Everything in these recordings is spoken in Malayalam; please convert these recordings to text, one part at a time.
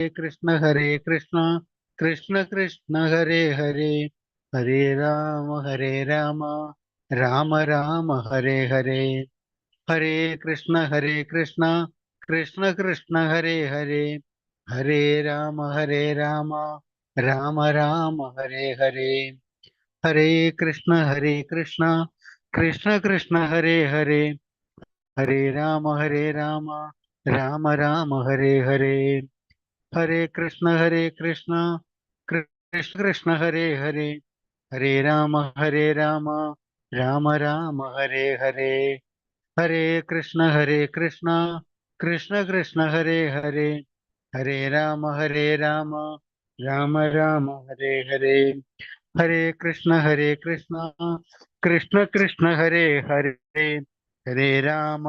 Hare Krishna Krishna Krishna Hare Hare Hare Ram Ram Ram Hare Hare Hare Krishna Krishna Krishna Hare Hare Hare Ram Ram Ram Hare Hare Hare Krishna Krishna Krishna Hare Hare Hare Ram Ram Ram Hare Hare Hare Krishna Krishna Krishna Hare Hare Hare Ram Ram Ram Hare Hare Hare Krishna Krishna Krishna Hare Hare Hare Ram Ram Ram Hare Hare Hare Krishna Krishna Krishna Hare Hare Hare Ram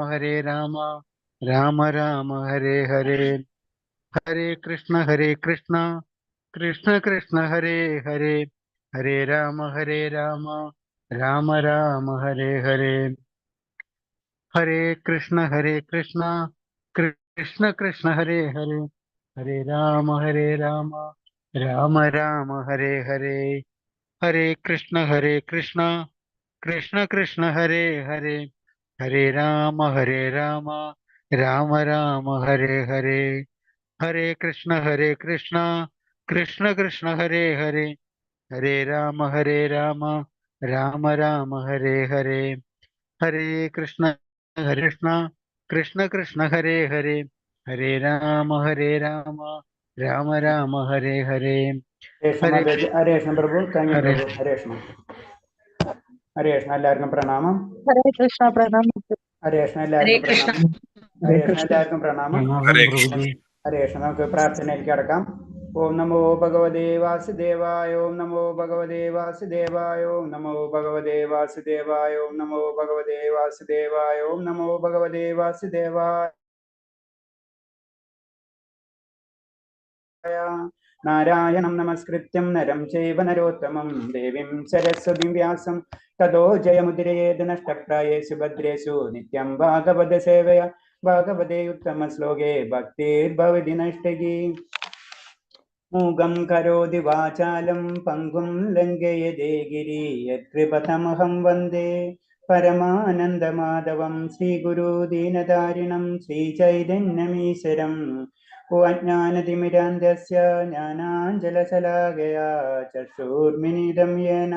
Ram Ram Hare Hare Hare Krishna Krishna Krishna Hare Hare Hare Ram Ram Ram Hare Hare Hare Krishna Krishna Krishna Hare Hare Hare Ram Ram Ram Hare Hare Hare Krishna Krishna Krishna Hare Hare Hare Ram Ram Ram Hare Hare Hare Krishna Krishna Krishna Hare Hare Hare Ram Ram Ram Hare Hare Krishna Krishna Krishna Hare Hare Hare Ram Ram Ram Hare Hare Hare Hare Krishna Prabhu thank you हरे प्रभु हरे कृष्ण എല്ലാവർക്കും പ്രണാമം हरे कृष्णा प्रणाम ഹരേ കൃഷ്ണ हरे എല്ലാവർക്കും कृष्णा പ്രണാമം हरे ഹരേ കൃഷ്ണ कृष्ण എല്ലാവർക്കും പ്രണാമം प्रणाम प्रभु जी ഹരേ കൃഷ്ണ നമുക്ക് പ്രാർത്ഥനയിലേക്ക് കടക്കാം ഓം നമോ ഭഗവതേ വാസുദേവായ ഓം നമോ ഭഗവതേ വാസുദേവായ ഓം നമോ ഭഗവതേ വാസുദേവായ ഓം നമോ ഭഗവതേ വാസുദേവായ ഓം നമോ ഭഗവതേ വാസുദേവായ നാരായണം നമസ്കൃത്യം നരം ചൈവ നരോത്തമം ദേവീം സരസ്വതീം വ്യാസം തതോ ജയമുദിരയേത് നഷ്ടപ്രായേഷു ഭദ്രേഷു നിത്യം ഭാഗവത സേവയ ഭാഗവതേ ഉത്തമ ശ്ലോകേ ഭക്തിർഭവതി നഷ്ടകി മൂകം കരോതി വാചാലം പങ്കും ലംഘയതേ ഗിരി യത്കൃപതമഹം വന്ദേ പരമാനന്ദമാധവം ശ്രീഗുരു ദീനതാരിണം ശ്രീചൈതന്യമീശ്വരം അജ്ഞാനതിമിരാന്ധസ്യ ജ്ഞാനാഞ്ജലശലാകയാ ചക്ഷുർമിലിതം യേന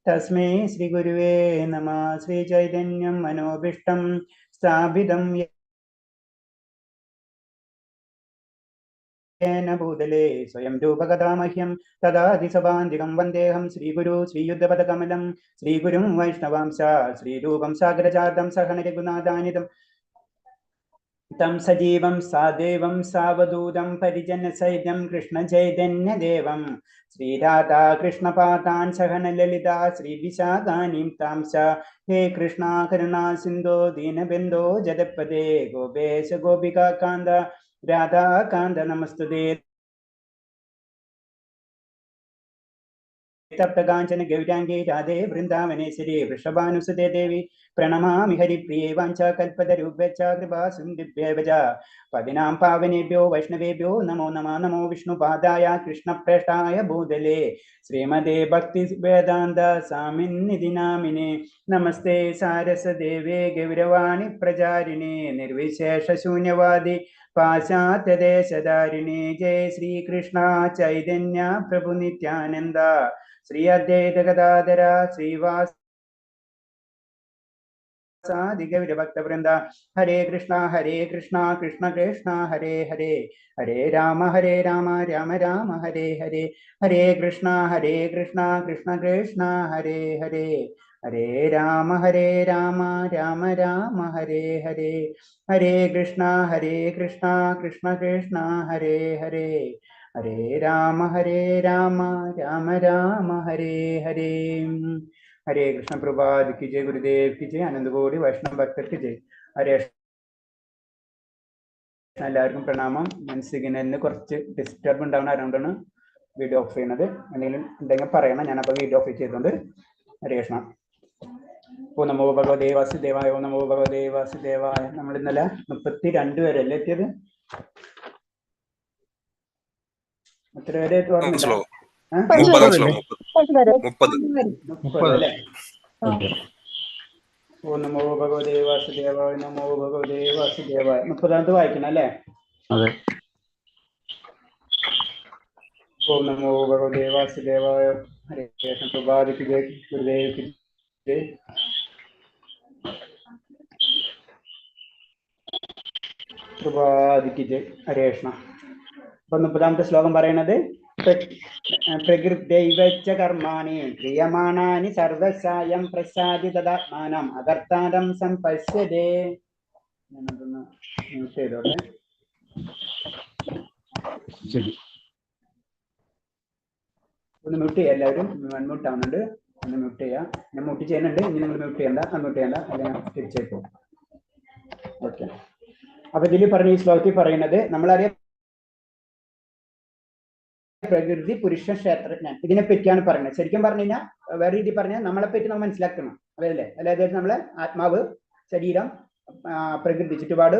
തസ്മൈ ശ്രീഗുരുവേ നമഃ ശ്രീചൈതന്യം മനോഭീഷ്ടം സ്ഥാപിതം ഭൂതലേ സ്വയം രൂപകഥാ മഹ്യം തദാതിസഭാന്തികം വന്ദേഹം ശ്രീഗുരു ശ്രീയുദ്ധപദകമലം ശ്രീഗുരും വൈഷ്ണവാംശ ശ്രീരൂപം സാഗരജാതം സഹന രഘുനാഥാനിതം തം സജീവം സാദേവം സാവധൂതം പരിജനസൈന്യം കൃഷ്ണചൈതന്യദേവം ശ്രീരാധാ കൃഷ്ണപാദാൻ സഹന ലളിത ശ്രീവിശാഖാനീം താംസ ഹേ കൃഷ്ണ കരുണാ സിന്ധോ ദീനബന്ധോ ജഗത്പദേ ഗോപേശ ഗോപികാന്ത രാധാകാന്ത നമസ്തുതേ തപ്തകാഞ്ചന ഗൗരാംഗേ രാധേ വൃന്ദാവനേശ്വരി വൃഷഭാനുസുതേ ദേവി പ്രണമാമി ഹരിപ്രിയേ വാഞ്ചാകൽപതരുഭ്യശ്ച കൃപാസിന്ദുഭ്യേവ ച പതിനാം പാവനേഭ്യോ വൈഷ്ണവേഭ്യോ നമോ നമഃ നമോ വിഷ്ണുപാദായ കൃഷ്ണപ്രേഷ്ഠായ ഭൂതലേ ശ്രീമതേ ഭക്തി വേദാന്ത സ്വാമിന്നിധി നാമിനെ നമസ്തേ സാരസദേവേ ഗൗരവാണി പ്രചാരിണേ നിർവിശേഷ ശൂന്യവാദി പാശ്ചാത്യദേശധാരിണി ജയ ശ്രീകൃഷ്ണ ചൈതന്യ പ്രഭു നിത്യാനന്ദ ശ്രീ അദ്വൈത ഗദാധര ശ്രീവാസാദി ഗൗരഭക്തവൃന്ദ ഹരേ കൃഷ്ണ കൃഷ്ണ കൃഷ്ണ ഹരേ ഹരേ ഹരേ രാമ രാമ രാമ ഹരേ ഹരേ ഹരേ കൃഷ്ണ കൃഷ്ണ കൃഷ്ണ ഹരേ ഹരേ ഹരേ രാമ രാമ രാമ ഹരേ ഹരേ ഹരേ കൃഷ്ണ കൃഷ്ണ കൃഷ്ണ ഹരേ ഹരേ ഹരേ രാമ രാമ രാമ ഹരേ ഹരേ ഹരേ കൃഷ്ണ പ്രഭാത് കി ജയ ഗുരുദേവ് കി ജയ ആനന്ദകോടി വൈഷ്ണവ ഭക്തർ കി ജയ് ഹരേ എല്ലാവർക്കും പ്രണാമം. ഞാൻ സിഗ്നലിന് കുറച്ച് ഡിസ്റ്റർബ് ഉണ്ടാവുന്ന അതുകൊണ്ടാണ് വീഡിയോ ഓഫ് ചെയ്യുന്നത്. എന്തെങ്കിലും ഉണ്ടെങ്കിൽ പറയണം, ഞാനപ്പോൾ വീഡിയോ ഓഫ് ചെയ്തിട്ടുണ്ട്. ഹരേ കൃഷ്ണ. ഓ നമോ ഭഗവതേ വാസുദേവായ ഓ നമോ ഭഗവതേ വാസുദേവായ. നമ്മൾ ഇന്നലെ 32 വരെയല്ലേ എത്തിയത്? എത്ര പേര് ഓർമ്മയില്ല? ശ്ലോകം. ആ? 30 ശ്ലോകം. 30. 30 അല്ലേ? ഓക്കെ. ഓം നമോ ഭഗവതേ വാസുദേവായ, നമോ ഭഗവതേ വാസുദേവായ. 30ാമത്തെ വായിക്കണം അല്ലേ? അതെ. ഓം നമോ ഭഗവതേ വാസുദേവായ. ഹരേ കൃഷ്ണ പ്രഭാതിക്ക് ജയ്, ഗുരുദേവ്ക്ക് ജയ്. പ്രഭാതിക്ക് ജയ്. ഹരേ കൃഷ്ണ. അപ്പൊ 30ാമത്തെ ശ്ലോകം പറയുന്നത് പ്രകൃത്യൈവച്ച കർമാണി ക്രിയമാണാനി സർവസായം പ്രസാദി തദാത്മാനം അകർത്താരം സംപശ്യതേ. ഞാനതൊന്ന് മ്യൂട്ട് ചെയ്തോട്ടെ. ശരി. ഒന്ന് മ്യൂട്ട് ചെയ്യാം, എല്ലാവരും അൺമ്യൂട്ട് ആവുന്നുണ്ട്. ഒന്ന് മ്യൂട്ട് ചെയ്യാം. ഞാൻ മ്യൂട്ട് ചെയ്യുന്നുണ്ട്, ഇനി നിങ്ങൾ മ്യൂട്ട് ചെയ്യണ്ട, അൺമ്യൂട്ട് ചെയ്യണ്ട, അല്ലെങ്കിൽ തിരിച്ചേക്കും. ഓക്കെ. അപ്പൊ ഇതിൽ പറഞ്ഞ ഈ ശ്ലോകത്തിൽ പറയുന്നത് നമ്മളറിയാം പ്രകൃതി പുരുഷ ക്ഷേത്രജ്ഞൻ, ഇതിനെ പറ്റിയാണ് പറയുന്നത്. ശരിക്കും പറഞ്ഞു കഴിഞ്ഞാൽ വേറെ രീതി പറഞ്ഞാൽ നമ്മളെ പറ്റി നമ്മൾ മനസ്സിലാക്കണം, അതല്ലേ? അതായത് നമ്മളെ ആത്മാവ്, ശരീരം, പ്രകൃതി, ചുറ്റുപാട്,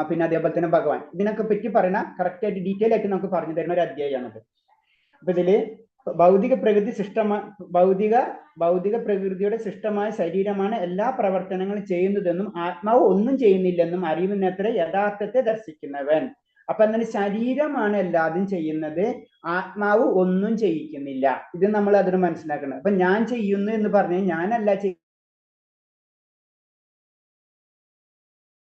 പിന്നെ അതേപോലെ തന്നെ ഭഗവാൻ, ഇതിനൊക്കെ പറ്റി പറയുന്ന കറക്റ്റ് ആയിട്ട് ഡീറ്റെയിൽ ആയിട്ട് നമുക്ക് പറഞ്ഞു തരുന്ന ഒരു അധ്യായമാണത്. അപ്പൊ ഇതില് ഭൗതിക പ്രകൃതി ഭൗതിക പ്രകൃതിയുടെ സൃഷ്ടമായ ശരീരമാണ് എല്ലാ പ്രവർത്തനങ്ങളും ചെയ്യുന്നതെന്നും ആത്മാവ് ഒന്നും ചെയ്യുന്നില്ലെന്നും അറിയുന്നത്ര യഥാർത്ഥത്തെ ദർശിക്കുന്നവൻ. അപ്പൊ എന്താണ്? ശരീരമാണ് എല്ലാതും ചെയ്യുന്നത്, ആത്മാവ് ഒന്നും ചെയ്യിക്കുന്നില്ല. ഇത് നമ്മൾ അതിന് മനസ്സിലാക്കണം. അപ്പൊ ഞാൻ ചെയ്യുന്നു എന്ന് പറഞ്ഞാൽ ഞാനല്ല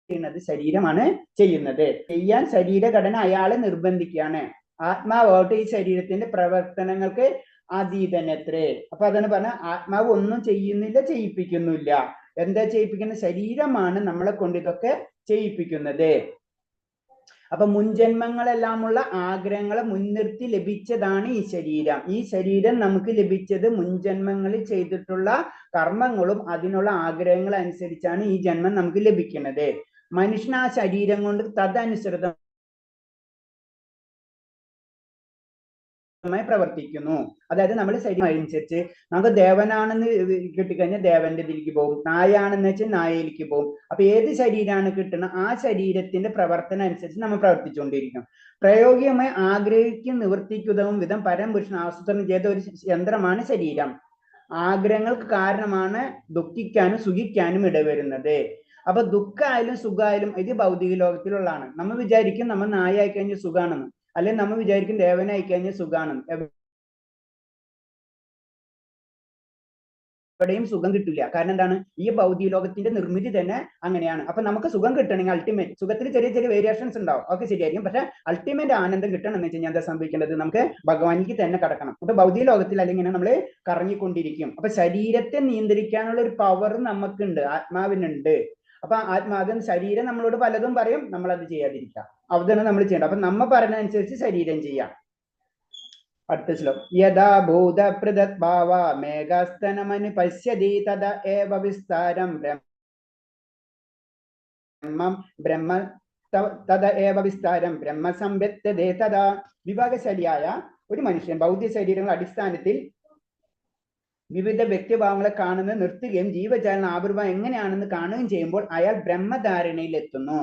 ചെയ്യുന്നത്, ശരീരമാണ് ചെയ്യുന്നത്. ചെയ്യാൻ ശരീരഘടന അയാളെ നിർബന്ധിക്കുകയാണ്. ആത്മാവോട്ട് ഈ ശരീരത്തിന്റെ പ്രവർത്തനങ്ങൾക്ക് അതീതനത്രേ. അപ്പൊ അതാണ് പറഞ്ഞ, ആത്മാവ് ഒന്നും ചെയ്യുന്നില്ല, ചെയ്യിപ്പിക്കുന്നില്ല. എന്താ ചെയ്യിപ്പിക്കുന്നത്? ശരീരമാണ് നമ്മളെ കൊണ്ട് ഇതൊക്കെ ചെയ്യിപ്പിക്കുന്നത്. അപ്പൊ മുൻജന്മങ്ങളെല്ലാമുള്ള ആഗ്രഹങ്ങളെ മുൻനിർത്തി ലഭിച്ചതാണ് ഈ ശരീരം. ഈ ശരീരം നമുക്ക് ലഭിച്ചത് മുൻജന്മങ്ങളിൽ ചെയ്തിട്ടുള്ള കർമ്മങ്ങളും അതിനുള്ള ആഗ്രഹങ്ങൾ അനുസരിച്ചാണ് ഈ ജന്മം നമുക്ക് ലഭിക്കുന്നത്. മനുഷ്യൻ ആ ശരീരം കൊണ്ട് തദനുസൃതം പ്രവർത്തിക്കുന്നു. അതായത് നമ്മൾ ശരീരം അനുസരിച്ച് നമുക്ക് ദേവനാണെന്ന് കിട്ടിക്കഴിഞ്ഞാൽ ദേവന്റെ ഇതിലേക്ക് പോകും, നായാണെന്ന് വെച്ചാൽ നായയിലേക്ക് പോകും. അപ്പൊ ഏത് ശരീരമാണ് കിട്ടുന്നത്, ആ ശരീരത്തിന്റെ പ്രവർത്തനം അനുസരിച്ച് നമ്മൾ പ്രവർത്തിച്ചുകൊണ്ടിരിക്കും. പ്രായോഗികമായി ആഗ്രഹിക്കും നിവർത്തിക്കുതവും വിധം പരമപുരുഷൻ ആസൂത്രണം ചെയ്ത ഒരു യന്ത്രമാണ് ശരീരം. ആഗ്രഹങ്ങൾക്ക് കാരണമാണ് ദുഃഖിക്കാനും സുഖിക്കാനും ഇടവരുന്നത്. അപ്പൊ ദുഃഖമായാലും സുഖമായാലും ഇത് ഭൗതിക ലോകത്തിലുള്ളതാണ്. നമ്മൾ വിചാരിക്കും നമ്മൾ നായായി കഴിഞ്ഞാൽ സുഖാണെന്ന്, അല്ലെങ്കിൽ നമ്മൾ വിചാരിക്കും ദേവനായി കഴിഞ്ഞാൽ സുഖാണെന്ന്. എവിടെയും സുഖം കിട്ടില്ല. കാരണം എന്താണ്? ഈ ഭൗതിക ലോകത്തിന്റെ നിർമ്മിതി തന്നെ അങ്ങനെയാണ്. അപ്പൊ നമുക്ക് സുഖം കിട്ടണമെങ്കിൽ അൾട്ടിമേറ്റ്, സുഖത്തിൽ ചെറിയ ചെറിയ വേരിയേഷൻസ് ഉണ്ടാവും, ഒക്കെ ശരിയായിരിക്കും. പക്ഷെ അൾട്ടിമേറ്റ് ആനന്ദം കിട്ടണം എന്ന് വെച്ച് കഴിഞ്ഞാൽ എന്താ സംഭവിക്കേണ്ടത്? നമുക്ക് ഭഗവാനിക്ക് തന്നെ കടക്കണം. അപ്പൊ ഭൗതിക ലോകത്തിൽ അല്ലെങ്കിൽ നമ്മൾ കറങ്ങിക്കൊണ്ടിരിക്കും. അപ്പൊ ശരീരത്തെ നിയന്ത്രിക്കാനുള്ള ഒരു പവർ നമുക്കുണ്ട്, ആത്മാവിനുണ്ട്. അപ്പൊ ആത്മാവിൻ ശരീരം നമ്മളോട് പലതും പറയും, നമ്മൾ അത് ചെയ്യാതിരിക്കാം. അതാണ് നമ്മൾ ചെയ്യേണ്ടത്. അപ്പൊ നമ്മ പറയുന്നതനുസരിച്ച് ശരീരം ചെയ്യാം. അടുത്ത ശ്ലോകം. യഥാ ഭൂത പൃഥദ്ഭാവ മേഘസ്തനമനു പശ്യതി തദ ഏവ വിസ്താരം ബ്രഹ്മ തദ ഏവ വിസ്താരം ബ്രഹ്മ സംവ്യക്തതേ തദാ. വിഭാഗശാലിയായ ഒരു മനുഷ്യൻ ഭൗതിക ശരീരങ്ങളുടെ അടിസ്ഥാനത്തിൽ വിവിധ വ്യക്തിഭാവങ്ങളെ കാണുന്നത് നിർത്തുകയും ജീവജാലന ആവിർഭാവം എങ്ങനെയാണെന്ന് കാണുകയും ചെയ്യുമ്പോൾ അയാൾ ബ്രഹ്മധാരണയിൽ എത്തുന്നു.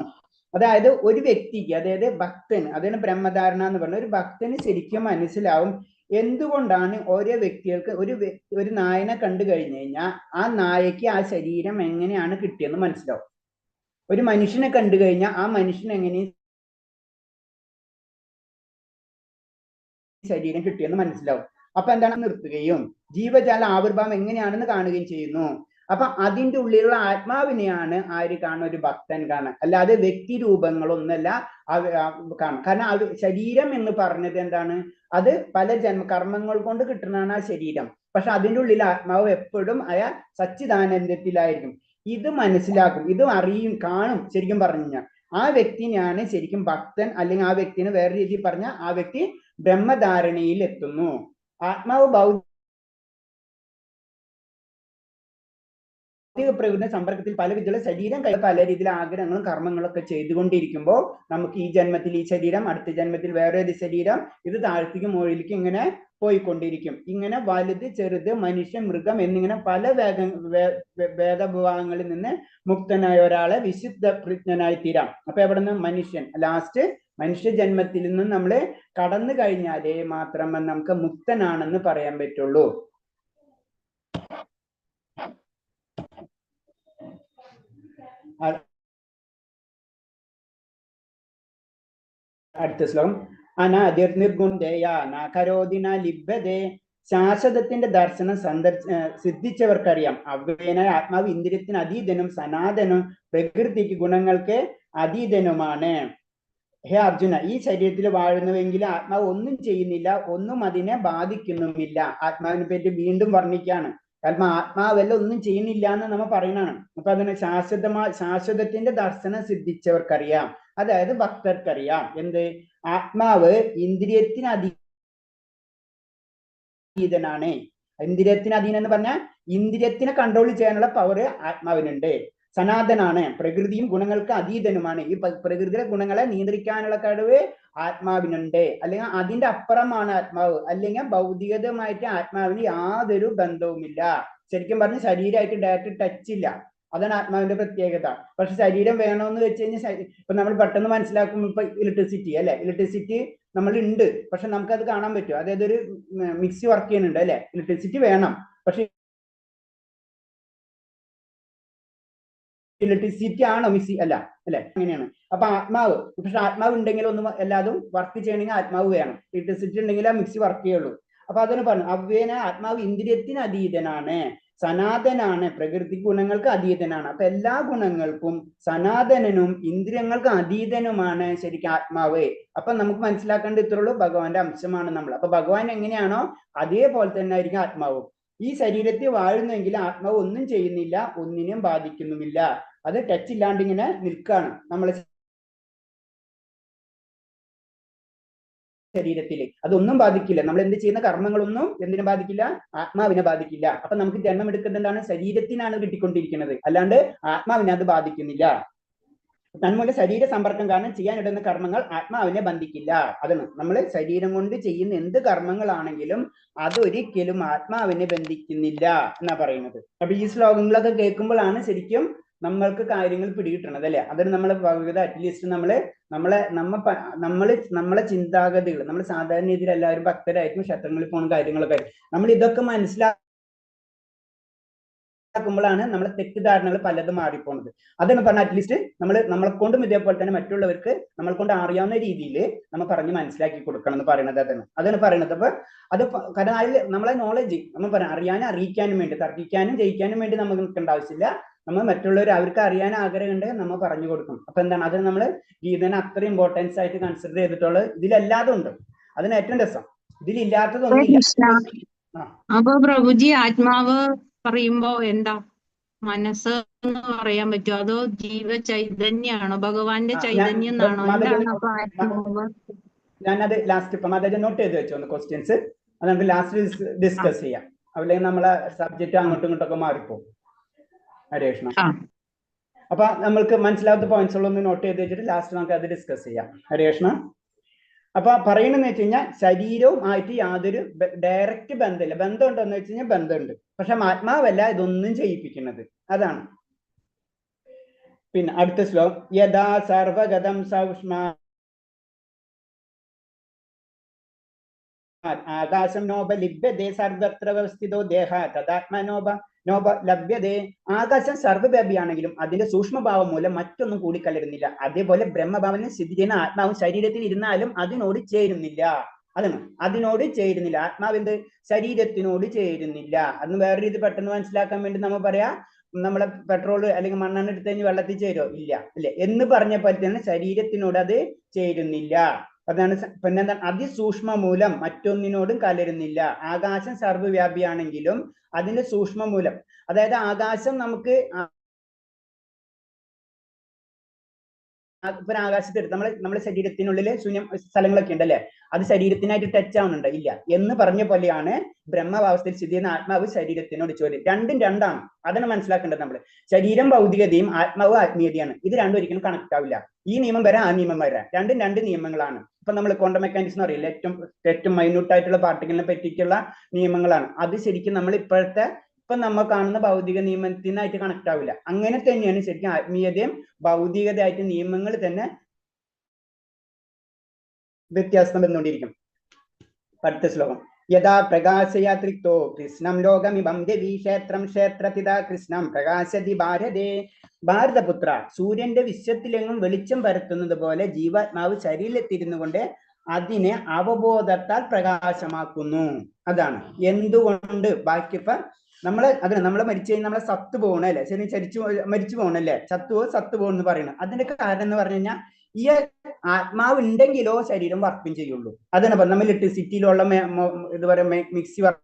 അതായത് ഒരു വ്യക്തിക്ക്, അതായത് ഭക്തന്, അതാണ് ബ്രഹ്മധാരണ എന്ന് പറഞ്ഞ, ഒരു ഭക്തന് ശരിക്കും മനസ്സിലാവും എന്തുകൊണ്ടാണ് ഓരോ വ്യക്തികൾക്ക് ഒരു നായനെ കണ്ടു കഴിഞ്ഞു കഴിഞ്ഞാൽ ആ നായക്ക് ആ ശരീരം എങ്ങനെയാണ് കിട്ടിയെന്ന് മനസ്സിലാവും. ഒരു മനുഷ്യനെ കണ്ടു കഴിഞ്ഞാൽ ആ മനുഷ്യൻ എങ്ങനെ ശരീരം കിട്ടിയെന്ന് മനസ്സിലാവും. അപ്പൊ എന്താണ്? നിർത്തുകയും ജീവജാല ആവിർഭാവം എങ്ങനെയാണെന്ന് കാണുകയും ചെയ്യുന്നു. അപ്പൊ അതിൻ്റെ ഉള്ളിലുള്ള ആത്മാവിനെയാണ് ആര് കാണുന്ന? ഒരു ഭക്തൻ കാണാൻ, അല്ലാതെ വ്യക്തി രൂപങ്ങളൊന്നല്ല കാണും. കാരണം ശരീരം എന്ന് പറഞ്ഞത് എന്താണ്? അത് പല കർമ്മങ്ങൾ കൊണ്ട് കിട്ടുന്നതാണ് ആ ശരീരം. പക്ഷെ അതിൻ്റെ ഉള്ളിൽ ആത്മാവ് എപ്പോഴും സച്ചിദാനന്ദത്തിലായിരിക്കും. ഇത് മനസ്സിലാക്കും, ഇത് അറിയും, കാണും. ശരിക്കും പറഞ്ഞു കഴിഞ്ഞാൽ ആ വ്യക്തിനെയാണ് ശരിക്കും ഭക്തൻ, അല്ലെങ്കിൽ ആ വ്യക്തിനെ വേറെ രീതിയിൽ പറഞ്ഞാൽ ആ വ്യക്തി ബ്രഹ്മധാരണയിൽ എത്തുന്നു. ആത്മാവ് ഭൗതിക പ്രകൃതി സമ്പർക്കത്തിൽ പല വിധത്തിലുള്ള ശരീരം പല രീതിയിൽ ആഗ്രഹങ്ങളും കർമ്മങ്ങളും ഒക്കെ ചെയ്തുകൊണ്ടിരിക്കുമ്പോൾ നമുക്ക് ഈ ജന്മത്തിൽ ഈ ശരീരം, അടുത്ത ജന്മത്തിൽ വേറെ ഒരു ശരീരം, ഇത് താഴ്ത്തിക്കും മുകളിലേക്കും ഇങ്ങനെ പോയിക്കൊണ്ടിരിക്കും. ഇങ്ങനെ വലുത് ചെറുത് മനുഷ്യൻ മൃഗം എന്നിങ്ങനെ പല ഭേദഭാവങ്ങളിൽ നിന്ന് മുക്തനായ ഒരാളെ വിശുദ്ധ പ്രജ്ഞനായി തീരാം. അപ്പൊ എവിടെ നിന്ന്? മനുഷ്യൻ, ലാസ്റ്റ് മനുഷ്യ ജന്മത്തിൽ നിന്നും നമ്മൾ കടന്നു കഴിഞ്ഞാലേ മാത്രം നമുക്ക് മുക്തനാണെന്ന് പറയാൻ പറ്റുള്ളൂ. അടുത്ത ശ്ലോകം. അനാദിർനിർഗുണ്ടേയ നാകരോദിന ലിബ്ബതേ. ശാശ്വതത്തിന്റെ ദർശനം സിദ്ധിച്ചവർക്കറിയാം. അവ്യയനായ ആത്മാവ് ഇന്ദ്രിയത്തിന് അതീതനും സനാതനും പ്രകൃതിക്ക് ഗുണങ്ങൾക്ക് അതീതനുമാണ്. ഹേ അർജുന, ഈ ശരീരത്തിൽ വാഴുന്നുവെങ്കിൽ ആത്മാവ് ഒന്നും ചെയ്യുന്നില്ല, ഒന്നും അതിനെ ബാധിക്കുന്നുമില്ല. ആത്മാവിനെ പറ്റി വീണ്ടും വർണ്ണിക്കുകയാണ്. കാരണം ആത്മാവെല്ലാം ഒന്നും ചെയ്യുന്നില്ല എന്ന് നമ്മൾ പറയുന്നതാണ്. അപ്പൊ അതിന് ശാശ്വതത്തിന്റെ ദർശനം സിദ്ധിച്ചവർക്കറിയാം, അതായത് ഭക്തർക്കറിയാം. എന്ത്? ആത്മാവ് ഇന്ദ്രിയത്തിന് അതീതനാണ്. ഇന്ദ്രിയത്തിന് അധീനം എന്ന് പറഞ്ഞാൽ ഇന്ദ്രിയത്തിനെ കൺട്രോൾ ചെയ്യാനുള്ള പവർ ആത്മാവിനുണ്ട്. സനാതനാണ്, പ്രകൃതിയും ഗുണങ്ങൾക്ക് അതീതനുമാണ്. ഈ പ്രകൃതിയുടെ ഗുണങ്ങളെ നിയന്ത്രിക്കാനുള്ള കഴിവ് ആത്മാവിനുണ്ട്. അല്ലെങ്കിൽ അതിന്റെ അപ്പുറമാണ് ആത്മാവ്. അല്ലെങ്കിൽ ഭൗതികതയുമായിട്ട് ആത്മാവിന് യാതൊരു ബന്ധവുമില്ല. ശരിക്കും പറഞ്ഞ ശരീരമായിട്ട് ഡയറക്റ്റ് ടച്ച് ഇല്ല. അതാണ് ആത്മാവിന്റെ പ്രത്യേകത. പക്ഷെ ശരീരം വേണമെന്ന് വെച്ച് കഴിഞ്ഞാൽ ഇപ്പൊ നമ്മൾ പെട്ടെന്ന് മനസ്സിലാക്കും. ഇപ്പൊ ഇലക്ട്രിസിറ്റി അല്ലെ, ഇലക്ട്രിസിറ്റി നമ്മൾ ഉണ്ട്, പക്ഷെ നമുക്കത് കാണാൻ പറ്റും. അതായത് ഒരു മിക്സി വർക്ക് ചെയ്യുന്നുണ്ട് അല്ലെ, ഇലക്ട്രിസിറ്റി വേണം, പക്ഷെ ഇലക്ട്രിസിറ്റി ആണോ മിക്സി? അല്ല അല്ലെ, അങ്ങനെയാണ്. അപ്പൊ ആത്മാവ്, പക്ഷെ ആത്മാവ് ഉണ്ടെങ്കിൽ ഒന്നും എല്ലാതും വർക്ക് ചെയ്യണമെങ്കിൽ ആത്മാവ് വേണം. ഇലക്ട്രിസിറ്റി ഉണ്ടെങ്കിൽ ആ മിക്സി വർക്ക് ചെയ്യുള്ളൂ. അപ്പൊ അതിന് പറഞ്ഞു അവ്യന ആത്മാവ് ഇന്ദ്രിയത്തിന് അതീതനാണ്, സനാതനാണ്, പ്രകൃതി ഗുണങ്ങൾക്ക് അതീതനാണ്. അപ്പൊ എല്ലാ ഗുണങ്ങൾക്കും സനാതനനും ഇന്ദ്രിയങ്ങൾക്ക് അതീതനുമാണ് ശരിക്കും ആത്മാവ്. അപ്പൊ നമുക്ക് മനസ്സിലാക്കേണ്ട ഇത്രയുള്ളൂ, ഭഗവാന്റെ അംശമാണ് നമ്മൾ. അപ്പൊ ഭഗവാൻ എങ്ങനെയാണോ അതേപോലെ തന്നെ ആയിരിക്കും ആത്മാവും. ഈ ശരീരത്തിൽ വാഴുന്നെങ്കിൽ ആത്മാവ് ഒന്നും ചെയ്യുന്നില്ല, ഒന്നിനും ബാധിക്കുന്നുമില്ല. അത് ടച്ച് ഇല്ലാണ്ട് ഇങ്ങനെ നിൽക്കുകയാണ് നമ്മളെ ശരീരത്തില്. അതൊന്നും ബാധിക്കില്ല. നമ്മൾ എന്ത് ചെയ്യുന്ന കർമ്മങ്ങളൊന്നും എന്തിനെ ബാധിക്കില്ല? ആത്മാവിനെ ബാധിക്കില്ല. അപ്പൊ നമുക്ക് ജന്മം എടുക്കുന്നത് എന്താണ്? ശരീരത്തിനാണ് കിട്ടിക്കൊണ്ടിരിക്കുന്നത്, അല്ലാണ്ട് ആത്മാവിനെ അത് ബാധിക്കുന്നില്ല. തന്മൂലം ശരീര സമ്പർക്കം കാരണം ചെയ്യാനിടുന്ന കർമ്മങ്ങൾ ആത്മാവിനെ ബന്ധിക്കില്ല. അതാണ് നമ്മൾ ശരീരം കൊണ്ട് ചെയ്യുന്ന എന്ത് കർമ്മങ്ങളാണെങ്കിലും അതൊരിക്കലും ആത്മാവിനെ ബന്ധിക്കുന്നില്ല എന്നാ പറയുന്നത്. അപ്പൊ ഈ ശ്ലോകങ്ങളൊക്കെ കേൾക്കുമ്പോഴാണ് ശരിക്കും നമ്മൾക്ക് കാര്യങ്ങൾ പിടികിട്ടണത് അല്ലെ. അതിന് നമ്മളെ ഭഗവത അറ്റ്ലീസ്റ്റ് നമ്മളെ ചിന്താഗതികൾ, നമ്മൾ സാധാരണ രീതിയിൽ എല്ലാവരും ഭക്തരായിരിക്കും, ക്ഷേത്രങ്ങളിൽ പോകുന്ന കാര്യങ്ങളൊക്കെ നമ്മൾ ഇതൊക്കെ മനസ്സിലാക്കുമ്പോഴാണ് നമ്മളെ തെറ്റിദ്ധാരണകൾ പലതും മാറിപ്പോണത്. അതെന്ന് പറഞ്ഞാൽ അറ്റ്ലീസ്റ്റ് നമ്മളെ കൊണ്ടും ഇതേപോലെ തന്നെ മറ്റുള്ളവർക്ക് നമ്മൾ കൊണ്ട് അറിയാവുന്ന രീതിയിൽ നമ്മൾ പറഞ്ഞ് മനസ്സിലാക്കി കൊടുക്കണം എന്ന് പറയുന്നത്. അതാണ് പറയുന്നത്. അപ്പൊ അത് കാരണം അതിൽ നമ്മളെ നോളജ് നമ്മൾ പറയാം, അറിയാനും അറിയിക്കാനും വേണ്ടി, തർക്കിക്കാനും ജയിക്കാനും വേണ്ടി നമുക്ക് നിൽക്കേണ്ട ആവശ്യമില്ല. നമ്മൾ മറ്റുള്ളവർ അവർക്ക് അറിയാൻ ആഗ്രഹം ഉണ്ടെങ്കിൽ നമ്മൾ പറഞ്ഞു കൊടുക്കും. അപ്പൊ എന്താണ്, അത് നമ്മൾ ഗീതനെ അത്ര ഇമ്പോർട്ടൻസ് ആയിട്ട് കൺസിഡർ ചെയ്തിട്ടുള്ളത്. ഇതിലെല്ലാതും ഉണ്ട്, അതിന് ഏറ്റവും രസം ഇതിലില്ലാത്തതൊന്നുമില്ല. അപ്പൊ പ്രഭുജി, ആത്മാവ് പറയുമ്പോ എന്താ മനസ്സ് എന്ന് പറയാൻ പറ്റുമോ, അതോ ജീവ ചൈതന്യാണോ, ഭഗവാന്റെ ചൈതന്യം എന്നാണോ, എന്താണ് അപ്പൊ ആത്മാവ്? ഞാനത് ലാസ്റ്റ് ഇപ്പൊ അതായത് നോട്ട് ചെയ്ത് വെച്ചോ ക്വസ്റ്റ്യൻസ്, അത് നമുക്ക് ലാസ്റ്റ് ഡിസ്കസ് ചെയ്യാം. അല്ലെങ്കിൽ നമ്മളെ സബ്ജക്റ്റ് അങ്ങോട്ടും ഇങ്ങോട്ടൊക്കെ മാറിപ്പോകും. ഹരേ കൃഷ്ണ. അപ്പൊ നമ്മൾക്ക് മനസ്സിലാത്ത പോയിന്റ്സ് ഉള്ളൊന്ന് നോട്ട് ചെയ്ത് വെച്ചിട്ട് ലാസ്റ്റ് നമുക്ക് അത് ഡിസ്കസ് ചെയ്യാം. ഹരേ കൃഷ്ണ. അപ്പൊ പറയണെന്ന് വെച്ച് കഴിഞ്ഞാൽ ശരീരവും ആയിട്ട് യാതൊരു ഡയറക്റ്റ് ബന്ധമില്ല. ബന്ധം ഉണ്ടോന്ന് വെച്ച് കഴിഞ്ഞാൽ ബന്ധമുണ്ട്, പക്ഷെ ആത്മാവല്ല ഇതൊന്നും ചെയ്യിപ്പിക്കുന്നത്. അതാണ്. പിന്നെ അടുത്ത ശ്ലോകം. യഥാ സർവഗതം സൂക്ഷ്മ ആകാശം നോപ ലിഭ്യതേ സർവത്ര വ്യവസ്ഥിതോ ദേഹ തദാത്മനോപ ലഭ്യതേ. ആകാശം സർവ്വവ്യാപിയാണെങ്കിലും അതിന്റെ സൂക്ഷ്മഭാവം മൂലം മറ്റൊന്നും കൂടിക്കലരുന്നില്ല. അതേപോലെ ബ്രഹ്മഭാവനെ സ്ഥിതി ചെയ്യുന്ന ആത്മാവും ശരീരത്തിൽ ഇരുന്നാലും അതിനോട് ചേരുന്നില്ല. അതാണ്, അതിനോട് ചേരുന്നില്ല. ആത്മാവിന്റെ ശരീരത്തിനോട് ചേരുന്നില്ല. അന്ന് വേറെ രീതി പെട്ടെന്ന് മനസ്സിലാക്കാൻ വേണ്ടി നമ്മൾ പറയാ, നമ്മളെ പെട്രോൾ അല്ലെങ്കിൽ മണ്ണെണ്ണ എടുത്ത് കഴിഞ്ഞ് വെള്ളത്തിൽ ചേരോ? ഇല്ല അല്ലെ എന്ന് പറഞ്ഞ പോലെ തന്നെ ശരീരത്തിനോട് അത് ചേരുന്നില്ല. അതാണ്. പിന്നെന്താ? അതിസൂക്ഷ്മ മൂലം മറ്റൊന്നിനോടും കലരുന്നില്ല. ആകാശം സർവ്വവ്യാപിയാണെങ്കിലും അതിന്റെ സൂക്ഷ്മ മൂലം, അതായത് ആകാശം നമുക്ക് ഇപ്പൊ ആകാശത്ത് എടുത്ത് നമ്മളെ ശരീരത്തിനുള്ളിൽ ശൂന്യം സ്ഥലങ്ങളൊക്കെ ഉണ്ട് അല്ലെ, അത് ശരീരത്തിനായിട്ട് ടച്ച് ആവുന്നുണ്ട്? ഇല്ല എന്ന് പറഞ്ഞ പോലെയാണ് ബ്രഹ്മഭാവസ്ഥയിൽ സ്ഥിതി ചെയ്യുന്ന ആത്മാവ് ശരീരത്തിനോട് ചോദ്യം. രണ്ടും രണ്ടാണ്. അതാണ് മനസ്സിലാക്കേണ്ടത് നമ്മൾ. ശരീരം ഭൗതികതയും ആത്മാവ് ആത്മീയതയാണ്. ഇത് രണ്ടും ഒരിക്കലും കണക്ട് ആവില്ല. ഈ നിയമം വരാം, ആ നിയമം വരാം, രണ്ടും രണ്ട് നിയമങ്ങളാണ്. ഇപ്പൊ നമ്മൾ ക്വാണ്ടം മെക്കാനിക്സ് അറിയില്ല, ഏറ്റവും മൈന്യൂട്ട് ആയിട്ടുള്ള പാർട്ടിക്കിളിനെ പറ്റിയിട്ടുള്ള നിയമങ്ങളാണ്. അത് ശരിക്കും നമ്മൾ ഇപ്പോഴത്തെ നമ്മൾ കാണുന്ന ഭൗതിക നിയമത്തിനായിട്ട് കണക്ട് ആവില്ല. അങ്ങനെ തന്നെയാണ് ശരിക്കും ആത്മീയതയും ഭൗതികതയായിട്ട് നിയമങ്ങൾ തന്നെ വ്യത്യാസം വന്നുകൊണ്ടിരിക്കും. അടുത്ത ശ്ലോകം. യഥാ പ്രകാശയാത്രിക്തോ കൃഷ്ണം ലോകമിമം ദേവി ക്ഷേത്രം ക്ഷേത്രപിതാ കൃഷ്ണം പ്രകാശതി ഭാരതേ. ഭാരതപുത്ര, സൂര്യന്റെ വിശ്വത്തിലെങ്ങും വെളിച്ചം പരത്തുന്നത് പോലെ ജീവാത്മാവ് ശരീരത്തിരുന്നു കൊണ്ട് അതിനെ അവബോധത്താൽ പ്രകാശമാക്കുന്നു. അതാണ് എന്തുകൊണ്ട്. ബാക്കിയപ്പ നമ്മളെ മരിച്ചു കഴിഞ്ഞാൽ നമ്മളെ സത്ത് പോകണം അല്ലെ, ശരി, മരിച്ചു പോകണല്ലേ, സത്ത് പോകും എന്ന് പറയുന്നത്. അതിന്റെ കാരണം എന്ന് പറഞ്ഞു കഴിഞ്ഞാൽ ഈ ആത്മാവ് ഉണ്ടെങ്കിലോ ശരീരം വർക്കും ചെയ്യുള്ളൂ. അതാണ് നമ്മൾ ഇലക്ട്രിസിറ്റിയിലുള്ള ഇത് പറയാ മിക്സി വർക്ക്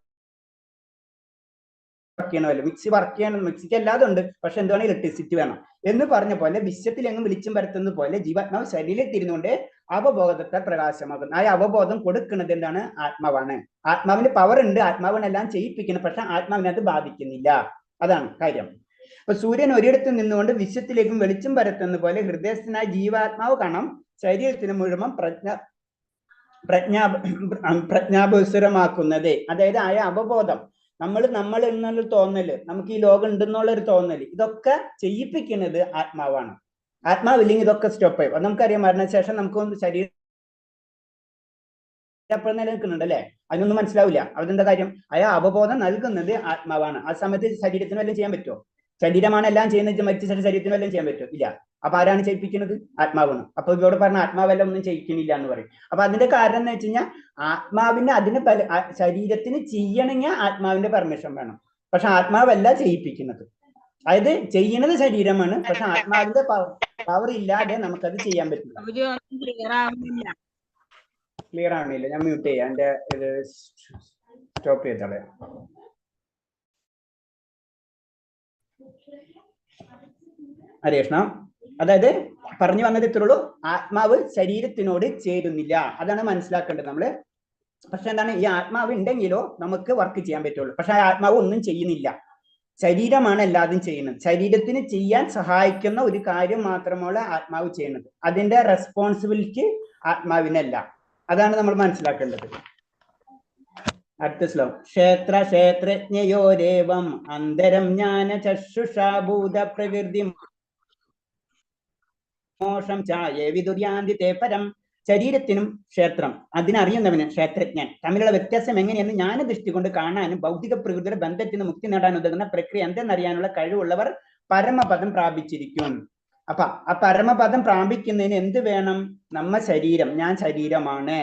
ചെയ്യണമല്ലോ. മിക്സി വർക്ക് ചെയ്യണം, മിക്സിക്ക് അല്ലാതെ ഉണ്ട്, പക്ഷെ എന്താണ് ഇലക്ട്രിസിറ്റി വേണം എന്ന് പറഞ്ഞ പോലെ വിശ്വത്തിലെങ്ങും വെളിച്ചം പരത്തുന്നത് പോലെ ജീവാത്മാവ് ശരീരത്തിരുന്നുകൊണ്ട് അവബോധത്തെ പ്രകാശമാകുന്നു. ആ അവബോധം കൊടുക്കുന്നത് എന്താണ്? ആത്മാവാണ്. ആത്മാവിന് പവർ ഉണ്ട്, ആത്മാവിനെല്ലാം ചെയ്യിപ്പിക്കണം, പക്ഷെ ആത്മാവിനകത്ത് ബാധിക്കുന്നില്ല. അതാണ് കാര്യം. അപ്പൊ സൂര്യൻ ഒരിടത്ത് നിന്നുകൊണ്ട് വിശ്വത്തിലേക്കും വെളിച്ചം പരത്തുന്ന പോലെ ഹൃദയസ്ഥനായ ജീവാത്മാവ് കാണാം ശരീരത്തിന് മുഴുവൻ പ്രജ്ഞാപുസ്തരമാക്കുന്നത്. അതായത് ആയ അവബോധം, നമ്മൾ എന്നുള്ള തോന്നല്, നമുക്ക് ഈ ലോകം ഉണ്ടെന്നുള്ള ഒരു തോന്നല്, ഇതൊക്കെ ചെയ്യിപ്പിക്കുന്നത് ആത്മാവാണ്. ആത്മാവില്ലെങ്കിൽ ഇതൊക്കെ സ്റ്റോപ്പ് ആയി. നമുക്കറിയാം മരണശേഷം നമുക്കൊന്ന് ശരീരം എപ്പോഴും നിലനിൽക്കുന്നുണ്ട് അല്ലെ, അതിനൊന്നും മനസ്സിലാവില്ല. അതെന്താ കാര്യം? അയാൾ അവബോധം നൽകുന്നത് ആത്മാവാണ്. ആ സമയത്ത് ശരീരത്തിന് വല്ലതും ചെയ്യാൻ പറ്റുമോ? ശരീരമാണ് എല്ലാം ചെയ്യുന്നത്, മരിച്ച ശരീരത്തിന് വല്ലതും ചെയ്യാൻ പറ്റുമോ? ഇല്ല. അപ്പൊ ആരാണ് ചെയ്യിപ്പിക്കുന്നത്? ആത്മാവാണ്. അപ്പൊ ഇവരോട് പറഞ്ഞ ആത്മാവെല്ലാം ഒന്നും ചെയ്യിക്കുന്നില്ല എന്ന് പറയും. അപ്പൊ അതിന്റെ കാരണം എന്ന് വെച്ച് കഴിഞ്ഞാൽ ആത്മാവിന് അതിന് ശരീരത്തിന് ചെയ്യണമെങ്കിൽ ആത്മാവിന്റെ പെർമിഷൻ വേണം. പക്ഷെ ആത്മാവല്ല ചെയ്യിപ്പിക്കുന്നത്. അതായത് ചെയ്യുന്നത് ശരീരമാണ്, പക്ഷെ ആത്മാവിന്റെ പവർ ഇല്ലാതെ നമുക്കത് ചെയ്യാൻ പറ്റില്ല. ക്ലിയർ ആവണില്ല, ഞാൻ മ്യൂട്ട് ചെയ്യാം, എന്റെ ഇത് സ്റ്റോപ്പ് ചെയ്തോളെ. ഹരേ കൃഷ്ണ. അതായത് പറഞ്ഞു വന്നത് ഇത്രയുള്ളൂ, ആത്മാവ് ശരീരത്തിനോട് ചേരുന്നില്ല, അതാണ് മനസ്സിലാക്കേണ്ടത് നമ്മള്. പക്ഷെ എന്താണ്, ഈ ആത്മാവ് ഉണ്ടെങ്കിലോ നമുക്ക് വർക്ക് ചെയ്യാൻ പറ്റുള്ളൂ. പക്ഷെ ആ ആത്മാവ് ഒന്നും ചെയ്യുന്നില്ല, ശരീരമാണ് എല്ലാതും ചെയ്യുന്നത്. ശരീരത്തിന് ചെയ്യാൻ സഹായിക്കുന്ന ഒരു കാര്യം മാത്രമാണ് ആത്മാവ് ചെയ്യുന്നത്. അതിന്റെ റെസ്പോൺസിബിലിറ്റി ആത്മാവിനല്ല. അതാണ് നമ്മൾ മനസ്സിലാക്കേണ്ടത്. അടുത്ത ശ്ലോകം. ക്ഷേത്രജ്ഞയോരേവം അന്തരം ജ്ഞാന ചക്ഷുഷാഭൂത പ്രകൃതി മോഷം ചായേ വിദുര്യാന്തിതേ പരം. ശരീരത്തിനും ക്ഷേത്രം അതിനറിയുന്നവന് ക്ഷേത്രജ്ഞൻ തമ്മിലുള്ള വ്യത്യാസം എങ്ങനെയെന്ന് ജ്ഞാനദൃഷ്ടി കൊണ്ട് കാണാനും ഭൗതിക പ്രകൃതിയുടെ ബന്ധത്തിന് മുക്തി നേടാൻ ഉതകുന്ന പ്രക്രിയ എന്തെന്നറിയാനുള്ള കഴിവുള്ളവർ പരമപദം പ്രാപിച്ചിരിക്കും. അപ്പൊ ആ പരമപദം പ്രാപിക്കുന്നതിന് എന്ത് വേണം? നമ്മ ശരീരം, ഞാൻ ശരീരമാണ്,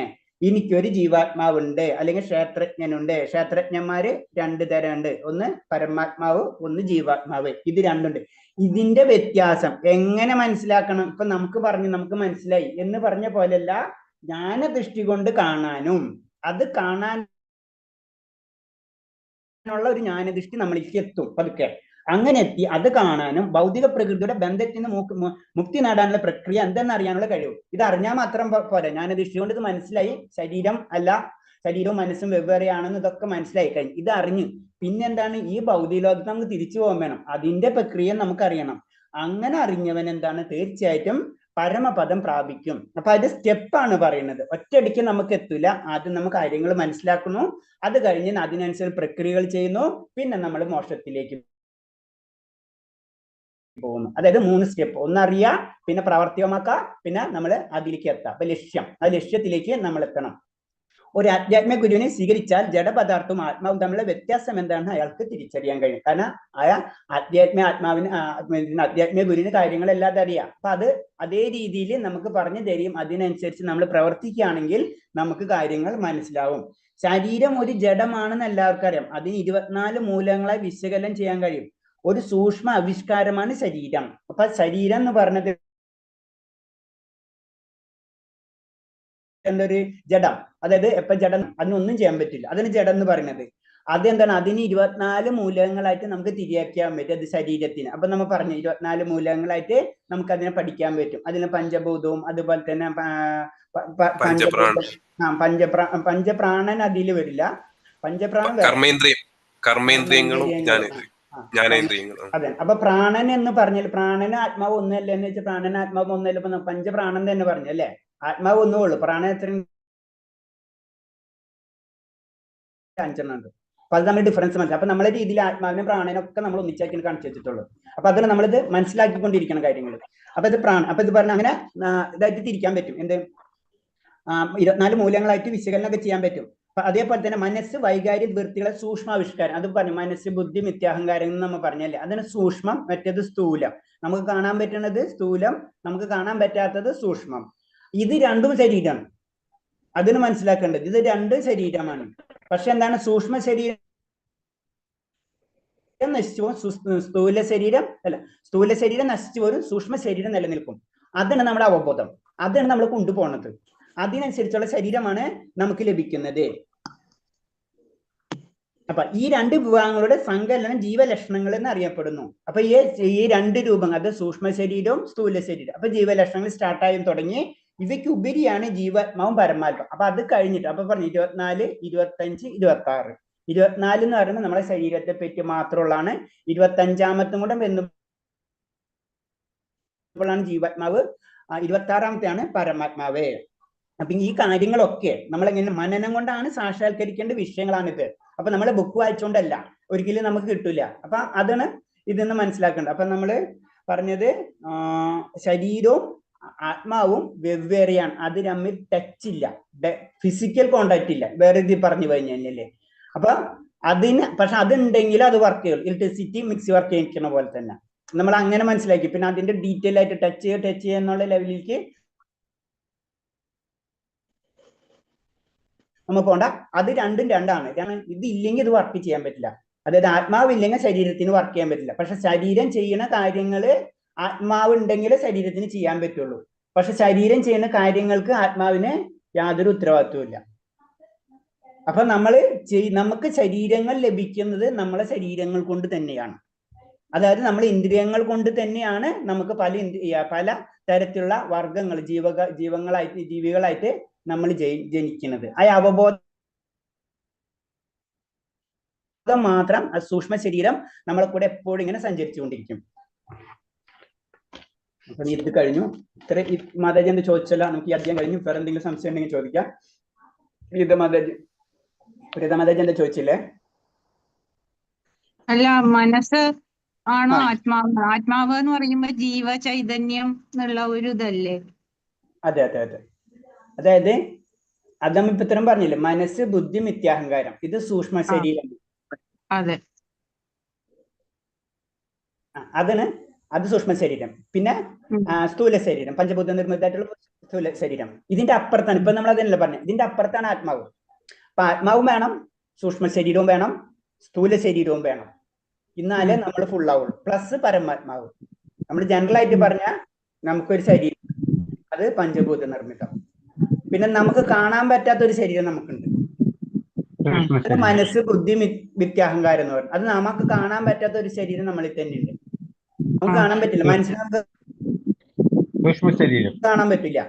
എനിക്കൊരു ജീവാത്മാവുണ്ട്, അല്ലെങ്കിൽ ക്ഷേത്രജ്ഞനുണ്ട്. ക്ഷേത്രജ്ഞന്മാര് രണ്ട് തരം ഉണ്ട്, ഒന്ന് പരമാത്മാവ്, ഒന്ന് ജീവാത്മാവ്. ഇത് രണ്ടുണ്ട്. ഇതിന്റെ വ്യത്യാസം എങ്ങനെ മനസ്സിലാക്കണം? ഇപ്പൊ നമുക്ക് മനസ്സിലായി എന്ന് പറഞ്ഞ പോലെയല്ല, ജ്ഞാനദൃഷ്ടി കൊണ്ട് കാണാനും അത് കാണാനുള്ള ഒരു ജ്ഞാനദൃഷ്ടി നമ്മളിലേക്ക് എത്തും പതുക്കെ. അങ്ങനെ എത്തി അത് കാണാനും ഭൗതിക പ്രകൃതിയുടെ ബന്ധത്തിന് മുക്തി നേടാനുള്ള പ്രക്രിയ എന്തെന്നറിയാനുള്ള കഴിവ്. ഇത് അറിഞ്ഞാൽ മാത്രം പോരാ. ജ്ഞാനദൃഷ്ടി കൊണ്ട് ഇത് മനസ്സിലായി, ശരീരം അല്ല, ശരീരവും മനസ്സും വെവ്വേറെയാണെന്ന് ഇതൊക്കെ മനസ്സിലായി കഴിഞ്ഞു. ഇത് അറിഞ്ഞു പിന്നെന്താണ്? ഈ ഭൗതിക ലോകത്ത് നമുക്ക് തിരിച്ചു പോകാൻ വേണം, അതിന്റെ പ്രക്രിയ നമുക്കറിയണം. അങ്ങനെ അറിഞ്ഞവൻ എന്താണ്? തീർച്ചയായിട്ടും പരമപദം പ്രാപിക്കും. അപ്പൊ അത് സ്റ്റെപ്പാണ് പറയുന്നത്. ഒറ്റയടിക്ക് നമുക്ക് എത്തൂല. ആദ്യം നമുക്ക് കാര്യങ്ങൾ മനസ്സിലാക്കുന്നു, അത് കഴിഞ്ഞ് അതിനനുസരിച്ച് പ്രക്രിയകൾ ചെയ്യുന്നു, പിന്നെ നമ്മൾ മോക്ഷത്തിലേക്ക് പോകുന്നു. അതായത് 3 സ്റ്റെപ്പ്. ഒന്നറിയാ, പിന്നെ പ്രാവർത്തികമാക്കുക, പിന്നെ നമ്മൾ അതിലേക്ക് എത്താം. അപ്പൊ ലക്ഷ്യം, ആ ലക്ഷ്യത്തിലേക്ക് നമ്മൾ എത്തണം. ഒരു ആധ്യാത്മിക ഗുരുവിനെ സ്വീകരിച്ചാൽ ജഡപദാർത്ഥവും ആത്മാവും തമ്മിലുള്ള വ്യത്യാസം എന്താണെന്ന് അയാൾക്ക് തിരിച്ചറിയാൻ കഴിയും. കാരണം ആധ്യാത്മിക ഗുരുവിന് കാര്യങ്ങളെല്ലാം അറിയാം. അപ്പൊ അത് അതേ രീതിയിൽ നമുക്ക് പറഞ്ഞു തരും. അതിനനുസരിച്ച് നമ്മൾ പ്രവർത്തിക്കുകയാണെങ്കിൽ നമുക്ക് കാര്യങ്ങൾ മനസ്സിലാവും. ശരീരം ഒരു ജഡമാണെന്ന് എല്ലാവർക്കും അറിയാം. അതിന് 24 മൂലങ്ങളായി വിശകലനം ചെയ്യാൻ കഴിയും. ഒരു സൂക്ഷ്മ ആവിഷ്കാരമാണ് ശരീരം. അപ്പൊ ശരീരം എന്ന് പറഞ്ഞത് എന്തൊരു ജഡം, അതായത് എപ്പോ ജഡം, അതിനൊന്നും ചെയ്യാൻ പറ്റില്ല, അതിന് ജഡം എന്ന് പറയുന്നത്. അതെന്താണ്? അതിന് 24 മൂലകങ്ങളായിട്ട് നമുക്ക് തിരിയാക്കാൻ പറ്റും. അത് ശരീരത്തിന്. അപ്പൊ നമ്മൾ പറഞ്ഞു 24 മൂലകങ്ങളായിട്ട് നമുക്ക് അതിനെ പഠിക്കാൻ പറ്റും. അതിന് പഞ്ചഭൂതവും അതുപോലെ തന്നെ പഞ്ചപ്രാണൻ അതിൽ വരില്ല. പഞ്ചപ്രാണൻ കർമ്മേന്ദ്രിയങ്ങളും അതെ. അപ്പൊ പ്രാണൻ എന്ന് പറഞ്ഞാൽ പ്രാണന് ആത്മാവ് ഒന്നല്ല എന്ന് വെച്ചാൽ പ്രാണന് ആത്മാവ് ഒന്നല്ല. ഇപ്പൊ പഞ്ചപ്രാണൻ തന്നെ പറഞ്ഞു അല്ലെ, ആത്മാവ് ഒന്നേ ഉള്ളൂ. പ്രാണൻ എത്ര 5 ഉണ്ട്. അപ്പൊ അത് നമ്മൾ ഡിഫറൻസ് മനസ്സിലാക്കും. അപ്പൊ നമ്മളെ രീതിയിൽ ആത്മാവിനും പ്രാണനൊക്കെ നമ്മൾ ഒന്നിച്ചാക്കി കാണിച്ചു വെച്ചിട്ടുള്ളൂ. അപ്പൊ അതിന് നമ്മളിത് മനസ്സിലാക്കിക്കൊണ്ടിരിക്കണം കാര്യങ്ങൾ. അപ്പൊ ഇത് ഇത് പറഞ്ഞ അങ്ങനെ ഇതായിട്ട് തിരിക്കാൻ പറ്റും. എന്ത് 24 മൂല്യങ്ങളായിട്ട് വിശകലനമൊക്കെ ചെയ്യാൻ പറ്റും. അതേപോലെ തന്നെ മനസ്സ്, വൈകാരിക വൃത്തികളെ സൂക്ഷ്മാവിഷ്കാരം, അത് പറഞ്ഞു. മനസ്സ്, ബുദ്ധി, മിഥ്യാഹങ്കാരം എന്ന് നമ്മൾ പറഞ്ഞല്ലേ, അതിന് സൂക്ഷ്മം, മറ്റേത് സ്ഥൂലം. നമുക്ക് കാണാൻ പറ്റുന്നത് സ്ഥൂലം, നമുക്ക് കാണാൻ പറ്റാത്തത് സൂക്ഷ്മം. ഇത് രണ്ടും ശരീരമാണ്, അതിന് മനസ്സിലാക്കേണ്ടത്. ഇത് രണ്ടും ശരീരമാണ്. പക്ഷെ എന്താണ്, സൂക്ഷ്മ ശരീരം നശിച്ചു പോകും, സ്ഥൂല ശരീരം നശിച്ചു പോലും സൂക്ഷ്മ ശരീരം നിലനിൽക്കും. അതാണ് നമ്മുടെ അവബോധം, അതാണ് നമ്മൾ കൊണ്ടുപോകുന്നത്. അതിനനുസരിച്ചുള്ള ശരീരമാണ് നമുക്ക് ലഭിക്കുന്നത്. അപ്പൊ ഈ രണ്ട് വിഭാഗങ്ങളുടെ സങ്കലനം ജീവലക്ഷണങ്ങൾ എന്ന് അറിയപ്പെടുന്നു. അപ്പൊ ഈ രണ്ട് രൂപങ്ങൾ, അത് സൂക്ഷ്മ ശരീരവും സ്ഥൂല ശരീരം. അപ്പൊ ജീവലക്ഷണങ്ങൾ സ്റ്റാർട്ടായും തുടങ്ങി. ഇവയ്ക്ക് ഉപരിയാണ് ജീവാത്മാവും പരമാത്മാവും. അപ്പൊ അത് കഴിഞ്ഞിട്ട് അപ്പൊ പറഞ്ഞു 24, 25, 26. 24 എന്ന് പറയുമ്പോൾ നമ്മുടെ ശരീരത്തെ പറ്റി മാത്രമുള്ളതാണ്. 25ാമത്തും കൂടെ വെന്നുമ്പോഴാണ് ജീവാത്മാവ്. 26ാമത്തെയാണ് പരമാത്മാവ്. അപ്പൊ ഈ കാര്യങ്ങളൊക്കെ നമ്മളെങ്ങനെ മനനം കൊണ്ടാണ് സാക്ഷാത്കരിക്കേണ്ട വിഷയങ്ങളാണിത്. അപ്പൊ നമ്മൾ ബുക്ക് വായിച്ചുകൊണ്ടല്ല, ഒരിക്കലും നമുക്ക് കിട്ടൂല. അപ്പൊ അതാണ് ഇതെന്ന് മനസ്സിലാക്കേണ്ടത്. അപ്പൊ നമ്മള് പറഞ്ഞത് ശരീരവും ആത്മാവും വെവ്വേറെയാണ്, അത് തമ്മിൽ ടച്ച് ഇല്ല, ഫിസിക്കൽ കോണ്ടാക്ട് ഇല്ല, വേറെ ഇത് പറഞ്ഞു കഴിഞ്ഞല്ലേ. അപ്പൊ പക്ഷെ അതുണ്ടെങ്കിൽ അത് വർക്ക് ചെയ്യും. ഇലക്ട്രിസിറ്റി മിക്സി വർക്ക് ചെയ്യിക്കുന്ന പോലെ തന്നെ നമ്മൾ അങ്ങനെ മനസ്സിലാക്കി. പിന്നെ അതിന്റെ ഡീറ്റെയിൽ ആയിട്ട് ടച്ച് ചെയ്യുക എന്നുള്ള ലെവലിലേക്ക് നമ്മൾ പോണ്ട. അത് രണ്ടും രണ്ടാണ്. ഇത് ഇല്ലെങ്കിൽ ഇത് വർക്ക് ചെയ്യാൻ പറ്റില്ല. അതായത് ആത്മാവ് ഇല്ലെങ്കിൽ ശരീരത്തിന് വർക്ക് ചെയ്യാൻ പറ്റില്ല. പക്ഷെ ശരീരം ചെയ്യുന്ന കാര്യങ്ങള് ആത്മാവ് ഉണ്ടെങ്കിൽ ശരീരത്തിന് ചെയ്യാൻ പറ്റുള്ളൂ. പക്ഷെ ശരീരം ചെയ്യുന്ന കാര്യങ്ങൾക്ക് ആത്മാവിന് യാതൊരു ഉത്തരവാദിത്വവും ഇല്ല. അപ്പൊ നമുക്ക് ശരീരങ്ങൾ ലഭിക്കുന്നത് നമ്മളെ ശരീരങ്ങൾ കൊണ്ട് തന്നെയാണ്. അതായത് നമ്മൾ ഇന്ദ്രിയങ്ങൾ കൊണ്ട് തന്നെയാണ് നമുക്ക് പല തരത്തിലുള്ള വർഗങ്ങൾ ജീവികളായിട്ട് നമ്മൾ ജനിക്കുന്നത്. ആ അവബോധം മാത്രം സൂക്ഷ്മ ശരീരം നമ്മളെ കൂടെ എപ്പോഴും ഇങ്ങനെ സഞ്ചരിച്ചുകൊണ്ടിരിക്കും. അപ്പൊ ഇത് കഴിഞ്ഞു. ഇത്ര മാതാജി എന്ത് ചോദിച്ചല്ല, നമുക്ക് ഈ അധ്യായം കഴിഞ്ഞു. വേറെ എന്തെങ്കിലും സംശയം ഉണ്ടെങ്കിൽ ചോദിക്കാം. മാതാജി എന്താ ചോദിച്ചില്ലേ? അല്ല, മനസ്സ് ആണോ ആത്മാവ്? ആത്മാവ് എന്ന് പറയുമ്പോ ജീവ ചൈതന്യം എന്നുള്ള ഒരു ഇതല്ലേ? അതെ അതെ അതെ. അതായത് അത് നമ്മൾ ഇപ്പൊ ഇത്രയും പറഞ്ഞില്ലേ, മനസ്സ്, ബുദ്ധി, മിഥ്യാഹങ്കാരം, ഇത് സൂക്ഷ്മ ശരീരം. അതെ, അത് സൂക്ഷ്മ ശരീരം. പിന്നെ സ്ഥൂല ശരീരം, പഞ്ചഭൂത നിർമ്മിതമായിട്ടുള്ള സ്ഥൂല ശരീരം. ഇതിന്റെ അപ്പുറത്താണ്, ഇപ്പൊ നമ്മൾ അതല്ലേ പറഞ്ഞു, ഇതിന്റെ അപ്പുറത്താണ് ആത്മാവ്. അപ്പൊ ആത്മാവും വേണം, സൂക്ഷ്മ ശരീരവും വേണം, സ്ഥൂല ശരീരവും വേണം. എന്നാലേ നമ്മൾ ഫുൾ ആവുള്ളൂ. പ്ലസ് പരമാത്മാവ്. നമ്മൾ ജനറൽ ആയിട്ട് പറഞ്ഞാൽ നമുക്കൊരു ശരീരം, അത് പഞ്ചഭൂത നിർമ്മിതം. പിന്നെ നമുക്ക് കാണാൻ പറ്റാത്ത ഒരു ശരീരം നമുക്കുണ്ട്, മനസ്സ്, ബുദ്ധി, മിഥ്യാഹങ്കാരം എന്ന് പറയും. അത് നമുക്ക് കാണാൻ പറ്റാത്ത ഒരു ശരീരം നമ്മളിൽ തന്നെ ഉണ്ട്. നമുക്ക് കാണാൻ പറ്റില്ല. മനസ്സിന് നമുക്ക് കാണാൻ പറ്റില്ല,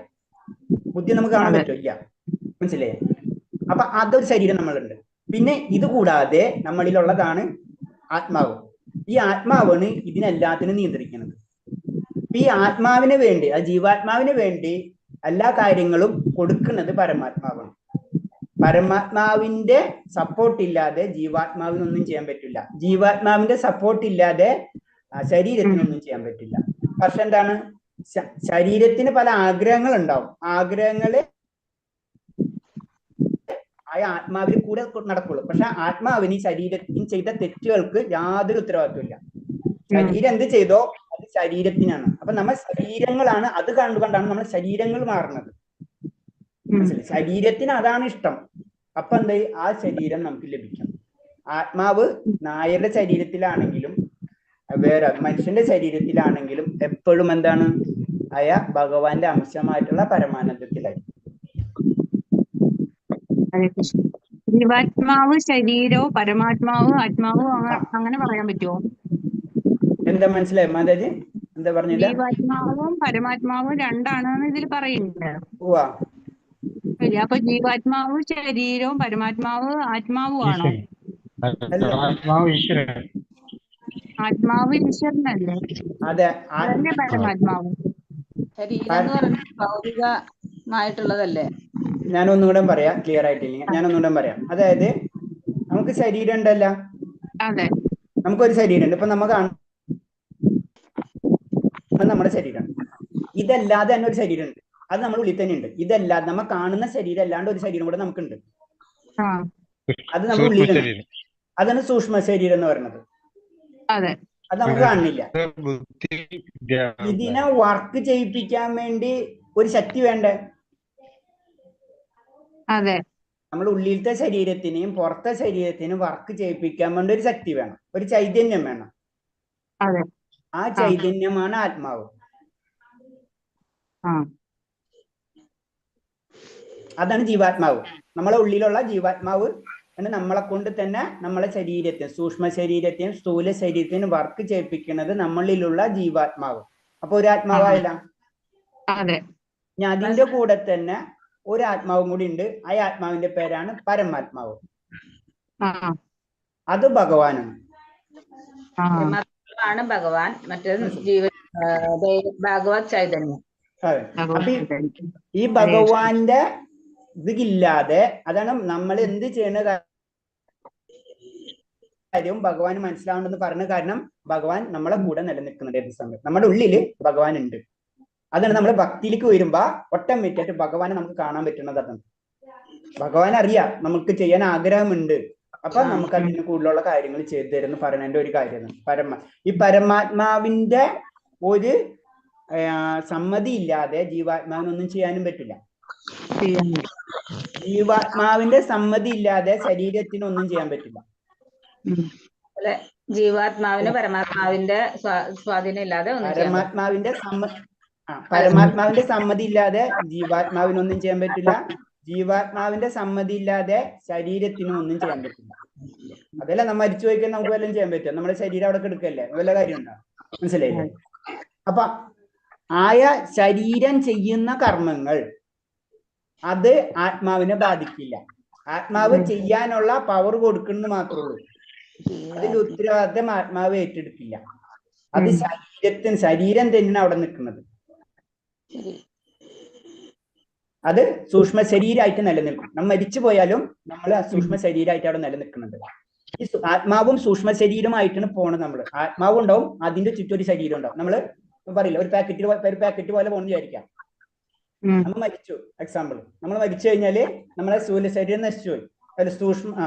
ബുദ്ധി നമുക്ക് കാണാൻ പറ്റില്ല. മനസ്സിലായേ? അപ്പൊ അതൊരു ശരീരം നമ്മളുണ്ട്. പിന്നെ ഇത് കൂടാതെ നമ്മളിലുള്ളതാണ് ആത്മാവ്. ഈ ആത്മാവാണ് ഇതിനെല്ലാത്തിനും നിയന്ത്രിക്കുന്നത്. ഈ ആത്മാവിന് വേണ്ടി, ആ ജീവാത്മാവിന് വേണ്ടി എല്ലാ കാര്യങ്ങളും കൊടുക്കുന്നത് പരമാത്മാവാണ്. പരമാത്മാവിന്റെ സപ്പോർട്ട് ഇല്ലാതെ ജീവാത്മാവിനൊന്നും ചെയ്യാൻ പറ്റില്ല. ജീവാത്മാവിന്റെ സപ്പോർട്ട് ഇല്ലാതെ ശരീരത്തിനൊന്നും ചെയ്യാൻ പറ്റില്ല. പക്ഷെ എന്താണ്, ശരീരത്തിന് പല ആഗ്രഹങ്ങൾ ഉണ്ടാവും. ആഗ്രഹങ്ങള് ആ ആത്മാവിന് കൂടെ നടക്കുള്ളൂ. പക്ഷെ ആത്മാവിന് ഈ ശരീരത്തിന് ചെയ്ത തെറ്റുകൾക്ക് യാതൊരു ഉത്തരവാദിത്വം ഇല്ല. ശരീരം എന്ത് ചെയ്തോ അത് ശരീരത്തിനാണ്. അപ്പൊ നമ്മൾ ശരീരങ്ങളാണ്, അത് കണ്ടുകൊണ്ടാണ് നമ്മൾ ശരീരങ്ങൾ മാറുന്നത്. മനസ്സിലായി? ശരീരത്തിന് അതാണ് ഇഷ്ടം. അപ്പൊ എന്താ, ആ ശരീരം നമുക്ക് ലഭിക്കും. ആത്മാവ് നായരുടെ ശരീരത്തിലാണെങ്കിലും വേറെ മനുഷ്യന്റെ ശരീരത്തിലാണെങ്കിലും എപ്പോഴും എന്താണ്, ആയ ഭഗവാന്റെ അംശമായിട്ടുള്ള പരമാനന്ദത്തിലായി. ജീവാത്മാവ് ശരീരവും പരമാത്മാവ് ആത്മാവും അങ്ങനെ പറയാൻ പറ്റുമോ? എന്താ മനസ്സിലായി മാതാജി? എന്താ പറഞ്ഞില്ല? ജീവാത്മാവും പരമാത്മാവും രണ്ടാണെന്ന് ഇതിൽ പറയുന്നുണ്ട്. അപ്പൊ ജീവാത്മാവ് ശരീരവും പരമാത്മാവ് ആത്മാവും ആണോ? ആത്മാവ് ഈശ്വരനല്ലേ? അതെ, അതന്നെ പരമാത്മാവ്. ശരീരം ഭൗതികമായിട്ടുള്ളതല്ലേ? ഞാനൊന്നുകൂടെ പറയാം, ക്ലിയർ ആയിട്ടില്ല. ഞാനൊന്നുകൂടെ പറയാം. അതായത് നമുക്ക് ശരീരം ഉണ്ടല്ല, അതെ, നമുക്കൊരു ശരീരം ഉണ്ട്. ഇപ്പൊ നമുക്ക് നമ്മുടെ ശരീരം, ഇതല്ലാതെ തന്നെ ഒരു ശരീരം ഉണ്ട്. അത് നമ്മുടെ ഉള്ളിൽ തന്നെ ഉണ്ട്. ഇതല്ലാതെ നമ്മൾ കാണുന്ന ശരീരം അല്ലാണ്ട് ഒരു ശരീരം കൂടെ നമുക്കുണ്ട്. അത് നമ്മുടെ ഉള്ളിലുണ്ട്. അതാണ് സൂക്ഷ്മ ശരീരം എന്ന് പറയുന്നത്. അത് നമുക്ക് കാണുന്നില്ല. ഇതിനെ വർക്ക് ചെയ്യിപ്പിക്കാൻ വേണ്ടി ഒരു ശക്തി വേണ്ടേ? നമ്മുടെ ഉള്ളിലത്തെ ശരീരത്തിനെയും പുറത്തെ ശരീരത്തിനും വർക്ക് ചെയ്യിപ്പിക്കാൻ വേണ്ടി ഒരു ശക്തി വേണം, ഒരു ചൈതന്യം വേണം. ആ ചൈതന്യമാണ് ആത്മാവ്. അതാണ് ജീവാത്മാവ്. നമ്മളെ ഉള്ളിലുള്ള ജീവാത്മാവ് നമ്മളെ കൊണ്ട് തന്നെ നമ്മളെ ശരീരത്തെ, സൂക്ഷ്മ ശരീരത്തെയും സ്ഥൂല ശരീരത്തിനും വർക്ക് ചെയ്യിപ്പിക്കുന്നത് നമ്മളിലുള്ള ജീവാത്മാവ്. അപ്പൊ ഒരു ആത്മാവായില്ല. അതിന്റെ കൂടെ തന്നെ ഒരു ആത്മാവും കൂടി ഉണ്ട്. ആ ആത്മാവിന്റെ പേരാണ് പരമാത്മാവ്. അത് ഭഗവാനാണ്. ഭഗവാൻ, മറ്റേത് ഭഗവത് ചൈതന്യം. അപ്പൊ ഈ ഭഗവാന്റെ ഇതില്ലാതെ, അതാണ് നമ്മൾ എന്ത് ചെയ്യുന്ന കാര്യവും ഭഗവാൻ മനസ്സിലാവുണ്ടെന്ന് പറഞ്ഞ കാരണം ഭഗവാൻ നമ്മളെ കൂടെ നിലനിൽക്കുന്നുണ്ട്. ഏത് സമയം നമ്മുടെ ഉള്ളില് ഭഗവാൻ ഉണ്ട്. അതാണ് നമ്മൾ ഭക്തിയിലേക്ക് വരുമ്പോ ഓട്ടോമാറ്റിക്കായിട്ട് ഭഗവാനെ നമുക്ക് കാണാൻ പറ്റുന്നത്. അതാണ് ഭഗവാൻ അറിയാം നമുക്ക് ചെയ്യാൻ ആഗ്രഹമുണ്ട്. അപ്പൊ നമുക്ക് അതിന് കൂടുതലുള്ള കാര്യങ്ങൾ ചെയ്തു തരുന്ന പറയുന്നതിന്റെ ഒരു കാര്യമാണ് ഈ പരമാത്മാവിന്റെ ഒരു സമ്മതി ഇല്ലാതെ ജീവാത്മാവിനൊന്നും ചെയ്യാനും പറ്റില്ല. ജീവാത്മാവിന്റെ സമ്മതി ഇല്ലാതെ ശരീരത്തിനൊന്നും ചെയ്യാൻ പറ്റില്ല. ജീവാത്മാവിന് പരമാത്മാവിന്റെ സ്വാധീനം ഇല്ലാതെ പരമാത്മാവിന്റെ സമ്മതി ഇല്ലാതെ ജീവാത്മാവിനൊന്നും ചെയ്യാൻ പറ്റില്ല. ജീവാത്മാവിന്റെ സമ്മതി ഇല്ലാതെ ശരീരത്തിനും ഒന്നും ചെയ്യാൻ പറ്റില്ല. അതല്ല നമ്മൾ മരിച്ചു പോയിക്കാൻ നമുക്ക് വല്ലതും ചെയ്യാൻ പറ്റും? നമ്മുടെ ശരീരം അവിടെ കിടക്കല്ലേ, വല്ല കാര്യം ഉണ്ടോ? മനസ്സിലായില്ലേ? അപ്പൊ ആയ ശരീരം ചെയ്യുന്ന കർമ്മങ്ങൾ അത് ആത്മാവിനെ ബാധിക്കില്ല. ആത്മാവ് ചെയ്യാനുള്ള പവർ കൊടുക്കുന്നത് മാത്രമേ ഉള്ളൂ. അതിന്റെ ഉത്തരവാദിത്തം ആത്മാവ് ഏറ്റെടുക്കില്ല. അത് ശരീരം തന്നെയാണ് അവിടെ നിൽക്കുന്നത്. അത് സൂക്ഷ്മ ശരീരമായിട്ട് നിലനിൽക്കും. നമ്മൾ മരിച്ചു പോയാലും നമ്മൾ സൂക്ഷ്മ ശരീരമായിട്ട് അവിടെ നിലനിൽക്കുന്നുണ്ട്. ഈ ആത്മാവും സൂക്ഷ്മ ശരീരമായിട്ടാണ് പോണത്. നമ്മൾ ആത്മാവും ഉണ്ടാവും, അതിന്റെ ചുറ്റും ഒരു ശരീരം ഉണ്ടാവും. നമ്മള് പറയില്ല, ഒരു പാക്കറ്റ് പോലെ പോണെന്ന് വിചാരിക്കാം. നമ്മൾ മരിച്ചു, എക്സാമ്പിൾ, നമ്മൾ മരിച്ചു കഴിഞ്ഞാല് നമ്മളെ സ്ഥൂല ശരീരം നശിച്ചുപോയി,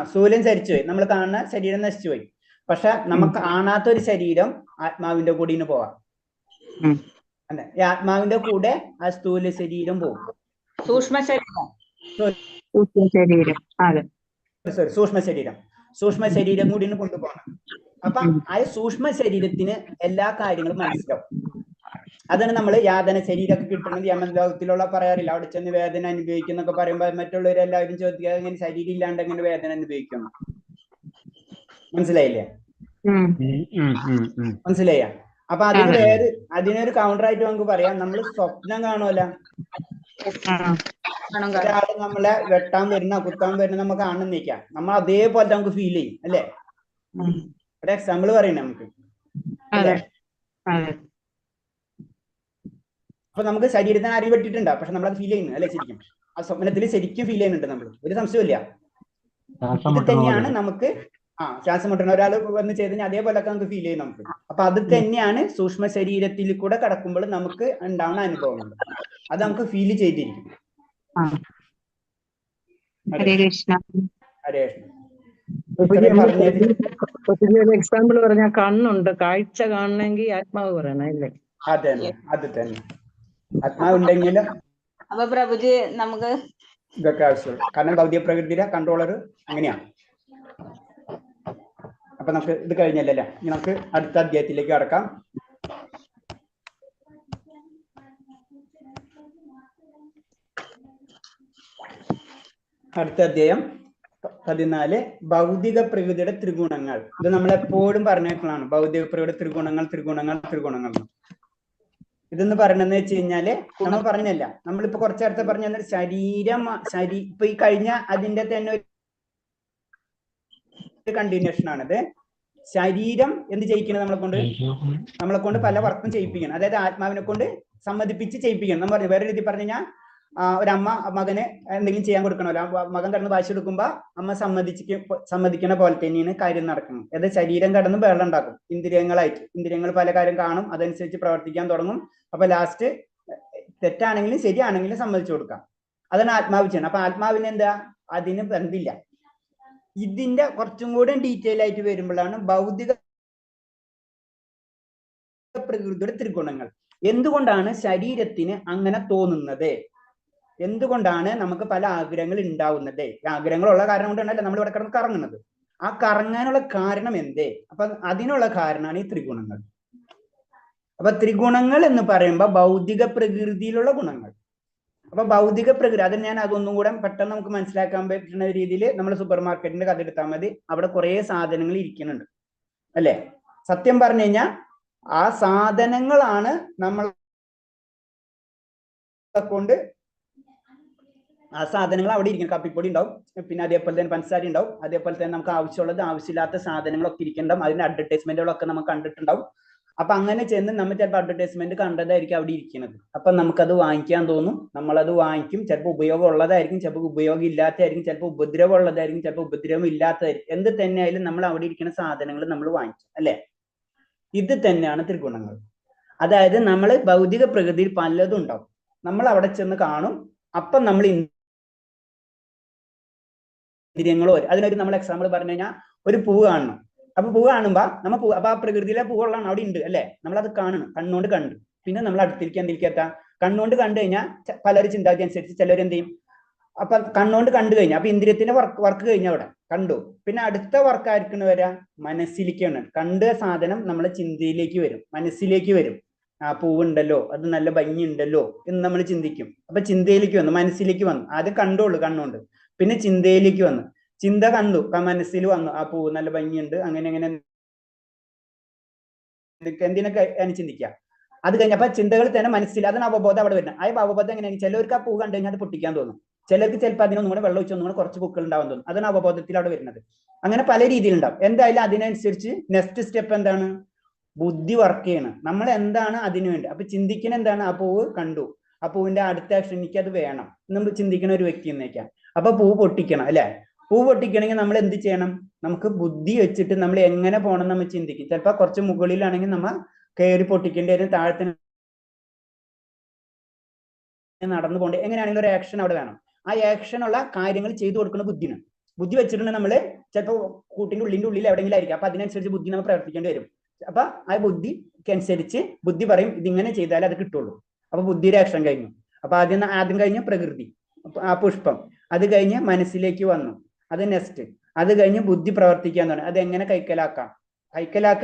സ്ഥൂലം ചരിച്ചുപോയി, നമ്മൾ കാണുന്ന ശരീരം നശിച്ചുപോയി. പക്ഷെ നമുക്ക് കാണാത്ത ഒരു ശരീരം ആത്മാവിന്റെ കൂടെ പോവാം. അല്ലെ? ഈ ആത്മാവിന്റെ കൂടെ ആ സ്ഥൂല ശരീരം പോകും. സൂക്ഷ്മ ശരീരം കൂടി കൊണ്ടുപോകണം. അപ്പൊ ആ സൂക്ഷ്മ ശരീരത്തിന് എല്ലാ കാര്യങ്ങളും മനസ്സിലാവും. അതാണ് നമ്മൾ യാതന ശരീരമൊക്കെ കിട്ടുന്നത്. യമലോകത്തിലുള്ള പറയാറില്ല, അവിടെ ചെന്ന് വേദന അനുഭവിക്കുന്നൊക്കെ പറയുമ്പോൾ മറ്റുള്ളവരെല്ലാവരും ചോദിക്കുക, അങ്ങനെ ശരീരം ഇല്ലാണ്ട് എങ്ങനെ വേദന അനുഭവിക്കണം? മനസ്സിലായില്ലേ? മനസ്സിലായ? അപ്പൊ അതിനൊരു കൗണ്ടർ ആയിട്ട് നമുക്ക് പറയാം, നമ്മൾ സ്വപ്നം കാണുമല്ല, ഒരാള് നമ്മളെ വെട്ടാൻ വരുന്ന കുത്താൻ വരുന്ന നമുക്ക് കാണുന്നിരിക്കാം, നമ്മൾ അതേപോലെ നമുക്ക് ഫീൽ ചെയ്യും അല്ലേ? ഒരു എക്സാമ്പിൾ പറയണേ നമുക്ക്. അപ്പൊ നമുക്ക് ശരീരത്തിന് ആരും വെട്ടിട്ടുണ്ടാവും, പക്ഷെ നമ്മളത് ഫീൽ ചെയ്യുന്നു അല്ലെ? ശരിക്കും ആ സ്വപ്നത്തിൽ ശരിക്കും ഫീൽ ചെയ്യുന്നുണ്ട് നമ്മൾ, ഒരു സംശയമില്ല. ഇത് തന്നെയാണ് നമുക്ക് ശ്വാസം മുട്ടുന്ന ഒരാൾ വന്ന് ചെയ്ത് അതേപോലെയൊക്കെ നമുക്ക് ഫീൽ ചെയ്യും നമുക്ക്. അപ്പൊ അത് തന്നെയാണ് സൂക്ഷ്മ ശരീരത്തിൽ കൂടെ കടക്കുമ്പോൾ നമുക്ക് ഉണ്ടാവുന്ന അനുഭവങ്ങൾ. അത് നമുക്ക് ഫീൽ ചെയ്തിരിക്കും. ഹരേ കൃഷ്ണ. ഹരേ കൃഷ്ണ. എക്സാമ്പിൾ പറഞ്ഞ കണ്ണുണ്ട്, കാഴ്ച കാണണമെങ്കിൽ ആത്മാവ് പറയണം അല്ലേ? അത് തന്നെ ആത്മാവ് ഉണ്ടെങ്കിലും അപ്പൊ പ്രഭുജി നമുക്ക് ഇതൊക്കെ ആവശ്യമുള്ളൂ. കാരണം ഭൗതിക പ്രകൃതിയുടെ കൺട്രോളർ അങ്ങനെയാണ്. അപ്പൊ നമുക്ക് ഇത് കഴിഞ്ഞല്ലേ, ഇനി നമുക്ക് അടുത്ത അധ്യായത്തിലേക്ക് കടക്കാം. അടുത്ത അധ്യായം 14, ഭൗതിക പ്രകൃതിയുടെ ത്രിഗുണങ്ങൾ. ഇത് നമ്മളെപ്പോഴും പറഞ്ഞേക്കുന്നതാണ്, ഭൗതിക പ്രകൃതി ത്രിഗുണങ്ങൾ. ഇതെന്ന് പറയണെന്ന് വെച്ച് കഴിഞ്ഞാല് നമ്മൾ പറഞ്ഞല്ല, നമ്മളിപ്പോ കുറച്ചു നേരത്തെ പറഞ്ഞ ശരീരം ഇപ്പൊ ഈ കഴിഞ്ഞ അതിന്റെ തന്നെ ഒരു കണ്ടിന്യൂഷൻ ആണിത്. ശരീരം എന്ത് ചെയ്യിക്കണം? നമ്മളെ കൊണ്ട് പല വർക്കും ചെയ്യിപ്പിക്കണം. അതായത് ആത്മാവിനെ കൊണ്ട് സമ്മതിപ്പിച്ച് ചെയ്യിപ്പിക്കണം. നമ്മൾ പറഞ്ഞു വേറെ രീതി പറഞ്ഞു കഴിഞ്ഞാൽ ഒരമ്മ മകന് എന്തെങ്കിലും ചെയ്യാൻ കൊടുക്കണമല്ലോ, മകൻ കടന്ന് വാശി എടുക്കുമ്പോ അമ്മ സമ്മതിക്കണ പോലെ തന്നെയാണ് കാര്യം നടക്കണം. അതായത് ശരീരം കടന്ന് ബഹളം ഉണ്ടാക്കും. ഇന്ദ്രിയങ്ങൾ പല കാര്യം കാണും, അതനുസരിച്ച് പ്രവർത്തിക്കാൻ തുടങ്ങും. അപ്പൊ ലാസ്റ്റ് തെറ്റാണെങ്കിലും ശരിയാണെങ്കിലും സമ്മതിച്ചു കൊടുക്കാം. അതാണ് ആത്മാവ് ചെയ്യണം. അപ്പൊ ആത്മാവിന് എന്താ, അതിന് ബന്ധില്ല. ഇതിന്റെ കുറച്ചും കൂടെ ഡീറ്റെയിൽ ആയിട്ട് വരുമ്പോഴാണ് ഭൗതിക പ്രകൃതിയുടെ ത്രിഗുണങ്ങൾ. എന്തുകൊണ്ടാണ് ശരീരത്തിന് അങ്ങനെ തോന്നുന്നത്, എന്തുകൊണ്ടാണ് നമുക്ക് പല ആഗ്രഹങ്ങൾ ഉണ്ടാവുന്നത്? ആഗ്രഹങ്ങളുള്ള കാരണം കൊണ്ടാണല്ലോ നമ്മൾ ഇവിടെ കിടന്ന് കറങ്ങുന്നത്. ആ കറങ്ങാനുള്ള കാരണം എന്തേ? അപ്പൊ അതിനുള്ള കാരണമാണ് ഈ ത്രിഗുണങ്ങൾ. അപ്പൊ ത്രിഗുണങ്ങൾ എന്ന് പറയുമ്പോൾ ഭൗതിക പ്രകൃതിയിലുള്ള ഗുണങ്ങൾ. അപ്പൊ ഭൗതിക പ്രകൃതി, അത് ഞാൻ അതൊന്നും കൂടെ പെട്ടെന്ന് നമുക്ക് മനസ്സിലാക്കാൻ പറ്റുന്ന രീതിയിൽ നമ്മൾ സൂപ്പർ മാർക്കറ്റിന്റെ കഥ എടുത്താൽ മതി. അവിടെ കുറെ സാധനങ്ങൾ ഇരിക്കുന്നുണ്ട് അല്ലെ? സത്യം പറഞ്ഞു കഴിഞ്ഞാൽ ആ സാധനങ്ങളാണ് നമ്മളെ കൊണ്ട്, ആ സാധനങ്ങൾ അവിടെ ഇരിക്കും. കപ്പിപ്പൊടി ഉണ്ടാവും, പിന്നെ അതേപോലെ തന്നെ പഞ്ചസാര ഉണ്ടാവും, അതേപോലെ തന്നെ നമുക്ക് ആവശ്യമുള്ളത് ആവശ്യമില്ലാത്ത സാധനങ്ങളൊക്കെ ഇരിക്കുന്നുണ്ടാവും. അതിന്റെ അഡ്വർടൈസ്മെന്റുകളൊക്കെ നമുക്ക് കണ്ടിട്ടുണ്ടാവും. അപ്പൊ അങ്ങനെ ചെന്ന് നമ്മൾ ചിലപ്പോൾ അഡ്വർടൈസ്മെന്റ് കണ്ടതായിരിക്കും അവിടെ ഇരിക്കുന്നത്. അപ്പൊ നമുക്കത് വാങ്ങിക്കാൻ തോന്നും, നമ്മളത് വാങ്ങിക്കും. ചിലപ്പോൾ ഉപയോഗം ഉള്ളതായിരിക്കും, ചിലപ്പോൾ ഉപയോഗം ഇല്ലാത്തതായിരിക്കും, ചിലപ്പോൾ ഉപദ്രവം ഉള്ളതായിരിക്കും, ചിലപ്പോൾ ഉപദ്രവം ഇല്ലാത്തതായിരിക്കും. എന്ത് തന്നെയായാലും നമ്മൾ അവിടെ ഇരിക്കുന്ന സാധനങ്ങൾ നമ്മൾ വാങ്ങിക്കും അല്ലെ? ഇത് തന്നെയാണ് ത്രിഗുണങ്ങൾ. അതായത് നമ്മൾ ഭൗതിക പ്രകൃതിയിൽ പലതും ഉണ്ടാവും, നമ്മൾ അവിടെ ചെന്ന് കാണും. അപ്പം നമ്മൾ ഇന്ദ്രിയങ്ങളോ, അതിനൊരു നമ്മൾ എക്സാമ്പിൾ പറഞ്ഞു കഴിഞ്ഞാൽ ഒരു പൂവ് കാണണം. അപ്പൊ പൂവ് കാണുമ്പോ അപ്പൊ ആ പ്രകൃതിയിലെ പൂവുകളാണ് അവിടെ ഉണ്ട് അല്ലെ? നമ്മളത് കാണണം, കണ്ണുകൊണ്ട് കണ്ടു. പിന്നെ നമ്മൾ അടുത്തേക്ക് എന്തിലേക്ക് എത്താം? കണ്ണുകൊണ്ട് കണ്ടു കഴിഞ്ഞാൽ പലരും ചിന്താഗതി അനുസരിച്ച് ചിലർ എന്ത് ചെയ്യും, അപ്പൊ കണ്ണുകൊണ്ട് കണ്ടു കഴിഞ്ഞാൽ അപ്പൊ ഇന്ദ്രിയത്തിന്റെ വർക്ക് കഴിഞ്ഞാൽ അവിടെ കണ്ടു. പിന്നെ അടുത്ത വർക്ക് ആയിരിക്കണം വരാ, മനസ്സിലേക്കാണ്. കണ്ട സാധനം നമ്മളെ ചിന്തയിലേക്ക് വരും, മനസ്സിലേക്ക് വരും. ആ പൂവുണ്ടല്ലോ, അത് നല്ല ഭംഗി ഉണ്ടല്ലോ എന്ന് നമ്മൾ ചിന്തിക്കും. അപ്പൊ ചിന്തയിലേക്ക് വന്നു, മനസ്സിലേക്ക് വന്നു. ആദ്യം കണ്ടോളൂ കണ്ണുകൊണ്ട്, പിന്നെ ചിന്തയിലേക്ക് വന്നു. ചിന്ത കണ്ടു, മനസ്സിൽ വന്നു, ആ പൂവ് നല്ല ഭംഗിയുണ്ട്, അങ്ങനെ അങ്ങനെ എന്തിനൊക്കെ ചിന്തിക്കുക. അത് കഴിഞ്ഞപ്പോ ചിന്തകൾ തന്നെ മനസ്സിൽ, അതാണ് അവബോധം അവിടെ വരുന്നത്. ആ അവബോധം എങ്ങനെയാണ്? ചിലർക്ക് ആ പൂ കണ്ടു കഴിഞ്ഞാൽ അത് പൊട്ടിക്കാൻ തോന്നും, ചിലർക്ക് ചിലപ്പോൾ അതിനൊന്നും കൂടെ വെള്ളം ഒഴിച്ചൊന്നും കൂടെ കുറച്ച് പൂക്കൾ ഉണ്ടാവാൻ തോന്നും. അതാണ് അവബോധത്തിൽ അവിടെ വരുന്നത്. അങ്ങനെ പല രീതിയിലുണ്ടാവും. എന്തായാലും അതിനനുസരിച്ച് നെക്സ്റ്റ് സ്റ്റെപ്പ് എന്താണ്? ബുദ്ധി വർക്ക് ചെയ്യണം. നമ്മൾ എന്താണ് അതിനു വേണ്ടി അപ്പൊ ചിന്തിക്കണ എന്താണ്? ആ പൂവ് കണ്ടു, ആ പൂവിന്റെ അടുത്ത ആക്ഷൻ എനിക്കത് വേണം നമ്മൾ ചിന്തിക്കുന്ന ഒരു വ്യക്തി എന്നേക്കാം. അപ്പൊ പൂവ് പൊട്ടിക്കണം അല്ലെ? പൂവ് പൊട്ടിക്കണമെങ്കിൽ നമ്മൾ എന്ത് ചെയ്യണം? നമുക്ക് ബുദ്ധി വെച്ചിട്ട് നമ്മൾ എങ്ങനെ പോകണം നമ്മൾ ചിന്തിക്കും. ചിലപ്പോൾ കുറച്ച് മുകളിലാണെങ്കിൽ നമ്മൾ കയറി പൊട്ടിക്കേണ്ടി വരും, താഴത്തിന് നടന്നു പോകേണ്ടി, എങ്ങനെയാണെങ്കിലും ഒരു ആക്ഷൻ അവിടെ വേണം. ആ ആക്ഷനുള്ള കാര്യങ്ങൾ ചെയ്തു കൊടുക്കുന്ന ബുദ്ധിയാണ്. ബുദ്ധി വെച്ചിട്ടുണ്ടെങ്കിൽ നമ്മൾ ചിലപ്പോൾ കൂട്ടിന്റെ ഉള്ളിൽ എവിടെയെങ്കിലും ആയിരിക്കും. അപ്പൊ അതിനനുസരിച്ച് ബുദ്ധി നമ്മൾ പ്രവർത്തിക്കേണ്ടി വരും. അപ്പൊ ആ ബുദ്ധിക്ക് അനുസരിച്ച് ബുദ്ധി പറയും ഇതിങ്ങനെ ചെയ്താലേ അത് കിട്ടുള്ളൂ. അപ്പൊ ബുദ്ധിയുടെ ആക്ഷൻ കഴിഞ്ഞു. അപ്പൊ ആദ്യം കഴിഞ്ഞ പ്രകൃതി, ആ പുഷ്പം, അത് കഴിഞ്ഞ് മനസ്സിലേക്ക് വന്നു, അത് നെക്സ്റ്റ്. അത് കഴിഞ്ഞ് ബുദ്ധി പ്രവർത്തിക്കാൻ തുടങ്ങി. അത് എങ്ങനെ കൈക്കലാക്കാം,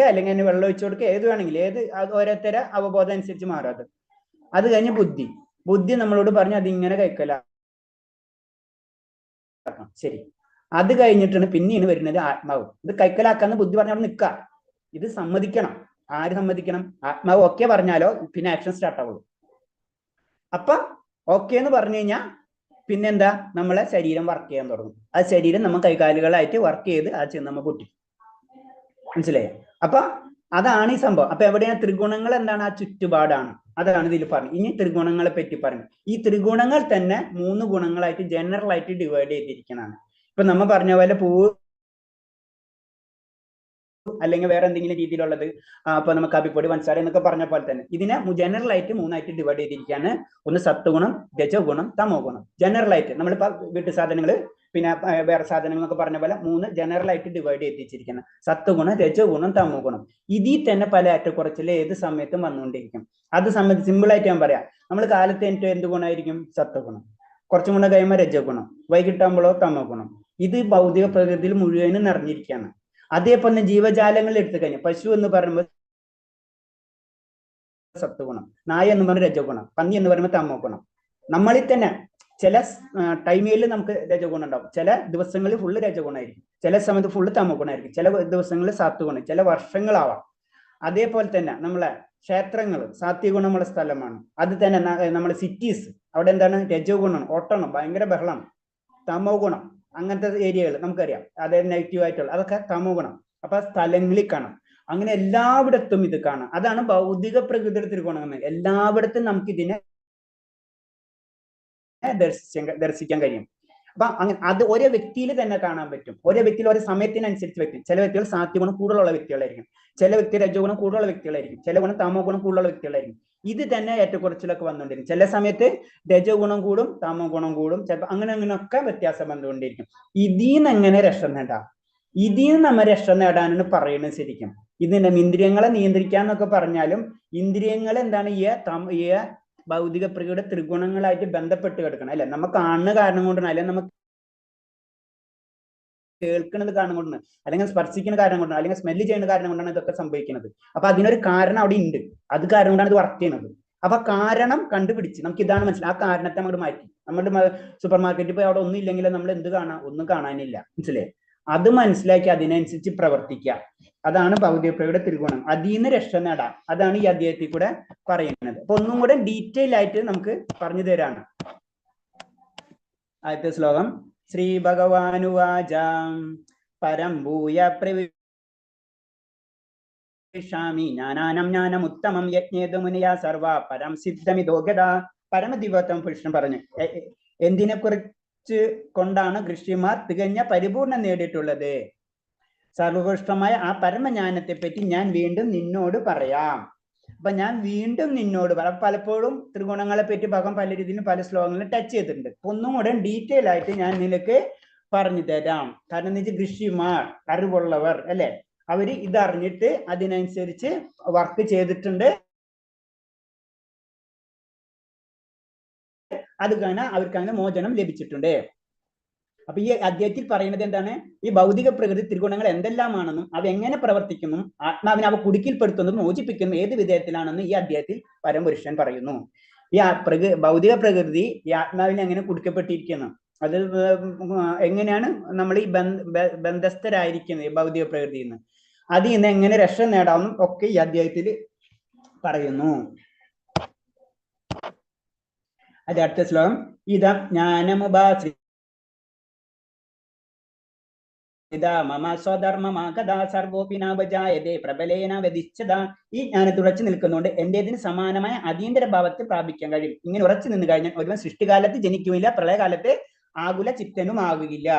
അല്ലെങ്കിൽ അതിന് വെള്ളം ഒഴിച്ചു കൊടുക്കുക, ഏത് വേണമെങ്കിലും, ഏത് ഓരോരുത്തരെ അവബോധം അനുസരിച്ച് മാറും അത്. അത് കഴിഞ്ഞ് ബുദ്ധി നമ്മളോട് പറഞ്ഞു അതിങ്ങനെ കൈക്കലാക്കാം, ശരി. അത് കഴിഞ്ഞിട്ടാണ് പിന്നീട് വരുന്നത് ആത്മാവ്. ഇത് കൈക്കലാക്കാന്ന് ബുദ്ധി പറഞ്ഞ അവിടെ നിൽക്കുക, ഇത് സമ്മതിക്കണം. ആര് സമ്മതിക്കണം? ആത്മാവ് ഓക്കെ പറഞ്ഞാലോ പിന്നെ ആക്ഷൻ സ്റ്റാർട്ട് ആവുള്ളൂ. അപ്പൊ ഓക്കെ എന്ന് പറഞ്ഞു കഴിഞ്ഞാൽ പിന്നെന്താ? നമ്മളെ ശരീരം വർക്ക് ചെയ്യാൻ തുടങ്ങും. ആ ശരീരം നമ്മൾ കൈകാലുകളായിട്ട് വർക്ക് ചെയ്ത് ആ ചെന്ന് നമ്മൾ പൊട്ടി. മനസ്സിലായോ? അപ്പൊ അതാണ് ഈ സംഭവം. അപ്പൊ എവിടെയാണ് ത്രിഗുണങ്ങൾ? എന്താണ്? ആ ചുറ്റുപാടാണ്. അതാണ് ഇതിൽ പറഞ്ഞു. ഇനി ത്രിഗുണങ്ങളെ പറ്റി പറഞ്ഞു. ഈ ത്രിഗുണങ്ങൾ തന്നെ 3 ഗുണങ്ങളായിട്ട് ജനറൽ ആയിട്ട് ഡിവൈഡ് ചെയ്തിരിക്കുന്നതാണ്. ഇപ്പൊ നമ്മൾ പറഞ്ഞ പോലെ പൂവ് അല്ലെങ്കിൽ വേറെ എന്തെങ്കിലും രീതിയിലുള്ളത്, അപ്പൊ നമുക്ക് കാപ്പിപ്പൊടി, പഞ്ചസാര എന്നൊക്കെ പറഞ്ഞ പോലെ തന്നെ ഇതിനെ ജനറൽ ആയിട്ട് 3ആയിട്ട് ഡിവൈഡ് ചെയ്തിരിക്കുകയാണ്. ഒന്ന് സത്വഗുണം, രജോ ഗുണം, തമോ ഗുണം. ജനറൽ ആയിട്ട് നമ്മളിപ്പോ വീട്ടു സാധനങ്ങൾ പിന്നെ വേറെ സാധനങ്ങൾ എന്നൊക്കെ പറഞ്ഞ പോലെ 3 ജനറൽ ആയിട്ട് ഡിവൈഡ് ചെയ്തിരിക്കുന്നത്. സത്വഗുണം, രജോ ഗുണം, തമോ ഗുണം. ഇതിൽ തന്നെ പല ഏറ്റക്കുറച്ചിൽ ഏത് സമയത്തും വന്നുകൊണ്ടിരിക്കും. അത് സംബന്ധിച്ച് സിമ്പിൾ ആയിട്ട് ഞാൻ പറയാം. നമ്മൾ കാലത്ത് എനിക്ക് എന്ത് ഗുണമായിരിക്കും? സത്വഗുണം. കുറച്ചും കൂടെ കഴിയുമ്പോൾ രജോ ഗുണം, വൈകിട്ടാകുമ്പോഴോ തമോ ഗുണം. ഇത് ഭൗതിക പ്രകൃതിയിൽ മുഴുവനും നിറഞ്ഞിരിക്കുകയാണ്. അതേപോലെ ജീവജാലങ്ങൾ എടുത്തു കഴിഞ്ഞാൽ പശു എന്ന് പറയുമ്പോൾ സത്വഗുണം, നായ എന്ന് പറയുമ്പോൾ രജോഗുണം, പന്നി എന്ന് പറയുമ്പോൾ തമോ ഗുണം. നമ്മളിൽ തന്നെ ചില ടൈമിൽ നമുക്ക് രജോഗുണം ഉണ്ടാവും, ചില ദിവസങ്ങളിൽ ഫുള്ള് രജോഗുണമായിരിക്കും, ചില സമയത്ത് ഫുള്ള് തമോ ഗുണമായിരിക്കും, ചില ദിവസങ്ങളിൽ സാത്വഗുണം, ചില വർഷങ്ങളാവാം. അതേപോലെ തന്നെ നമ്മളെ ക്ഷേത്രങ്ങൾ സാത്വികഗുണമുള്ള സ്ഥലമാണ്. അത് തന്നെ നമ്മുടെ സിറ്റീസ് അവിടെ എന്താണ്? രജോ ഗുണമാണ്, ഓട്ടണം, ഭയങ്കര ബഹളമാണ്. തമോ ഗുണം അങ്ങനത്തെ ഏരിയകൾ നമുക്കറിയാം, അതായത് നെഗറ്റീവ് ആയിട്ടുള്ള അതൊക്കെ തമോ ഗുണം. അപ്പൊ സ്ഥലങ്ങളിൽ കാണാം. അങ്ങനെ എല്ലായിടത്തും ഇത് കാണാം. അതാണ് ഭൗതിക പ്രകൃതിയുടെ ത്രികോണം. എല്ലായിടത്തും നമുക്ക് ഇതിനെ ദർശിക്കാൻ കഴിയും. അപ്പൊ അങ്ങനെ അത് ഓരോ വ്യക്തിയിൽ തന്നെ കാണാൻ പറ്റും. ഓരോ വ്യക്തിയിൽ ഓരോ സമയത്തിനനുസരിച്ച് പറ്റും. ചില വ്യക്തികൾ സാത്വിക ഗുണം കൂടുതലുള്ള വ്യക്തികളായിരിക്കും, ചില വ്യക്തി രജോ ഗുണം കൂടുതലുള്ള വ്യക്തികളായിരിക്കും, ചില ഗുണം തമോ ഗുണം കൂടുതലുള്ള വ്യക്തികളായിരിക്കും. ഇത് തന്നെ ഏറ്റക്കുറച്ചിലൊക്കെ വന്നുകൊണ്ടിരിക്കും. ചില സമയത്ത് രജഗുണം കൂടും, തമോ ഗുണം കൂടും, ചിലപ്പോൾ അങ്ങനെയൊക്കെ വ്യത്യാസം വന്നുകൊണ്ടിരിക്കും. ഇതിന്ന് എങ്ങനെ രക്ഷ നേടാം? ഇതിന്ന് നമ്മൾ രക്ഷ നേടാനാണ് പറയുന്നത്. ശരിക്കും ഇതിന്റെ ഇന്ദ്രിയങ്ങളെ നിയന്ത്രിക്കാന്നൊക്കെ പറഞ്ഞാലും ഇന്ദ്രിയങ്ങൾ എന്താണ് ഈ ഭൗതിക പ്രകൃതി ത്രിഗുണങ്ങളായിട്ട് ബന്ധപ്പെട്ട് കിടക്കണം അല്ലെ. നമുക്ക് കാണുന്ന കാരണം കൊണ്ടാണ്, അല്ലെങ്കിൽ നമുക്ക് കേൾക്കുന്നത് കാരണം കൊണ്ടാണ്, അല്ലെങ്കിൽ സ്പർശിക്കുന്ന കാരണം കൊണ്ടാണ്, അല്ലെങ്കിൽ സ്മെല്ല് ചെയ്യുന്ന കാരണം കൊണ്ടാണ് ഇതൊക്കെ സംഭവിക്കുന്നത്. അപ്പൊ അതിനൊരു കാരണം അവിടെ ഉണ്ട്. അത് കാരണം കൊണ്ടാണ് ഇത് വർക്ക് ചെയ്യുന്നത്. അപ്പൊ കാരണം കണ്ടുപിടിച്ച് നമുക്ക് ഇതാണ് മനസ്സിലായി. ആ കാരണത്തെ അങ്ങോട്ട് മാറ്റി. നമ്മുടെ സൂപ്പർ മാർക്കറ്റിൽ പോയി അവിടെ ഒന്നും ഇല്ലെങ്കിൽ നമ്മൾ എന്ത് കാണാം? ഒന്നും കാണാനില്ല. മനസ്സിലായി? അത് മനസ്സിലാക്കി അതിനനുസരിച്ച് പ്രവർത്തിക്കുക. അതാണ് ഭൗതിക പ്രകൃതി ത്രിഗുണം. അതിന്ന് രക്ഷ നേടാം. അതാണ് ഈ അധ്യായത്തിൽ കൂടെ പറയുന്നത്. അപ്പൊ ഒന്നും കൂടെ ഡീറ്റെയിൽ ആയിട്ട് നമുക്ക് പറഞ്ഞു തരാണ്. ആദ്യത്തെ ശ്ലോകം ശ്രീ ഭഗവാനുവാച പരം ഭൂയ പ്രവിശാമി ജ്ഞാനാനം ജ്ഞാനമുത്തമം യജ്ഞേതു മുനിയാ സർവ പരം സിദ്ധമിതോ ഗതാ. പരമദിവ്യത്വം പുരുഷൻ പറഞ്ഞു. എന്തിനെ കുറിച്ച് കൊണ്ടാണ് ഋഷിമാർ തികഞ്ഞ പരിപൂർണം നേടിയിട്ടുള്ളത്? സർവകൃഷ്ടമായ ആ പരമജ്ഞാനത്തെ പറ്റി ഞാൻ വീണ്ടും നിന്നോട് പറയാം. അപ്പൊ ഞാൻ വീണ്ടും നിന്നോട് പറയാം. പലപ്പോഴും ത്രിഗുണങ്ങളെ പറ്റി ഭഗവാൻ പല രീതിയിലും പല ശ്ലോകങ്ങളിലും ടച്ച് ചെയ്തിട്ടുണ്ട്. ഒന്നും കൂടെ ഡീറ്റെയിൽ ആയിട്ട് ഞാൻ നിനക്ക് പറഞ്ഞു തരാം. കാരണം എന്ന് വെച്ചാൽ ഋഷിമാർ അറിവുള്ളവർ അല്ലെ, അവര് ഇതറിഞ്ഞിട്ട് അതിനനുസരിച്ച് വർക്ക് ചെയ്തിട്ടുണ്ട്. അത് കാരണം അവർക്ക് അങ്ങനെ മോചനം ലഭിച്ചിട്ടുണ്ട്. അപ്പൊ ഈ അധ്യായത്തിൽ പറയുന്നത് എന്താണ്? ഈ ഭൗതിക പ്രകൃതി ത്രിഗുണങ്ങൾ എന്തെല്ലാമാണെന്നും അവ എങ്ങനെ പ്രവർത്തിക്കുന്നു, ആത്മാവിനെ അവ കുടുക്കിൽപ്പെടുത്തുന്നതും മോചിപ്പിക്കുന്നതും ഏത് വിധേയത്തിലാണെന്ന് ഈ അധ്യായത്തിൽ പരമപുരുഷൻ പറയുന്നു. ഈ ഭൗതിക പ്രകൃതി ഈ ആത്മാവിനെ എങ്ങനെ കുടുക്കപ്പെട്ടിരിക്കുന്നു, അത് എങ്ങനെയാണ് നമ്മൾ ഈ ബന്ധസ്ഥരായിരിക്കുന്നത് ഭൗതിക പ്രകൃതിയിൽ നിന്ന്, അതിൽ നിന്ന് എങ്ങനെ രക്ഷ നേടാമെന്നും ഒക്കെ ഈ അധ്യായത്തിൽ പറയുന്നു. അത് അടുത്ത ശ്ലോകം. ഇതാ ജ്ഞാനമുപാശ്രി മമ സ്വധർമ്മമാകഥാ സർവോപിനാപജായതേ പ്രബലേന വ്യതിച്ഛത. ഈ ജ്ഞാനത്തിൽ ഉറച്ചു നിൽക്കുന്നുണ്ട് എന്റേതിന് സമാനമായ അതീന്ദ്ര ഭാവത്തെ പ്രാപിക്കാൻ കഴിയും. ഇങ്ങനെ ഉറച്ചു നിന്ന് കഴിഞ്ഞാൽ ഒരുവൻ സൃഷ്ടികാലത്ത് ജനിക്കുമില്ല, പ്രളയകാലത്ത് ആകുല ചിത്തനും ആകുകയില്ല.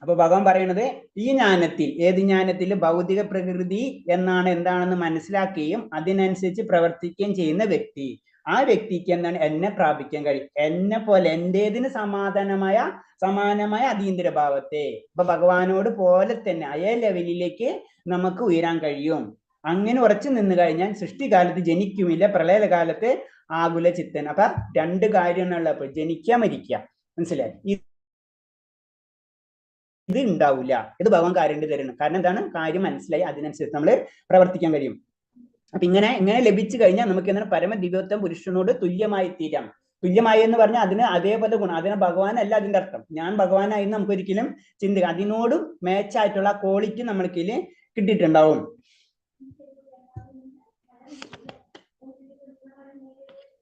അപ്പൊ ഭഗവാൻ പറയുന്നത് ഈ ജ്ഞാനത്തിൽ, ഏത് ജ്ഞാനത്തിൽ? ഭൗതിക പ്രകൃതി എന്നാണ് എന്താണെന്ന് മനസ്സിലാക്കുകയും അതിനനുസരിച്ച് പ്രവർത്തിക്കുകയും ചെയ്യുന്ന വ്യക്തി, ആ വ്യക്തിക്ക് എന്താണ്? എന്നെ പ്രാപിക്കാൻ കഴിയും. എന്നെ പോലെ എന്റേതിന് സമാനമായ അതീന്ദ്ര ഭാവത്തെ. അപ്പൊ ഭഗവാനോട് പോലെ തന്നെ അയേ ലെവലിലേക്ക് നമുക്ക് ഉയരാൻ കഴിയും. അങ്ങനെ ഉറച്ചു നിന്ന് കഴിഞ്ഞാൽ സൃഷ്ടികാലത്ത് ജനിക്കുമില്ല, പ്രളയകാലത്ത് ആകുല ചിത്തൻ. അപ്പൊ രണ്ട് കാര്യമാണുള്ളത്, ജനിക്കുക മരിക്കുക. മനസ്സിലായി? ഇത് ഉണ്ടാവില്ല. ഇത് ഭഗവാൻ കാര്യം തരണം. കാരണം എന്താണ്? കാര്യം മനസ്സിലായി അതിനനുസരിച്ച് നമ്മൾ പ്രവർത്തിക്കാൻ കഴിയും. അപ്പൊ ഇങ്ങനെ ലഭിച്ചു കഴിഞ്ഞാൽ നമുക്ക് എന്താണ്? പരമദിവ്യത്വം പുരുഷനോട് തുല്യമായി തീരാം. തുല്യമായി എന്ന് പറഞ്ഞാൽ അതിന് അതേപോലെ ഗുണം, അതിന് ഭഗവാനല്ല അതിന്റെ അർത്ഥം. ഞാൻ ഭഗവാനായി നമുക്ക് ഒരിക്കലും ചിന്തിക്കാം. അതിനോട് മാച്ചായിട്ടുള്ള ക്വാളിറ്റി നമ്മൾക്ക് കിട്ടിയിട്ടുണ്ടാവും.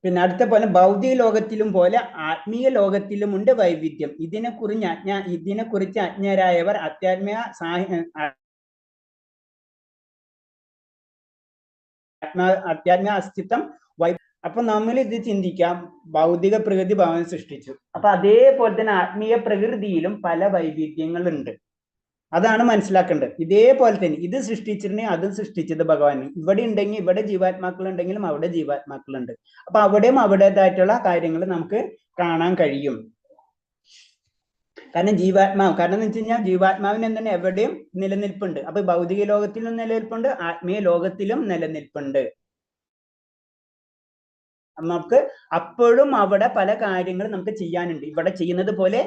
പിന്നെ അടുത്ത പോലെ ഭൗതിക ലോകത്തിലും പോലെ ആത്മീയ ലോകത്തിലും ഉണ്ട് വൈവിധ്യം. ഇതിനെക്കുറിച്ച് അജ്ഞരായവർ അധ്യാത്മിക അസ്തിത്വം അപ്പൊ നമ്മൾ ഇത് ചിന്തിക്കാം. ഭൗതിക പ്രകൃതി ഭഗവാൻ സൃഷ്ടിച്ചു. അപ്പൊ അതേപോലെ തന്നെ ആത്മീയ പ്രകൃതിയിലും പല വൈവിധ്യങ്ങളുണ്ട്. അതാണ് മനസ്സിലാക്കേണ്ടത്. ഇതേപോലെ തന്നെ ഇത് സൃഷ്ടിച്ചിട്ടുണ്ടെങ്കിൽ അതും സൃഷ്ടിച്ചത് ഭഗവാൻ. ഇവിടെ ഉണ്ടെങ്കിൽ ഇവിടെ ജീവാത്മാക്കൾ ഉണ്ടെങ്കിലും അവിടെ ജീവാത്മാക്കളുണ്ട്. അപ്പൊ അവിടെയും അവിടേതായിട്ടുള്ള കാര്യങ്ങൾ നമുക്ക് കാണാൻ കഴിയും. കാരണം എന്ന് വെച്ച് കഴിഞ്ഞാൽ ജീവാത്മാവിന് എന്താണ്? എവിടെയും നിലനിൽപ്പുണ്ട്. അപ്പൊ ഭൗതിക ലോകത്തിലും നിലനിൽപ്പുണ്ട്, ആത്മീയ ലോകത്തിലും നിലനിൽപ്പുണ്ട്. നമുക്ക് അപ്പോഴും അവിടെ പല കാര്യങ്ങളും നമുക്ക് ചെയ്യാനുണ്ട്. ഇവിടെ ചെയ്യുന്നത് പോലെ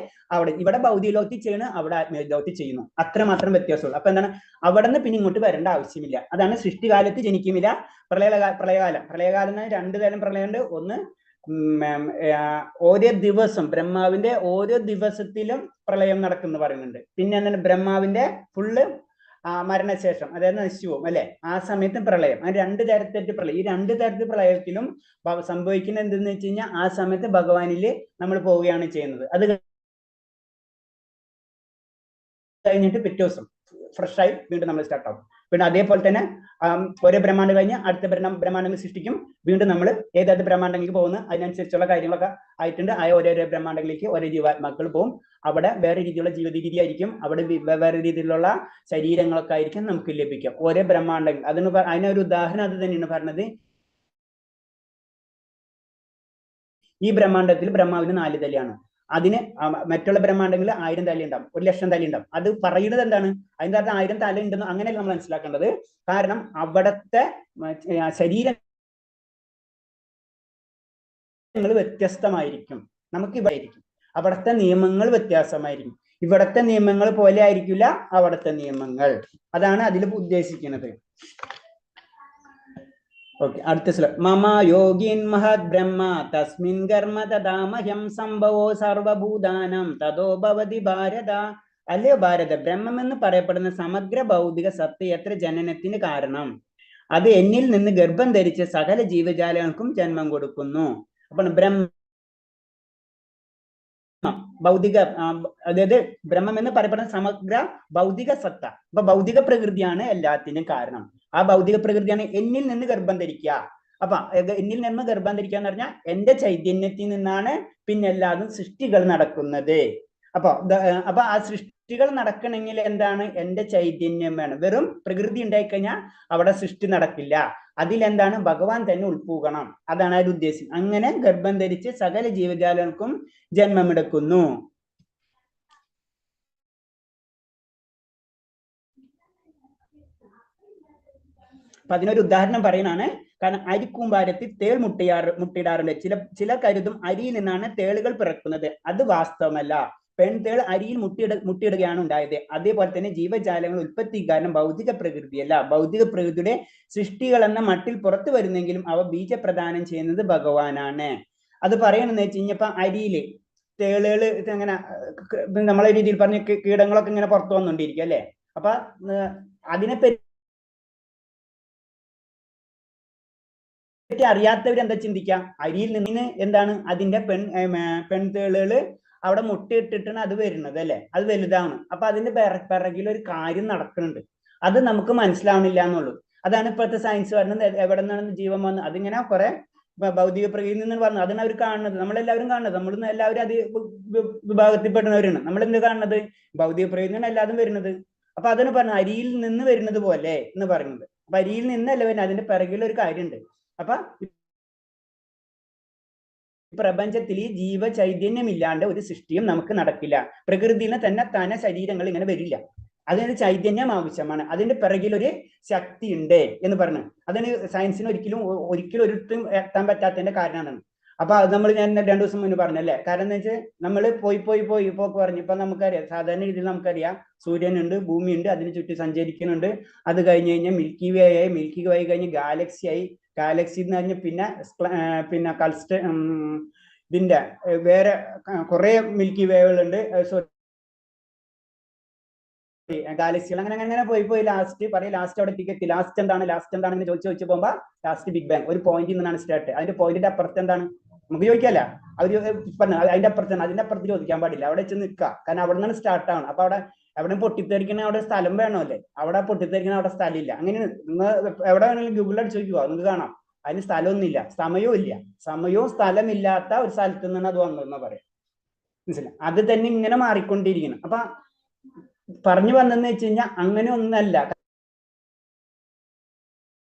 ഇവിടെ ഭൗതിക ലോകത്തിൽ ചെയ്യണം, അവിടെ ആത്മീയ ലോകത്തിൽ ചെയ്യുന്നു. അത്രമാത്രം വ്യത്യാസമുള്ളൂ. അപ്പൊ എന്താണ്? അവിടെ നിന്ന് പിന്നെ ഇങ്ങോട്ട് വരേണ്ട ആവശ്യമില്ല. അതാണ് സൃഷ്ടികാലത്ത് ജനിക്കുമില്ല, പ്രളയകാലം രണ്ടു തരം പ്രളയമുണ്ട്. ഒന്ന് ഓരോ ദിവസം ബ്രഹ്മാവിന്റെ ഓരോ ദിവസത്തിലും പ്രളയം നടക്കുന്നു പറയുന്നുണ്ട്. പിന്നെ എന്താണ്? ബ്രഹ്മാവിന്റെ ഫുള്ള് മരണശേഷം, അതായത് നശിച്ചുപോകും അല്ലെ, ആ സമയത്ത് പ്രളയം. ആ രണ്ട് തരത്തിലുള്ള പ്രളയം. ഈ രണ്ട് തരത്തിൽ പ്രളയത്തിലും സംഭവിക്കുന്നത് എന്തെന്ന് വെച്ച് കഴിഞ്ഞാൽ ആ സമയത്ത് ഭഗവാനില് നമ്മൾ പോവുകയാണ് ചെയ്യുന്നത്. അത് കഴിഞ്ഞിട്ട് പിറ്റേ ദിവസം ഫ്രഷ് ആയി വീണ്ടും നമ്മൾ സ്റ്റാർട്ട് ആവും. പിന്നെ അതേപോലെ തന്നെ ഓരോ ബ്രഹ്മാണ്ടം കഴിഞ്ഞ് അടുത്ത ബ്രഹ്മാണ്ടങ്ങൾ സൃഷ്ടിക്കും. വീണ്ടും നമ്മൾ ഏതായത് ബ്രഹ്മാണ്ടങ്ങളിലേക്ക് പോകുന്നു, അതിനനുസരിച്ചുള്ള കാര്യങ്ങളൊക്കെ ആയിട്ടുണ്ട്. ആ ഓരോരോ ബ്രഹ്മാണ്ടങ്ങളിലേക്ക് ഓരോ ജീവാത്മാക്കൾ പോകും. അവിടെ വേറെ രീതിയിലുള്ള ജീവിത രീതി ആയിരിക്കും. അവിടെ വേറെ രീതിയിലുള്ള ശരീരങ്ങളൊക്കെ ആയിരിക്കും നമുക്ക് ലഭിക്കാം. ഓരോ ബ്രഹ്മാണ്ടങ്ങൾ അതിനൊരു ഉദാഹരണം അത് തന്നെയാണ് പറഞ്ഞത്. ഈ ബ്രഹ്മാണ്ടത്തിൽ ബ്രഹ്മാവിന് 4 തലയാണ്. അതിന് മറ്റുള്ള ബ്രഹ്മാണ്ടങ്ങളിൽ 1000 തല ഉണ്ടാവും, 1,00,000 തല ഉണ്ടാവും. അത് പറയുന്നത് എന്താണ്? അതിന്റെ അർത്ഥം 1000 തല ഉണ്ടെന്ന് അങ്ങനെയല്ല നമ്മൾ മനസ്സിലാക്കേണ്ടത്. കാരണം അവിടത്തെ ശരീരങ്ങൾ വ്യത്യസ്തമായിരിക്കും. നമുക്ക് ഇവിടെ ആയിരിക്കും അവിടുത്തെ നിയമങ്ങൾ വ്യത്യാസമായിരിക്കും. ഇവിടത്തെ നിയമങ്ങൾ പോലെ ആയിരിക്കില്ല അവിടുത്തെ നിയമങ്ങൾ. അതാണ് അതിൽ ഉദ്ദേശിക്കുന്നത്. ഓക്കെ, അടുത്ത ശ്ലോകം. മമ യോഗിൻ മഹത് ബ്രഹ്മ തസ്മിൻ കർമ്മ തദാമഹ്യം സംഭവോ സർവഭൂതാനം തതോ ഭവതി ഭാരത. അല്ലയോ ഭാരത, ബ്രഹ്മം എന്ന് പറയപ്പെടുന്ന സമഗ്ര ഭൗതിക സത്ത എത്ര ജനനത്തിന് കാരണം. അത് എന്നിൽ നിന്ന് ഗർഭം ധരിച്ച സകല ജീവജാലങ്ങൾക്കും ജന്മം കൊടുക്കുന്നു. അപ്പോൾ ഭൗതിക, അതായത് ബ്രഹ്മം എന്ന് പറയപ്പെടുന്ന സമഗ്ര ഭൗതിക സത്ത. അപ്പൊ ഭൗതിക പ്രകൃതിയാണ് എല്ലാത്തിനും കാരണം. ആ ഭൗതിക പ്രകൃതിയാണ് എന്നിൽ നിന്ന് ഗർഭം ധരിക്കുക. അപ്പൊ എന്നിൽ നിന്ന് ഗർഭം ധരിക്കുക എന്ന് പറഞ്ഞാൽ എന്റെ ചൈതന്യത്തിൽ നിന്നാണ് പിന്നെ എല്ലാതും സൃഷ്ടികൾ നടക്കുന്നത്. അപ്പൊ ആ സൃഷ്ടികൾ നടക്കണമെങ്കിൽ എന്താണ്? എന്റെ ചൈതന്യം വേണം. വെറും പ്രകൃതി ഉണ്ടായിക്കഴിഞ്ഞാൽ അവിടെ സൃഷ്ടി നടക്കില്ല. അതിലെന്താണ്? ഭഗവാൻ തന്നെ ഉൾപ്പൂകണം. അതാണ് അതിന്റെ ഉദ്ദേശം. അങ്ങനെ ഗർഭം ധരിച്ച് സകല ജീവജാലങ്ങൾക്കും ജന്മമെടുക്കുന്നു. അപ്പൊ അതിനൊരു ഉദാഹരണം പറയുന്നതാണ്. കാരണം അരിക്കൂമ്പാരത്തിൽ തേൾ മുട്ടയിടാറുണ്ട്. ചില കരുതും അരിയിൽ നിന്നാണ് തേളുകൾ പിറക്കുന്നത്. അത് വാസ്തവമല്ല. പെൺതേൾ അരിയിൽ മുട്ടയിടുകയാണ് ഉണ്ടായത്. അതേപോലെ തന്നെ ജീവജാലങ്ങൾ ഉൽപ്പത്തി കാരണം ഭൗതിക പ്രകൃതിയല്ല. ഭൗതിക പ്രകൃതിയുടെ സൃഷ്ടികൾ എന്ന മട്ടിൽ പുറത്തു വരുന്നെങ്കിലും അവ ബീജപ്രദാനം ചെയ്യുന്നത് ഭഗവാനാണ്. അത് പറയണെന്ന് വെച്ച് കഴിഞ്ഞപ്പോ അരിയില് തേളുകള് അങ്ങനെ നമ്മളെ രീതിയിൽ പറഞ്ഞ കീടങ്ങളൊക്കെ ഇങ്ങനെ പുറത്തു വന്നുകൊണ്ടിരിക്കും അല്ലെ. അപ്പൊ അതിനെപ്പറ്റി അറിയാത്തവർ എന്താ ചിന്തിക്കാം? അരിയിൽ നിന്ന് എന്താണ് അതിന്റെ പെൺതേളുകള് അവിടെ മുട്ടയിട്ടിട്ടാണ് അത് വരുന്നത് അല്ലെ, അത് വലുതാണ്. അപ്പൊ അതിന്റെ പിറകിൽ ഒരു കാര്യം നടക്കുന്നുണ്ട്. അത് നമുക്ക് മനസ്സിലാവണില്ല എന്നുള്ളൂ. അതാണ് ഇപ്പോഴത്തെ സയൻസ് പറയുന്നത്. എവിടെ നിന്നാണ് ജീവൻ വന്നത്? അതിങ്ങനെ കുറെ ഭൗതിക പ്രകൃതിയിൽ നിന്ന് പറഞ്ഞു. അതാണ് അവർ കാണുന്നത്, നമ്മളെല്ലാവരും കാണുന്നത്. നമ്മൾ എല്ലാവരും അത് വിഭാഗത്തിൽപ്പെടുന്നവരാണ്. നമ്മൾ എന്ത് കാണുന്നത്? ഭൗതിക പ്രകൃതിയാണ് എല്ലാതും വരുന്നത്. അപ്പൊ അതിന് പറഞ്ഞു അരിയിൽ നിന്ന് വരുന്നത് പോലെ എന്ന് പറയുന്നത്. അപ്പൊ അരിയിൽ നിന്നല്ല വരുന്നത്, അതിന്റെ പിറകിൽ ഒരു കാര്യമുണ്ട്. അപ്പൊ പ്രപഞ്ചത്തിൽ ഈ ജീവ ചൈതന്യമില്ലാണ്ട് ഒരു സൃഷ്ടിയും നമുക്ക് നടക്കില്ല. പ്രകൃതിയിൽ തന്നെ ശരീരങ്ങൾ ഇങ്ങനെ വരില്ല. അതിന് ചൈതന്യം ആവശ്യമാണ്. അതിന്റെ പിറകിൽ ഒരു ശക്തി ഉണ്ട് എന്ന് പറഞ്ഞു. അതിന് സയൻസിന് ഒരിക്കലും ഒരിടത്തും എത്താൻ പറ്റാത്തതിന്റെ കാരണമാണ്. അപ്പൊ അത് ഞാൻ 2 ദിവസം മുന്നേ പറഞ്ഞല്ലേ. കാരണം എന്താ വെച്ചാൽ നമ്മൾ പോയി പറഞ്ഞു. ഇപ്പൊ നമുക്കറിയാം, സാധാരണ രീതിയിൽ നമുക്കറിയാം സൂര്യനുണ്ട്, ഭൂമിയുണ്ട്, അതിന് ചുറ്റും സഞ്ചരിക്കുന്നുണ്ട്. അത് കഴിഞ്ഞ് കഴിഞ്ഞാൽ മിൽക്കി വേ ആയി, മിൽക്കി വേ കഴിഞ്ഞ് ഗാലക്സി ആയി, ഗാലക്സി എന്ന് പറഞ്ഞ് പിന്നെ ഇതിന്റെ വേറെ കുറെ മിൽക്കി വേകളുണ്ട്, ഗാലക്സികൾ. അങ്ങനെ പോയി ലാസ്റ്റ് അവിടെ എത്തിക്കെത്തി. ലാസ്റ്റ് എന്താണെന്ന് ചോദിച്ചു പോകുമ്പോ ലാസ്റ്റ് ബിഗ് ബാങ് ഒരു പോയിന്റിൽ നിന്നാണ് സ്റ്റാർട്ട്. അതിന്റെ പോയിന്റിന്റെ അപ്പുറത്ത് എന്താണ് നമുക്ക് ചോദിക്കാല്ല. അവര് പറഞ്ഞു അതിന്റെ അപ്പുറത്ത് ചോദിക്കാൻ പാടില്ല. അവിടെ വെച്ച് നിൽക്കുക. കാരണം അവിടെ നിന്നാണ് സ്റ്റാർട്ട് ആവണം. അപ്പൊ അവിടെ പൊട്ടിത്തെറിക്കണ അവിടെ സ്ഥലം വേണമല്ലേ. അവിടെ പൊട്ടിത്തെറിക്കണ അവിടെ സ്ഥലമില്ല. അങ്ങനെ നിങ്ങൾ എവിടെ വേണമെങ്കിലും ഗൂഗിളിൽ അടിച്ച് ചോദിക്കുക, നിങ്ങൾക്ക് കാണാം. അതിന് സ്ഥലമൊന്നുമില്ല, സമയവും സ്ഥലമില്ലാത്ത ഒരു സ്ഥലത്ത് നിന്നാണ് അത് വന്നതെന്ന് പറയാം. മനസ്സിലായി? അത് തന്നെ ഇങ്ങനെ മാറിക്കൊണ്ടിരിക്കണം. അപ്പൊ പറഞ്ഞു വന്നെന്ന് വെച്ച് കഴിഞ്ഞാൽ അങ്ങനെ ഒന്നല്ല.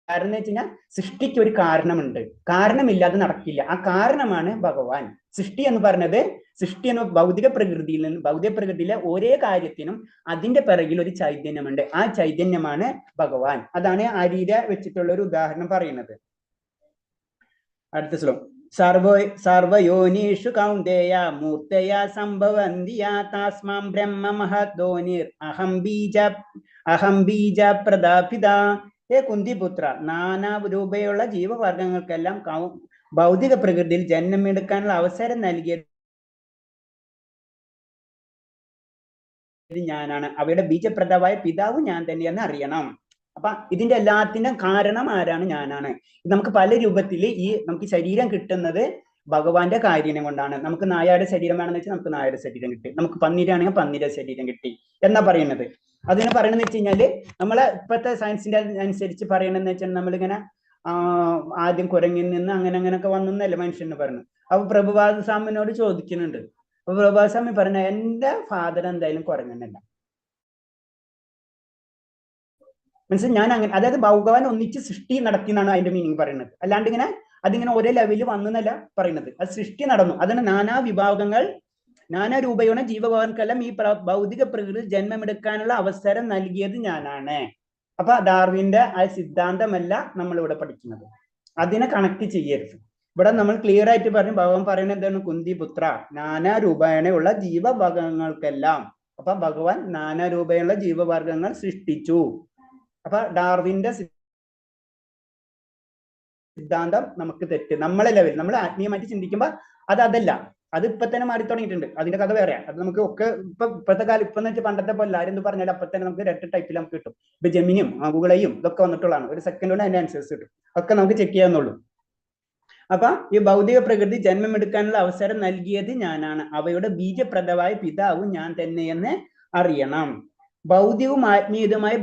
കാരണം എന്ന് വെച്ച് കഴിഞ്ഞാൽ സൃഷ്ടിക്ക് ഒരു കാരണമുണ്ട്. കാരണമില്ലാതെ നടക്കില്ല. ആ കാരണമാണ് ഭഗവാൻ. സൃഷ്ടി എന്ന് ഭൗതിക പ്രകൃതിയിലെ ഓരോ കാര്യത്തിനും അതിന്റെ പിറകിൽ ഒരു ചൈതന്യമുണ്ട്. ആ ചൈതന്യമാണ് ഭഗവാൻ. അതാണ് അരിയെ വെച്ചിട്ടുള്ള ഒരു ഉദാഹരണം പറയുന്നത്. അടുത്ത ശ്ലോകം. സർവയോനിഷു കൗന്ദേയ മൂർത്തയ സംഭവന്തിയ തസ്മാം ബ്രഹ്മ മഹദോനിർ അഹം ബീജ പ്രദാപിത. ഹേ കുന്തിപുത്ര, നാനാ രൂപയുള്ള ജീവവർഗങ്ങൾക്കെല്ലാം ഭൗതിക പ്രകൃതിയിൽ ജന്മമെടുക്കാനുള്ള അവസരം നൽകിയത് ഞാനാണ്. അവയുടെ ബീജപ്രദമായ പിതാവ് ഞാൻ തന്നെയെന്ന് അറിയണം. അപ്പൊ ഇതിന്റെ എല്ലാത്തിനും കാരണം ആരാണ്? ഞാനാണ്. നമുക്ക് പല രൂപത്തിൽ നമുക്ക് ശരീരം കിട്ടുന്നത് ഭഗവാന്റെ കാര്യം കൊണ്ടാണ്. നമുക്ക് നായയുടെ ശരീരം വേണമെന്ന് വെച്ചാൽ നമുക്ക് നായയുടെ ശരീരം കിട്ടി, നമുക്ക് പന്നീരാണെങ്കിൽ പന്നീരുടെ ശരീരം കിട്ടി എന്നാ പറയുന്നത്. അതിനെ പറയണെന്ന് വെച്ച് കഴിഞ്ഞാല് നമ്മളെ ഇപ്പോഴത്തെ സയൻസിന്റെ അനുസരിച്ച് പറയണെന്ന് വെച്ചാൽ നമ്മളിങ്ങനെ ആദ്യം കുരങ്ങിൽ നിന്ന് അങ്ങനെയൊക്കെ വന്നല്ലേ മനുഷ്യന് പറഞ്ഞു. അപ്പൊ പ്രഭുപാദ സ്വാമിനോട് ചോദിക്കുന്നുണ്ട്. അപ്പൊ പ്രഭുപാദ സ്വാമി പറഞ്ഞ എന്റെ ഫാദർ എന്തായാലും കുരങ്ങനല്ല. മനസ്സിൽ ഞാൻ അങ്ങനെ, അതായത് ഭഗവാൻ ഒന്നിച്ച് സൃഷ്ടി നടത്തി എന്നാണ് അതിന്റെ മീനിങ് പറയുന്നത്. അല്ലാണ്ട് ഇങ്ങനെ അതിങ്ങനെ ഒരേ ലെവലിൽ വന്നല്ല പറയുന്നത്. അത് സൃഷ്ടി നടന്നു. അതിന് നാനാ വിഭാഗങ്ങൾ, നാനാ രൂപയുടെ ജീവഭാഗങ്ങൾക്കെല്ലാം ഈ ഭൗതിക പ്രകൃതി ജന്മമെടുക്കാനുള്ള അവസരം നൽകിയത് ഞാനാണ്. അപ്പൊ ഡാർവിന്റെ ആ സിദ്ധാന്തമല്ല നമ്മളിവിടെ പഠിക്കുന്നത്. അതിനെ കണക്ട് ചെയ്യരുത്. ഇവിടെ നമ്മൾ ക്ലിയർ ആയിട്ട് പറഞ്ഞു, ഭഗവാൻ പറയുന്നത് എന്താണ്? കുന്തിപുത്ര, നാനാ രൂപേണയുള്ള ജീവഭാഗങ്ങൾക്കെല്ലാം. അപ്പൊ ഭഗവാൻ നാനാ രൂപയുള്ള ജീവവർഗങ്ങൾ സൃഷ്ടിച്ചു. അപ്പൊ ഡാർവിന്റെ സിദ്ധാന്തം നമുക്ക് തെറ്റ്. നമ്മളെ ലെവൽ, നമ്മൾ ആത്മീയമായിട്ട് ചിന്തിക്കുമ്പോൾ അതല്ല. അത് ഇപ്പൊ തന്നെ മാറി തുടങ്ങിയിട്ടുണ്ട്. അതിന്റെ കഥ വേറെ. അത് നമുക്ക് ഒക്കെ ഇപ്പോഴത്തെ കാലം, ഇപ്പൊ വെച്ചാൽ പണ്ടത്തെ പോലെ ആരെന്ത് പറഞ്ഞാലും അപ്പൊ തന്നെ നമുക്ക് 2 ടൈപ്പിൽ നമുക്ക് കിട്ടും. ഇപ്പൊ ജെമിനിയും ഗൂഗിളയും ഇതൊക്കെ വന്നിട്ടുള്ളതാണ്. ഒരു സെക്കൻഡ് കൊണ്ട് അതിന്റെ ആൻസേഴ്സ് കിട്ടും. ഒക്കെ നമുക്ക് ചെക്ക് ചെയ്യാവുന്നുള്ളൂ. അപ്പൊ ഈ ഭൗതിക പ്രകൃതി ജന്മമെടുക്കാനുള്ള അവസരം നൽകിയത് ഞാനാണ്. അവയുടെ ബീജപ്രദമായ പിതാവ് ഞാൻ തന്നെയെന്ന് അറിയണം. ഭൗതികവും ആത്മീയതുമായ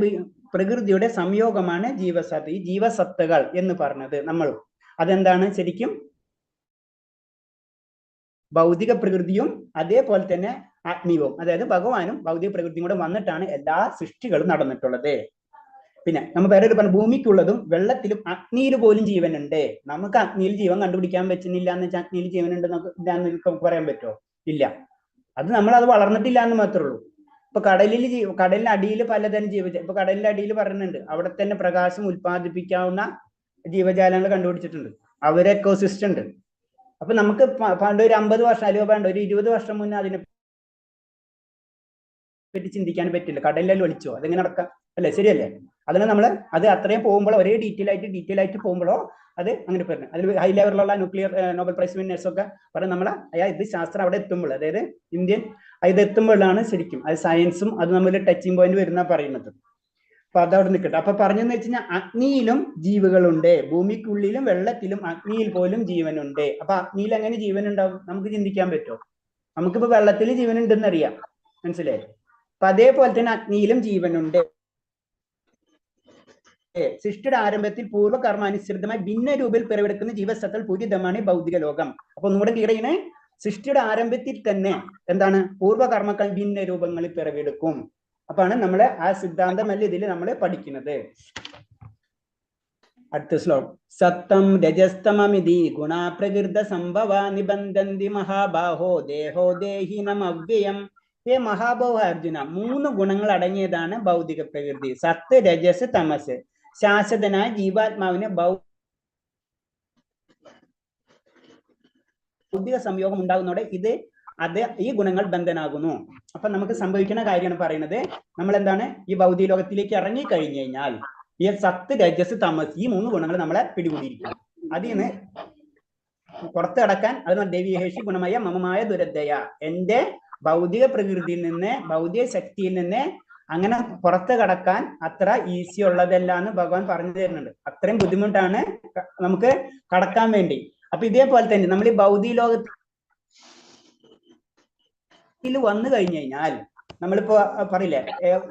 പ്രകൃതിയുടെ സംയോഗമാണ് ജീവസത്ത. ഈ ജീവസത്തകൾ എന്ന് പറഞ്ഞത് നമ്മൾ അതെന്താണ്? ശരിക്കും ഭൗതിക പ്രകൃതിയും അതേപോലെ തന്നെ ആത്മീയവും, അതായത് ഭഗവാനും ഭൗതിക പ്രകൃതിയും കൂടെ വന്നിട്ടാണ് എല്ലാ സൃഷ്ടികളും നടന്നിട്ടുള്ളത്. പിന്നെ നമ്മൾ വേറെ ഒരു പറഞ്ഞു, ഭൂമിക്കുള്ളതും വെള്ളത്തിലും അഗ്നിയിൽ പോലും ജീവനുണ്ട്. നമുക്ക് അഗ്നിയിൽ ജീവൻ കണ്ടുപിടിക്കാൻ പറ്റുന്നില്ല എന്ന് വെച്ചാൽ അഗ്നിയിൽ ജീവനുണ്ട് നമുക്ക് പറയാൻ പറ്റുമോ? ഇല്ല. അത് നമ്മൾ അത് വളർന്നിട്ടില്ല എന്ന് മാത്രമേ ഉള്ളൂ. ഇപ്പൊ കടലിന്റെ അടിയിൽ പലതരം ഇപ്പൊ കടലിന്റെ അടിയിൽ പറയുന്നുണ്ട്, അവിടെ തന്നെ പ്രകാശം ഉൽപ്പാദിപ്പിക്കാവുന്ന ജീവജാലങ്ങൾ കണ്ടുപിടിച്ചിട്ടുണ്ട്. അവര് എക്കോസിസ്റ്റം ഉണ്ട്. അപ്പൊ നമുക്ക് പണ്ട് ഒരു 50 വർഷം അല്ലെങ്കിൽ വേണ്ട ഒരു 20 വർഷം മുന്നേ അതിനെ പറ്റി ചിന്തിക്കാൻ പറ്റില്ല. കടലിൽ ഒളിച്ചോ അതെങ്ങനെ നടക്കാം? അല്ലേ? ശരിയല്ലേ? അതിന് നമ്മൾ അത് അത്രയും പോകുമ്പോൾ ഒരേ ഡീറ്റെയിൽ ആയിട്ട് പോകുമ്പോഴോ അത് അങ്ങനെ പറഞ്ഞു. അതിൽ ഹൈ ലെവലിലുള്ള ന്യൂക്ലിയർ നോബൽ പ്രൈസ് വിന്നേഴ്സ് ഒക്കെ പറഞ്ഞ് നമ്മൾ ഇത് ശാസ്ത്രം അവിടെ എത്തുമ്പോൾ, അതായത് ഇന്ത്യൻ ഇത് എത്തുമ്പോഴാണ് ശരിക്കും അത് സയൻസും അത് നമ്മൾ ടച്ചിങ് പോയിന്റ് വരുന്ന പറയുന്നത്. അപ്പൊ അതവിടെ നിൽക്കട്ടെ. അപ്പൊ പറഞ്ഞെന്ന് വെച്ച് കഴിഞ്ഞാൽ അഗ്നിയിലും ജീവികളുണ്ട്, ഭൂമിക്കുള്ളിലും വെള്ളത്തിലും അഗ്നിയിൽ പോലും ജീവനുണ്ട്. അപ്പൊ അഗ്നിയിൽ എങ്ങനെ ജീവൻ ഉണ്ടാവും? നമുക്ക് ചിന്തിക്കാൻ പറ്റുമോ? നമുക്കിപ്പോ വെള്ളത്തിൽ ജീവനുണ്ടെന്ന് അറിയാം, മനസ്സിലായി? അപ്പൊ അതേപോലെ തന്നെ അഗ്നിയിലും ജീവനുണ്ട്. സൃഷ്ടിയുടെ ആരംഭത്തിൽ പൂർവ്വകർമാനുസൃതമായി ഭിന്ന രൂപയിൽ പിറവെടുക്കുന്ന ജീവസത്തൽ പൂരിതമാണ് ഭൗതിക ലോകം. അപ്പൊ ഒന്നുകൂടെ ക്ലിയർ ചെയ്യണേ. സൃഷ്ടിയുടെ ആരംഭത്തിൽ തന്നെ എന്താണ്? പൂർവ്വകർമ്മക്കൾ ഭിന്ന രൂപങ്ങളിൽ പിറവെടുക്കും. അപ്പാണ് നമ്മളെ ആ സിദ്ധാന്തമല്ല ഇതിൽ നമ്മൾ പഠിക്കുന്നത്. അടുത്ത ശ്ലോകം. സത്തം രജസ്തമമിതി ഗുണാപ്രകൃത സംഭവ നിബന്ധന്തി മഹാബാഹോ ദേഹോ ദേഹിനം അവ്യയം. ഹേ മഹാബാഹോ അർജുന, 3 ഗുണങ്ങൾ അടങ്ങിയതാണ് ഭൗതിക പ്രകൃതി. സത്ത്, രജസ്, തമസ്. ശാശ്വതനായ ജീവാത്മാവിന് ഭൗതിക സംയോഗം ഉണ്ടാകുന്നതോടെ ഈ ഗുണങ്ങൾ ബന്ധനാകുന്നു. അപ്പൊ നമുക്ക് സംഭവിക്കുന്ന കാര്യമാണ് പറയുന്നത്. നമ്മൾ എന്താണ് ഈ ഭൗതിക ലോകത്തിലേക്ക് ഇറങ്ങി കഴിഞ്ഞു കഴിഞ്ഞാൽ ഈ സത്ത്, രജസ്, തമസ് ഈ 3 ഗുണങ്ങൾ നമ്മളെ പിടികൂടിയിരിക്കും. അതിൽ നിന്ന് പുറത്ത് കടക്കാൻ അതിന് ദേവീഹേഷി ഗുണമായ മമമായ ദുരന്തയ, എന്റെ ഭൗതിക പ്രകൃതിയിൽ നിന്ന്, ഭൗതിക ശക്തിയിൽ നിന്ന് അങ്ങനെ പുറത്ത് കടക്കാൻ അത്ര ഈസി ഉള്ളതല്ല എന്ന് ഭഗവാൻ പറഞ്ഞു തരുന്നുണ്ട്. അത്രയും ബുദ്ധിമുട്ടാണ് നമുക്ക് കടക്കാൻ വേണ്ടി. അപ്പൊ ഇതേപോലെ തന്നെ നമ്മൾ ഈ ഭൗതിക ലോകത്തിൽ വന്നു കഴിഞ്ഞു കഴിഞ്ഞാൽ നമ്മളിപ്പോ പറയില്ലേ,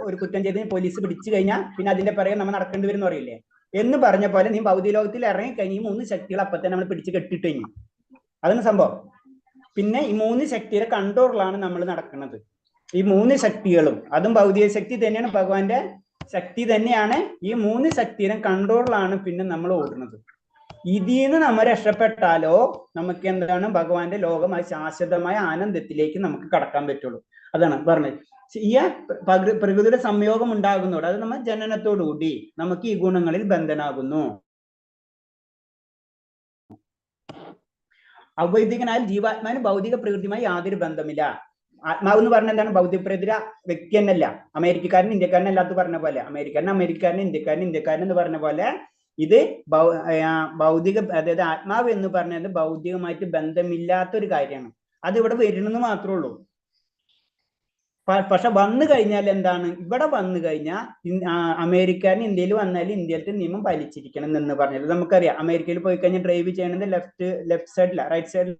ഒരു കുറ്റം ചെയ്ത് പോലീസ് പിടിച്ചു കഴിഞ്ഞാൽ പിന്നെ അതിന്റെ പിറകെ നമ്മൾ നടക്കേണ്ടി വരും എന്ന് പറയില്ലേ, എന്ന് പറഞ്ഞ പോലെ നീ ഭൗതിക ലോകത്തിൽ ഇറങ്ങി കഴിഞ്ഞ 3 ശക്തികൾ അപ്പൊ തന്നെ നമ്മൾ പിടിച്ച് കെട്ടിട്ട് കഴിഞ്ഞു. അതാണ് സംഭവം. പിന്നെ ഈ 3 ശക്തിയുടെ കൺട്രോളിലാണ് നമ്മൾ നടക്കുന്നത്. ഈ 3 ശക്തികളും, അതും ഭൗതിക ശക്തി തന്നെയാണ്, ഭഗവാന്റെ ശക്തി തന്നെയാണ്. ഈ 3 ശക്തിയുടെ കൺട്രോളിലാണ് പിന്നെ നമ്മൾ ഓടുന്നത്. ഇതിൽ നിന്ന് നമ്മൾ രക്ഷപ്പെട്ടാലോ നമുക്ക് എന്താണ് ഭഗവാന്റെ ലോകം, ആ ശാശ്വതമായ ആനന്ദത്തിലേക്ക് നമുക്ക് കടക്കാൻ പറ്റുള്ളൂ. അതാണ് പറഞ്ഞത്. ഈ പ്രകൃതിയുടെ സംയോഗം ഉണ്ടാകുന്നതോടെ, അത് നമ്മൾ ജനനത്തോടുകൂടി നമുക്ക് ഈ ഗുണങ്ങളിൽ ബന്ധനാകുന്നു. അവൈദികനാൽ ജീവാത്മാവിന് ഭൗതിക പ്രകൃതിയുമായി യാതൊരു ബന്ധമില്ല. ആത്മാവ് എന്ന് പറഞ്ഞ എന്താണ്? ഭൗതിക പ്രകൃതി വ്യക്തി എന്നല്ല. അമേരിക്കക്കാരൻ ഇന്ത്യക്കാരൻ അല്ലാത്ത പറഞ്ഞ പോലെ, അമേരിക്കക്കാരൻ ഇന്ത്യക്കാരൻ എന്ന് പറഞ്ഞ പോലെ ഇത് ഭൗതിക, അതായത് ആത്മാവ് എന്ന് പറഞ്ഞത് ഭൗതികമായിട്ട് ബന്ധമില്ലാത്തൊരു കാര്യമാണ്. അത് ഇവിടെ വരണമെന്ന് മാത്രമേ ഉള്ളൂ. പക്ഷെ വന്നു കഴിഞ്ഞാൽ എന്താണ്? ഇവിടെ വന്നു കഴിഞ്ഞാൽ അമേരിക്കക്കാരൻ ഇന്ത്യയിൽ വന്നാൽ ഇന്ത്യയിലത്തെ നിയമം പാലിച്ചിരിക്കണം എന്ന് പറഞ്ഞത് നമുക്കറിയാം. അമേരിക്കയിൽ പോയി കഴിഞ്ഞാൽ ഡ്രൈവ് ചെയ്യണത് ലെഫ്റ്റ് സൈഡില, റൈറ്റ് സൈഡിലാണ്.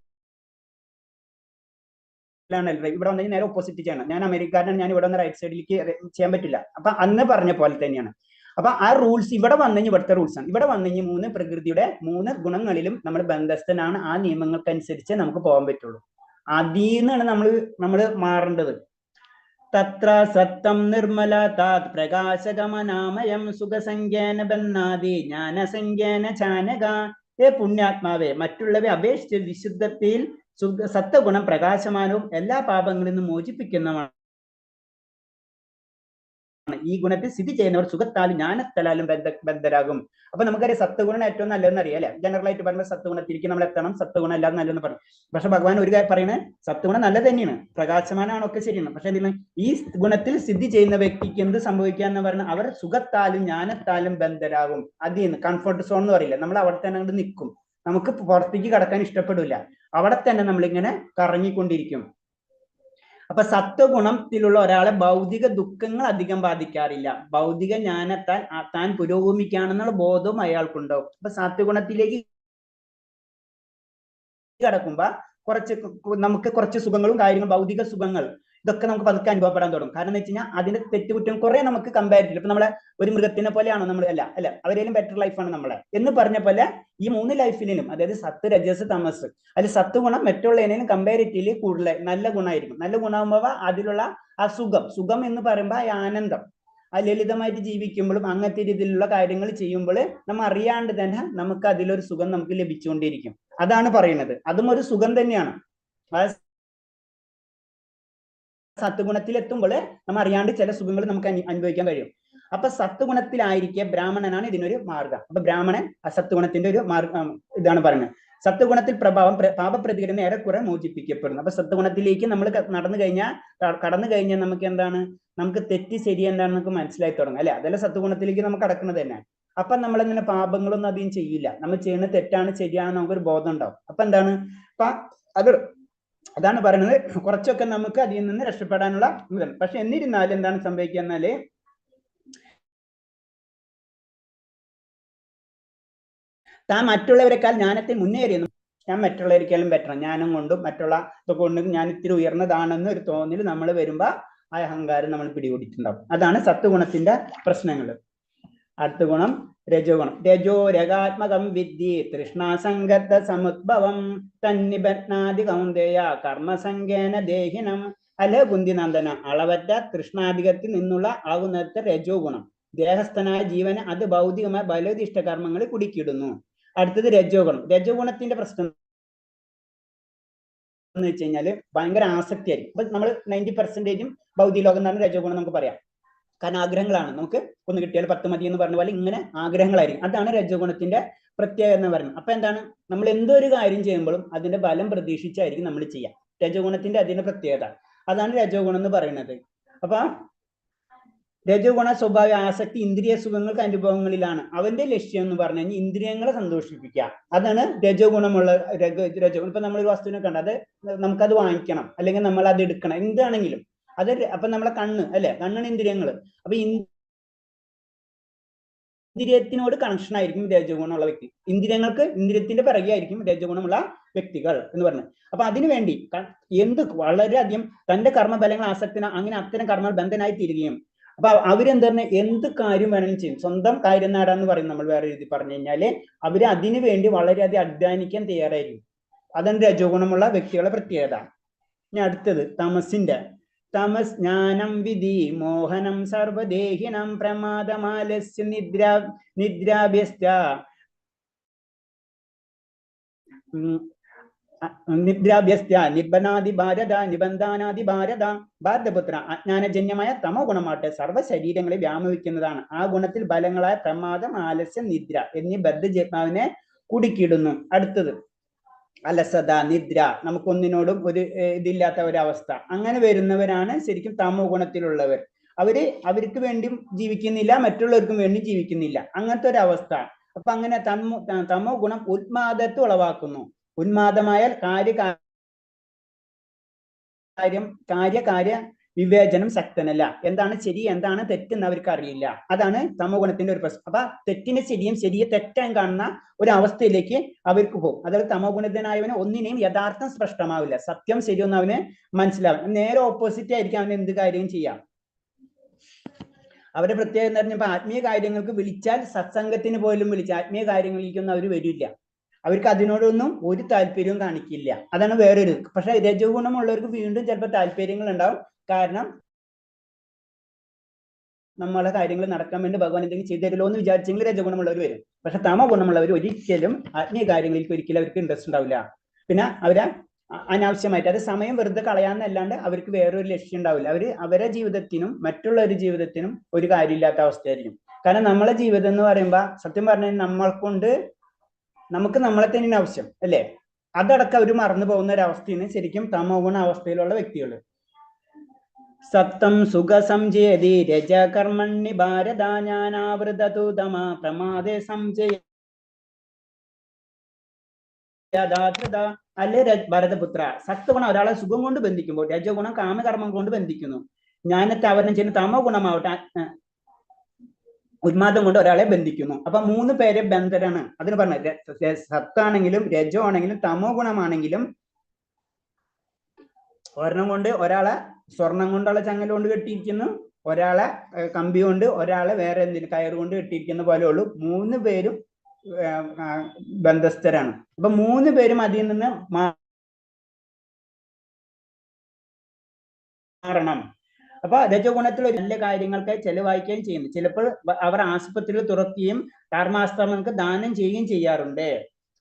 ഇവിടെ വന്നു കഴിഞ്ഞാൽ നേരെ ഓപ്പോസിറ്റ് ചെയ്യണം. ഞാൻ അമേരിക്കക്കാരനാണ്, ഞാൻ ഇവിടെ വന്ന് റൈറ്റ് സൈഡിലേക്ക് ചെയ്യാൻ പറ്റില്ല. അപ്പൊ അന്ന് പറഞ്ഞ പോലെ തന്നെയാണ്. അപ്പൊ ആ റൂൾസ് ഇവിടെ വന്നു കഴിഞ്ഞാൽ ഇവിടുത്തെ റൂൾസ് ആണ്. ഇവിടെ വന്നു കഴിഞ്ഞാൽ 3 പ്രകൃതിയുടെ 3 ഗുണങ്ങളിലും നമ്മൾ ബന്ധസ്ഥനാണ്. ആ നിയമങ്ങൾക്കനുസരിച്ച് നമുക്ക് പോകാൻ പറ്റുള്ളൂ. അതിൽ നിന്നാണ് നമ്മൾ മാറേണ്ടത്. തത്ര സത്തം നിർമ്മല താത് പ്രകാശകമനാമയം സുഖസംഖ്യേന ബന്നാദി ജ്ഞാനസംഖ്യേന ചാനക. പുണ്യാത്മാവെ, മറ്റുള്ളവയെ അപേക്ഷിച്ച് വിശുദ്ധത്തിൽ സത്വഗുണം പ്രകാശമാനവും എല്ലാ പാപങ്ങളിൽ നിന്നും മോചിപ്പിക്കുന്നതാണ്. ഈ ഗുണത്തിൽ സ്ഥിതി ചെയ്യുന്നവർ സുഖത്താലും ജ്ഞാനത്താലും ബദ്ധരാകും. അപ്പൊ നമുക്കറിയാം സത്വഗുണം ഏറ്റവും നല്ലതെന്ന് അറിയാം അല്ലെ. ജനറൽ ആയിട്ട് പറയുമ്പോൾ സത്വഗുണത്തിലേക്ക് നമ്മൾ എത്തണം, സത്വഗുണം അല്ലാതെ നല്ലതെന്ന് പറയും. പക്ഷെ ഭഗവാൻ ഒരു കാര്യം പറയുന്നത് സത്വഗുണം നല്ലത് തന്നെയാണ്, പ്രകാശമാനാണ്, ഒക്കെ ശരിയാണ്. പക്ഷെ എന്തിനാ ഈ ഗുണത്തിൽ സ്ഥിതി ചെയ്യുന്ന വ്യക്തിക്ക് എന്ത് സംഭവിക്കുക എന്ന് പറഞ്ഞാൽ അവർ സുഖത്താലും ജ്ഞാനത്താലും ബന്ധരാകും. അതിന്ന് കംഫർട്ട് സോൺ എന്ന് പറയില്ല, നമ്മൾ അവിടെ തന്നെ അങ്ങോട്ട് നിൽക്കും. നമുക്ക് പുറത്തേക്ക് കടക്കാൻ ഇഷ്ടപ്പെടില്ല, അവിടെ തന്നെ നമ്മളിങ്ങനെ കറങ്ങിക്കൊണ്ടിരിക്കും. അപ്പൊ സത്വഗുണത്തിലുള്ള ഒരാളെ ഭൗതിക ദുഃഖങ്ങൾ അധികം ബാധിക്കാറില്ല. ഭൗതിക ജ്ഞാനത്താൽ താൻ പുരോഗമിക്കുകയാണെന്നുള്ള ബോധവും അയാൾക്കുണ്ടാവും. അപ്പൊ സത്വഗുണത്തിലേക്ക് കടക്കുമ്പോ നമുക്ക് കുറച്ച് സുഖങ്ങളും കാര്യങ്ങളും, ഭൗതിക സുഖങ്ങൾ ഇതൊക്കെ നമുക്ക് പതുക്കെ അനുഭവപ്പെടാൻ തുടങ്ങും. കാരണം എന്ന് വെച്ച് കഴിഞ്ഞാൽ അതിന്റെ തെറ്റുകുറ്റം കുറെ നമുക്ക് കമ്പാരിറ്റീവ്. ഇപ്പൊ നമ്മളെ ഒരു മൃഗത്തിനെ പോലെയാണോ നമ്മൾ? അല്ല, അവരേലും ബെറ്റർ ലൈഫാണ് നമ്മളെ എന്ന് പറഞ്ഞ പോലെ ഈ 3 ലൈഫിലും, അതായത് സത്ത്, രജസ്, തമസ്, അതിൽ സത്ത് ഗുണം മറ്റുള്ളതിനും കമ്പാരിറ്റീവ്ലി കൂടുതൽ നല്ല ഗുണമായിരിക്കും. നല്ല ഗുണമാകുമ്പോൾ അതിലുള്ള ആ സുഖം എന്ന് പറയുമ്പോൾ ആ ആനന്ദം, ആ ലളിതമായിട്ട് ജീവിക്കുമ്പോഴും അങ്ങനത്തെ രീതിയിലുള്ള കാര്യങ്ങൾ ചെയ്യുമ്പോൾ നമ്മൾ അറിയാണ്ട് തന്നെ നമുക്ക് അതിലൊരു സുഖം നമുക്ക് ലഭിച്ചുകൊണ്ടിരിക്കും. അതാണ് പറയുന്നത്. അതും ഒരു സുഖം തന്നെയാണ്. സത്വഗുണത്തിൽ എത്തുമ്പോൾ നമ്മൾ അറിയാണ്ട് ചില സുഖങ്ങൾ നമുക്ക് അനുഭവിക്കാൻ കഴിയും. അപ്പൊ സത്വഗുണത്തിലായിരിക്കെ ബ്രാഹ്മണനാണ് ഇതിനൊരു മാർഗം. അപ്പൊ ബ്രാഹ്മണൻ സത്വഗുണത്തിന്റെ ഒരു മാർഗം ഇതാണ് പറയുന്നത്. സത്വഗുണത്തിൽ പ്രഭാവം പാപപ്രതികരണം ഏറെക്കുറെ മോചിപ്പിക്കപ്പെടുന്നു. അപ്പൊ സത്വഗുണത്തിലേക്ക് നമ്മൾ കടന്നു കഴിഞ്ഞാൽ നമുക്ക് എന്താണ്, നമുക്ക് തെറ്റ് ശരി എന്താണെന്ന് നമുക്ക് മനസ്സിലായി തുടങ്ങും അല്ലെ. അതല്ല സത്വഗുണത്തിലേക്ക് നമുക്ക് കടക്കുന്നത് തന്നെ. അപ്പൊ നമ്മളിങ്ങനെ പാപങ്ങളൊന്നും അധികം ചെയ്യില്ല. നമ്മൾ ചെയ്യുന്നത് തെറ്റാണ് ശരിയാണെന്ന് നമുക്കൊരു ബോധം ഉണ്ടാവും. അപ്പൊ എന്താണ്, അതാണ് പറയുന്നത് കുറച്ചൊക്കെ നമുക്ക് അതിൽ നിന്ന് രക്ഷപ്പെടാനുള്ള ഇതാണ്. പക്ഷെ എന്നിരുന്നാലും എന്താണ് സംഭവിക്കുക എന്നാല് താൻ മറ്റുള്ളവരെക്കാൾ ജ്ഞാനത്തിൽ മുന്നേറിയെന്ന്, ഞാൻ മറ്റുള്ളവരെക്കാളും ബെറ്റർ, ജ്ഞാനം കൊണ്ടും മറ്റുള്ള ഇതൊക്കെ കൊണ്ടും ഞാൻ ഇത്തിരി ഉയർന്നതാണെന്ന് ഒരു തോന്നൽ നമ്മൾ വരുമ്പോ ആ അഹങ്കാരം നമ്മൾ പിടികൂടിയിട്ടുണ്ടാവും. അതാണ് സത്വഗുണത്തിന്റെ പ്രശ്നങ്ങൾ. അടുത്ത ഗുണം രജോ ഗുണം. രജോ രഗാത്മകം വിദ്ധി തൃഷ്ണാസംഗത സമുദ്ഭവം തന്നിബധ്നാദി കൗന്ദേയ കർമ്മസംഖ്യേന ദേഹിനം. അല്ല കുന്തിനന്ദന, അളവറ്റ തൃഷ്ണാധികത്തിൽ നിന്നുള്ള ആകുന്നത്തെ രജോ ഗുണം ദേഹസ്ഥനായ ജീവന് അത് ഭൗതികമായ ബലോദിഷ്ട കർമ്മങ്ങൾ കുടുക്കിയിടുന്നു. അടുത്തത് രജോ ഗുണം. രജോ ഗുണത്തിന്റെ പ്രശ്നം എന്ന് വെച്ച് കഴിഞ്ഞാല് ഭയങ്കര ആസക്തിയായിരിക്കും. ഇപ്പൊ നമ്മൾ 90% ഭൗതിക ലോകം എന്നാണ് രജോ ഗുണം നമുക്ക് പറയാം. കാരണം ആഗ്രഹങ്ങളാണ്, നമുക്ക് ഒന്ന് കിട്ടിയാൽ 10 മതി എന്ന് പറഞ്ഞ പോലെ ഇങ്ങനെ ആഗ്രഹങ്ങളായിരിക്കും. അതാണ് രജോ ഗുണത്തിന്റെ പ്രത്യേകത എന്ന് പറയുന്നത്. അപ്പൊ എന്താണ്, നമ്മൾ എന്തൊരു കാര്യം ചെയ്യുമ്പോഴും അതിന്റെ ഫലം പ്രതീക്ഷിച്ചായിരിക്കും നമ്മൾ ചെയ്യാം. രജോ ഗുണത്തിന്റെ അതിന്റെ പ്രത്യേകത അതാണ് രജോ ഗുണം എന്ന് പറയുന്നത്. അപ്പൊ രജോ ഗുണ സ്വഭാവ ആസക്തി ഇന്ദ്രിയ സുഖങ്ങൾക്ക് അനുഭവങ്ങളിലാണ്. അവന്റെ ലക്ഷ്യം എന്ന് പറഞ്ഞു കഴിഞ്ഞാൽ ഇന്ദ്രിയങ്ങളെ സന്തോഷിപ്പിക്കുക. അതാണ് രജോ ഗുണമുള്ള രജോ. ഇപ്പൊ നമ്മളൊരു വസ്തുവിനെ കണ്ട അത് നമുക്കത് വാങ്ങിക്കണം, അല്ലെങ്കിൽ നമ്മൾ അത് എടുക്കണം, എന്താണെങ്കിലും അത്. അപ്പൊ നമ്മളെ കണ്ണ് അല്ലെ, കണ്ണാണ് ഇന്ദ്രിയങ്ങള്. അപ്പൊ ഇന്ദ്രിയത്തിനോട് കണക്ഷൻ ആയിരിക്കും രജോ ഗുണമുള്ള വ്യക്തി. ഇന്ദ്രിയത്തിന്റെ പിറകെ ആയിരിക്കും രജോ ഗുണമുള്ള വ്യക്തികൾ എന്ന് പറഞ്ഞത്. അപ്പൊ അതിനുവേണ്ടി വളരെയധികം തന്റെ കർമ്മഫലങ്ങൾ ആസക്തിന, അങ്ങനെ അത്തരം കർമ്മ ബന്ധനായി തീരുകയും. അപ്പൊ അവരെന്താണ്, എന്ത് കാര്യം വേണമെങ്കിലും ചെയ്യും. സ്വന്തം കാര്യം നേടാന്ന് പറയും നമ്മൾ വേറെ രീതി പറഞ്ഞു കഴിഞ്ഞാല്. അവര് അതിനു വേണ്ടി വളരെയധികം അധ്വാനിക്കാൻ തയ്യാറായിരിക്കും. അതാണ് രജോ ഗുണമുള്ള വ്യക്തികളുടെ പ്രത്യേകത. ഇനി അടുത്തത് തമസിന്റെ. തമസ് ജ്ഞാനം വിധി മോഹനം സർവദേഹിനം പ്രമാദമാലസ്യ നിദ്രാഭ്യസ്ത നിബനാദി ഭാരത നിബന്ധാനാദി ഭാരത. ഭാരതപുത്ര, അജ്ഞാനജന്യമായ തമോ ഗുണമാട്ടെ സർവ്വ ശരീരങ്ങളെ വ്യാമോഹിക്കുന്നതാണ്. ആ ഗുണത്തിൽ ബലങ്ങളായ പ്രമാദം, ആലസ്യം, നിദ്ര എന്നീ ബദ്ധജന്മാവിനെ കുടുക്കിയിടുന്നു. അടുത്തത് അലസത, നിദ്ര, നമുക്കൊന്നിനോടും ഒരു ഇതില്ലാത്ത ഒരവസ്ഥ. അങ്ങനെ വരുന്നവരാണ് ശരിക്കും തമോ ഗുണത്തിലുള്ളവർ. അവർക്ക് വേണ്ടിയും ജീവിക്കുന്നില്ല, മറ്റുള്ളവർക്കും വേണ്ടി ജീവിക്കുന്നില്ല, അങ്ങനത്തെ ഒരു അവസ്ഥ. അപ്പൊ അങ്ങനെ തമോ ഗുണം ഉന്മാദത്തെ ഉളവാക്കുന്നു. ഉന്മാദമായാൽ കാര്യ വിവേചനം ശക്തനല്ല. എന്താണ് ശരി എന്താണ് തെറ്റെന്ന് അവർക്ക് അറിയില്ല. അതാണ് തമോ ഗുണത്തിന്റെ ഒരു പ്രശ്നം. അപ്പൊ തെറ്റിനെ ശരിയും ശരിയെ തെറ്റാൻ കാണുന്ന ഒരു അവസ്ഥയിലേക്ക് അവർക്ക് പോകും. അതായത് തമോ ഗുണത്തിനായവന് ഒന്നിനെയും യഥാർത്ഥം സ്പഷ്ടമാവില്ല, സത്യം ശരിയൊന്നും അവന് മനസ്സിലാവും. നേരെ ഓപ്പോസിറ്റ് ആയിരിക്കും അവന് എന്ത് കാര്യം ചെയ്യാം. അവരുടെ പ്രത്യേകത എന്ന് പറഞ്ഞപ്പോ ആത്മീയ കാര്യങ്ങൾക്ക് വിളിച്ചാൽ, സത്സംഗത്തിന് പോലും വിളിച്ചാൽ ആത്മീയ കാര്യങ്ങളിലേക്കൊന്നും അവർ വരില്ല. അവർക്ക് അതിനോടൊന്നും ഒരു താല്പര്യവും കാണിക്കില്ല. അതാണ് വേറൊരു. പക്ഷെ രജോ ഗുണമുള്ളവർക്ക് വീണ്ടും ചിലപ്പോൾ താല്പര്യങ്ങൾ ഉണ്ടാവും. കാരണം നമ്മളെ കാര്യങ്ങൾ നടക്കാൻ വേണ്ടി ഭഗവാൻ എന്തെങ്കിലും ചെയ്തു തരുമല്ലോ എന്ന് വിചാരിച്ചെങ്കിൽ രജഗുണമുള്ളവർ വരും. പക്ഷെ തമോ ഗുണമുള്ളവർ ഒരിക്കലും ആത്മീയ കാര്യങ്ങൾക്ക് ഒരിക്കലും അവർക്ക് ഇൻട്രസ്റ്റ് ഉണ്ടാവില്ല. പിന്നെ അവരെ അനാവശ്യമായിട്ട് അത് സമയം വെറുതെ കളയാന്നല്ലാണ്ട് അവർക്ക് വേറൊരു ലക്ഷ്യം ഉണ്ടാവില്ല. അവരെ ജീവിതത്തിനും മറ്റുള്ളവരുടെ ജീവിതത്തിനും ഒരു കാര്യമില്ലാത്ത അവസ്ഥയായിരിക്കും. കാരണം നമ്മളെ ജീവിതം എന്ന് പറയുമ്പോൾ സത്യം പറഞ്ഞാൽ നമുക്ക് നമ്മളെ തന്നെ ആവശ്യം അല്ലേ, അതടക്കം അവർ മറന്നു പോകുന്ന ഒരു അവസ്ഥയാണ് ശരിക്കും തമോ ഗുണ അവസ്ഥയിലുള്ള വ്യക്തികൾ. സപ്തം സുഖ സംജയതി രജ കർമ്മണി ഭാരതാനാവൃതതു തമ പ്രമാദേ സംജയ അല്ലെ ഭരതപുത്ര. സത്വഗുണം ഒരാളെ സുഖം കൊണ്ട് ബന്ധിക്കുമ്പോൾ രജോ ഗുണം കാമകർമ്മം കൊണ്ട് ബന്ധിക്കുന്നു. ജ്ഞാനത്തെ ആവരണം ചെയ്യുന്ന തമോ ഗുണമാവട്ടെ ഉന്മാദം കൊണ്ട് ഒരാളെ ബന്ധിക്കുന്നു. അപ്പൊ 3 പേരെ ബന്ധനാണ്. അതിന് പറഞ്ഞ സത്താണെങ്കിലും രജോ ആണെങ്കിലും തമോ ഗുണമാണെങ്കിലും ഒരെണ്ണം കൊണ്ട് ഒരാളെ സ്വർണം കൊണ്ടുള്ള ചങ്ങല കൊണ്ട് കെട്ടിയിരിക്കുന്നു, ഒരാളെ കമ്പി കൊണ്ട്, ഒരാളെ വേറെ എന്തെങ്കിലും കയറുകൊണ്ട് കെട്ടിയിരിക്കുന്ന പോലെ ഉള്ളൂ. 3 പേരും ബന്ധസ്ഥരാണ്. അപ്പൊ 3 പേരും അതിൽ നിന്ന് മാറണം. അപ്പൊ രജോ ഗുണത്തിൽ നല്ല കാര്യങ്ങൾക്കായി ചെലവഴിക്കുകയും ചെയ്യുന്നു. ചിലപ്പോൾ അവർ ആശുപത്രിയിൽ തുറക്കുകയും ധർമാസ്ത്രമങ്ങൾക്ക് ദാനം ചെയ്യുകയും ചെയ്യാറുണ്ട്.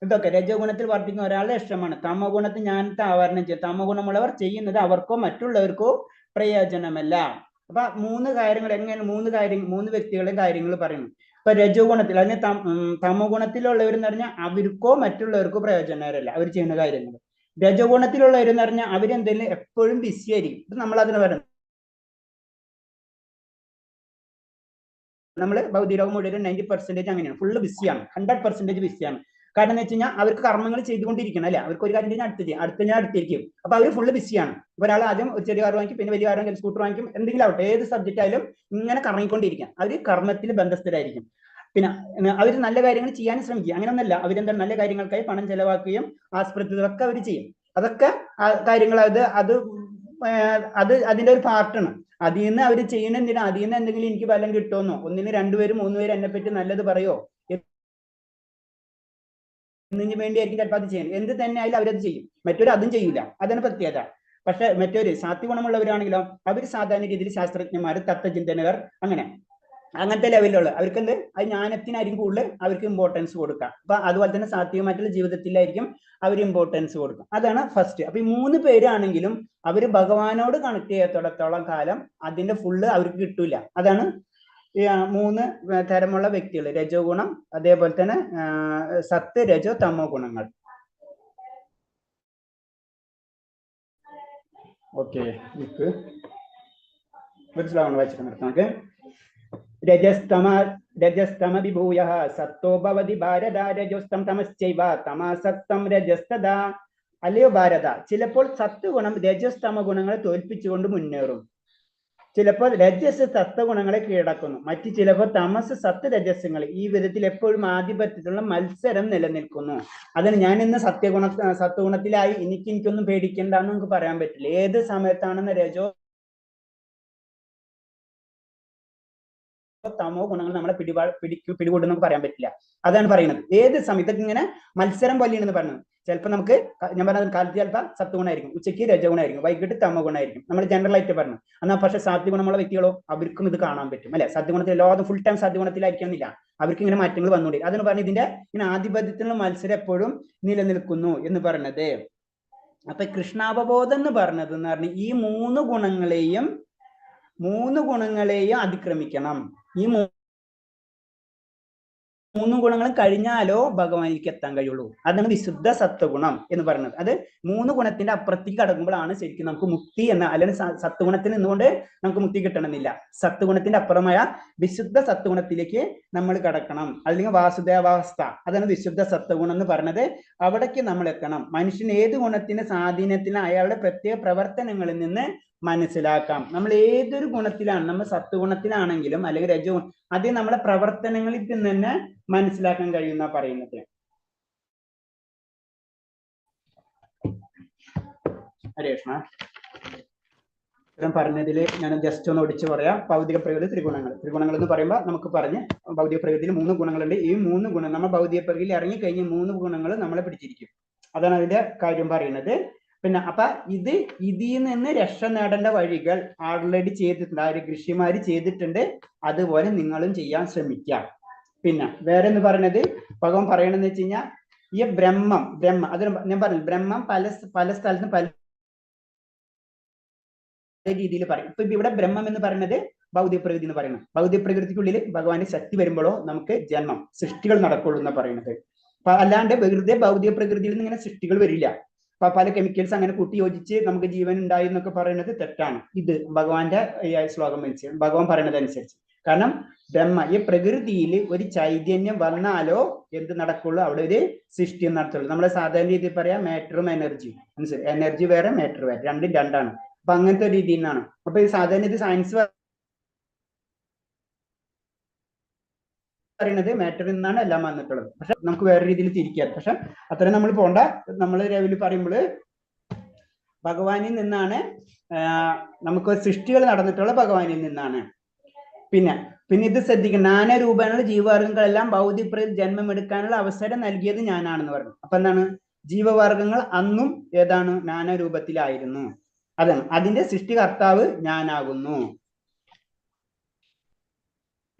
ഇതൊക്കെ രജോ ഗുണത്തിൽ വർദ്ധിക്കുന്ന ഒരാളുടെ ഇഷ്ടമാണ്. തമോ ഗുണത്തിൽ ജ്ഞാനത്തെ ആവരണം ചെയ്യും. തമോ ഗുണമുള്ളവർ ചെയ്യുന്നത് അവർക്കോ മറ്റുള്ളവർക്കോ പ്രയോജനമല്ല. അപ്പൊ 3 കാര്യങ്ങൾ എങ്ങനെയാണ് 3 വ്യക്തികളുടെ കാര്യങ്ങൾ പറയുന്നു. ഇപ്പൊ രജോ ഗുണത്തിൽ അതിന് തമോ ഗുണത്തിലുള്ളവരെന്ന് പറഞ്ഞാൽ അവർക്കോ മറ്റുള്ളവർക്കോ പ്രയോജനമല്ല അവർ ചെയ്യുന്ന കാര്യങ്ങൾ. രജോ ഗുണത്തിലുള്ളവരെന്ന് പറഞ്ഞാൽ അവരെന്തെങ്കിലും എപ്പോഴും ബിസി ആയിരിക്കും. ഇപ്പൊ നമ്മൾ അതിന് പറയുന്നത് നമ്മൾ ഭൗതികലോകം മുഴുവൻ 90% അങ്ങനെയാണ്, ഫുള്ള് ബിസിയാണ്, 100% ബിസിയാണ്. കാരണം എന്ന് വെച്ച് കഴിഞ്ഞാൽ അവർക്ക് കർമ്മങ്ങൾ ചെയ്തുകൊണ്ടിരിക്കണം അല്ലെ, അവർക്ക് ഒരു കാര്യം അടുത്തിരിക്കും. അപ്പൊ അവർ ഫുള്ള് ബിസിയാണ്. ഒരാൾ ആദ്യം ഒരു ചെറിയ കാർ വാങ്ങിക്കും, പിന്നെ വലിയ കാർ വാങ്ങിക്കും, സ്കൂട്ടർ വാങ്ങിക്കും, എന്തെങ്കിലും ആവട്ടെ, ഏത് സബ്ജക്റ്റ് ആയാലും ഇങ്ങനെ കറങ്ങിക്കൊണ്ടിരിക്കാം. അവർ കർമ്മത്തിൽ ബന്ധസ്ഥരായിരിക്കും. പിന്നെ അവർ നല്ല കാര്യങ്ങൾ ചെയ്യാൻ ശ്രമിക്കുക. അങ്ങനെയൊന്നല്ല, അവരെന്താണ് നല്ല കാര്യങ്ങൾക്കായി പണം ചെലവാക്കുകയും ആസ്പൃത്യതൊക്കെ അവർ ചെയ്യും. അതൊക്കെ കാര്യങ്ങൾ അത് അതിന്റെ ഒരു പാർട്ടാണ്. അതിൽ നിന്ന് അവർ ചെയ്യുന്ന എന്തിനാ, അതിൽ നിന്ന് എന്തെങ്കിലും എനിക്ക് ഫലം കിട്ടുമെന്നോ, 1 2 പേര് 3 പേര് എന്നെ പറ്റി നല്ലത് പറയോ എന്നതിന് വേണ്ടിയായിരിക്കും ചിലപ്പോൾ അത് ചെയ്യുന്നത്. എന്ത് തന്നെ ആയാലും അവരത് ചെയ്യും. മറ്റൊരു അതും ചെയ്യില്ല. അതാണ് പ്രത്യേകത. പക്ഷെ മറ്റൊരു സാത്വികഗുണമുള്ളവരാണെങ്കിലോ അവർ സാധാരണ രീതിയിൽ ശാസ്ത്രജ്ഞന്മാർ, തത്വചിന്തകർ, അങ്ങനത്തെ ലെവലിലുള്ള അവർക്കെന്ത് അത് ജ്ഞാനത്തിനായിരിക്കും കൂടുതൽ അവർക്ക് ഇമ്പോർട്ടൻസ് കൊടുക്കുക. അപ്പൊ അതുപോലെ തന്നെ സാത്വികമായിട്ടുള്ള ജീവിതത്തിലായിരിക്കും അവർ ഇമ്പോർട്ടൻസ് കൊടുക്കും. അതാണ് ഫസ്റ്റ്. അപ്പൊ ഈ 3 പേരാണെങ്കിലും അവർ ഭഗവാനോട് കണക്ട് ചെയ്യാത്തോടത്തോളം കാലം അതിന്റെ ഫുള്ള് അവർക്ക് കിട്ടൂല. അതാണ് 3 തരമുള്ള വ്യക്തികൾ. രജോ ഗുണം, അതേപോലെ തന്നെ സത്ത്, രജോ, തമോ ഗുണങ്ങൾ. ഓക്കെ, മനസ്സിലാവണം, വായിച്ചിട്ട് നിർത്താം. നമുക്ക് രജസ്തമ വിഭൂയ സത്തോ ഭവതി ഭാരത രജോസ്തം തമശ്ചൈവ തമസക്തം രജസ്തദാ. അല്ലയോ ഭാരത, ചിലപ്പോൾ സത്ത് ഗുണം രജസ്തമ ഗുണങ്ങളെ തോൽപ്പിച്ചുകൊണ്ട് മുന്നേറും. ചിലപ്പോൾ രജസ് സത്വഗുണങ്ങളെ കീഴടക്കുന്നു. മറ്റു ചിലപ്പോൾ തമസ് സത്ത് രജസ്സുകൾ. ഈ വിധത്തിൽ എപ്പോഴും ആധിപത്യത്തിലുള്ള മത്സരം നിലനിൽക്കുന്നു. അതിന് ഞാൻ ഇന്ന് സത്വഗുണത്തിലായി, എനിക്കൊന്നും പേടിക്കണ്ടെന്ന് നമുക്ക് പറയാൻ പറ്റില്ല. ഏത് സമയത്താണെന്ന് രജോ തമോ ഗുണങ്ങൾ നമ്മളെ പിടികൂടും നമുക്ക് പറയാൻ പറ്റില്ല. അതാണ് പറയുന്നത്. ഏത് സമയത്തൊക്കെ ഇങ്ങനെ മത്സരം പോലെയാണെന്ന് പറയുന്നത്. ചിലപ്പോൾ നമുക്ക് ഞാൻ പറഞ്ഞത് കാലത്ത് ചിലപ്പോൾ സത്വഗുണമായിരിക്കും, ഉച്ചയ്ക്ക് രജഗുണമായിരിക്കും, വൈകിട്ട് തമോ ഗുണമായിരിക്കും. നമ്മൾ ജനറൽ ആയിട്ട് പറഞ്ഞു. എന്നാൽ പക്ഷെ സാത്വികഗുണമുള്ള വ്യക്തികളോ അവർക്കും ഇത് കാണാൻ പറ്റും അല്ലെ. സത്വഗുണത്തിൽ എല്ലാവരും ഫുൾ ടൈം സത്വഗുണത്തിലായിരിക്കുന്നില്ല, അവർക്ക് ഇങ്ങനെ മാറ്റങ്ങൾ വന്നുകൂടി. അതിന് പറഞ്ഞ് ഇതിന്റെ ഇങ്ങനെ ആധിപത്യത്തിനുള്ള മത്സരം എപ്പോഴും നിലനിൽക്കുന്നു എന്ന് പറഞ്ഞത്. അപ്പൊ കൃഷ്ണാവബോധം എന്ന് പറഞ്ഞത് എന്ന് പറഞ്ഞാൽ ഈ 3 ഗുണങ്ങളെയും അതിക്രമിക്കണം. ഈ 3 ഗുണങ്ങളും കഴിഞ്ഞാലോ ഭഗവാനിലേക്ക് എത്താൻ കഴിയുള്ളൂ. അതാണ് വിശുദ്ധ സത്വഗുണം എന്ന് പറയുന്നത്. അത് 3 ഗുണത്തിന്റെ അപ്പുറത്തേക്ക് കടക്കുമ്പോഴാണ് ശരിക്കും നമുക്ക് മുക്തി എന്ന, അല്ലെങ്കിൽ സത്വഗുണത്തിൽ നിന്നുകൊണ്ട് നമുക്ക് മുക്തി കിട്ടണമെന്നില്ല. സത്വഗുണത്തിന്റെ അപ്പുറമായ വിശുദ്ധ സത്വഗുണത്തിലേക്ക് നമ്മൾ കടക്കണം, അല്ലെങ്കിൽ വാസുദേവാവസ്ഥ. അതാണ് വിശുദ്ധ സത്വഗുണം എന്ന് പറഞ്ഞത്. അവിടേക്ക് നമ്മൾ എത്തണം. മനുഷ്യൻ ഏത് ഗുണത്തിന്റെ സ്വാധീനത്തിന് അയാളുടെ പ്രത്യേക പ്രവർത്തനങ്ങളിൽ നിന്ന് മനസ്സിലാക്കാം. നമ്മൾ ഏതൊരു ഗുണത്തിലാണ്, നമ്മൾ സത്വഗുണത്തിലാണെങ്കിലും അല്ലെങ്കിൽ രജോ, അത് നമ്മളെ പ്രവർത്തനങ്ങളിൽ നിന്ന് തന്നെ മനസ്സിലാക്കാൻ കഴിയുന്ന പറയുന്നത്. ഹരേ കൃഷ്ണ. പറഞ്ഞതിൽ ഞാൻ ജസ്റ്റ് ഒന്ന് ഒടിച്ചു പറയാം. ഭൗതിക പ്രകൃതി, ത്രിഗുണങ്ങൾ എന്ന് പറയുമ്പോൾ നമുക്ക് പറഞ്ഞ് ഭൗതിക പ്രകൃതിയിൽ 3 ഗുണങ്ങളുണ്ട്. ഈ 3 ഗുണം നമ്മൾ ഭൗതിക പ്രകൃതിയിൽ ഇറങ്ങിക്കഴിഞ്ഞ് 3 ഗുണങ്ങൾ നമ്മളെ പിടിച്ചിരിക്കും. അതാണ് അതിന്റെ കാര്യം പറയുന്നത്. പിന്നെ അപ്പൊ ഇതിൽ നിന്ന് രക്ഷ നേടേണ്ട വഴികൾ ഓൾറെഡി ചെയ്തിട്ടുണ്ട്, ആര് ഋഷിമാര് ചെയ്തിട്ടുണ്ട്. അതുപോലെ നിങ്ങളും ചെയ്യാൻ ശ്രമിക്കാം. പിന്നെ വേറെ എന്ന് പറയുന്നത് ഭഗവാൻ പറയണെന്ന് വെച്ച് കഴിഞ്ഞാൽ ഈ ബ്രഹ്മം അതിന് ഞാൻ പറഞ്ഞു ബ്രഹ്മം പല സ്ഥലത്തും പല രീതിയിൽ പറയും. ഇപ്പൊ ഇവിടെ ബ്രഹ്മം എന്ന് പറയുന്നത് ഭൗതിക പ്രകൃതി എന്ന് പറയുന്നത്. ഭൗതിക പ്രകൃതിക്കുള്ളിൽ ഭഗവാന്റെ ശക്തി വരുമ്പോഴോ നമുക്ക് ജന്മം സൃഷ്ടികൾ നടക്കുള്ളൂ എന്ന് പറയുന്നത്. അപ്പൊ അല്ലാണ്ട് വെറുതെ ഭൗതിക പ്രകൃതിയിൽ നിന്ന് ഇങ്ങനെ സൃഷ്ടികൾ വരില്ല. അപ്പൊ പല കെമിക്കൽസ് അങ്ങനെ കൂട്ടി യോജിച്ച് നമുക്ക് ജീവൻ ഉണ്ടായി എന്നൊക്കെ പറയുന്നത് തെറ്റാണ്. ഇത് ഭഗവാന്റെ ശ്ലോകം അനുസരിച്ച് ഭഗവാൻ പറയുന്നത് അനുസരിച്ച്. കാരണം ഈ പ്രകൃതിയിൽ ഒരു ചൈതന്യം വന്നാലോ എന്ത് നടക്കുള്ളൂ, അവിടെ ഒരു സൃഷ്ടി നടത്തുള്ളൂ. നമ്മളെ സാധാരണ രീതിയിൽ പറയാം മാറ്ററും എനർജിയും. മനസ്സിലായി? എനർജി വേറെ മാറ്റർ വേറെ, രണ്ടും രണ്ടാണ്. അപ്പൊ അങ്ങനത്തെ രീതിയിൽ നിന്നാണ്. അപ്പൊ ഈ സാധാരണ ഇത് സയൻസ് പറയുന്നത് മാറ്ററിൽ നിന്നാണ് എല്ലാം വന്നിട്ടുള്ളത്. പക്ഷെ നമുക്ക് വേറെ രീതിയിൽ തിരിക്കാം. പക്ഷെ അത്രയും നമ്മൾ പോണ്ട. നമ്മൾ രാവിലെ പറയുമ്പോൾ ഭഗവാനിൽ നിന്നാണ് നമുക്ക് സൃഷ്ടികൾ നടന്നിട്ടുള്ള ഭഗവാനിൽ നിന്നാണ്. പിന്നെ ഇത് ശ്രദ്ധിക്കണം. നാനാരൂപേണയുള്ള ജീവവർഗങ്ങളെല്ലാം ഭൗതിക ജന്മം എടുക്കാനുള്ള അവസരം നൽകിയത് ഞാനാണെന്ന് പറഞ്ഞു. അപ്പൊ എന്താണ്? ജീവവർഗങ്ങൾ അന്നും ഏതാണ്? നാനാരൂപത്തിലായിരുന്നു. അതാണ് അതിന്റെ സൃഷ്ടികർത്താവ് ഞാനാകുന്നു.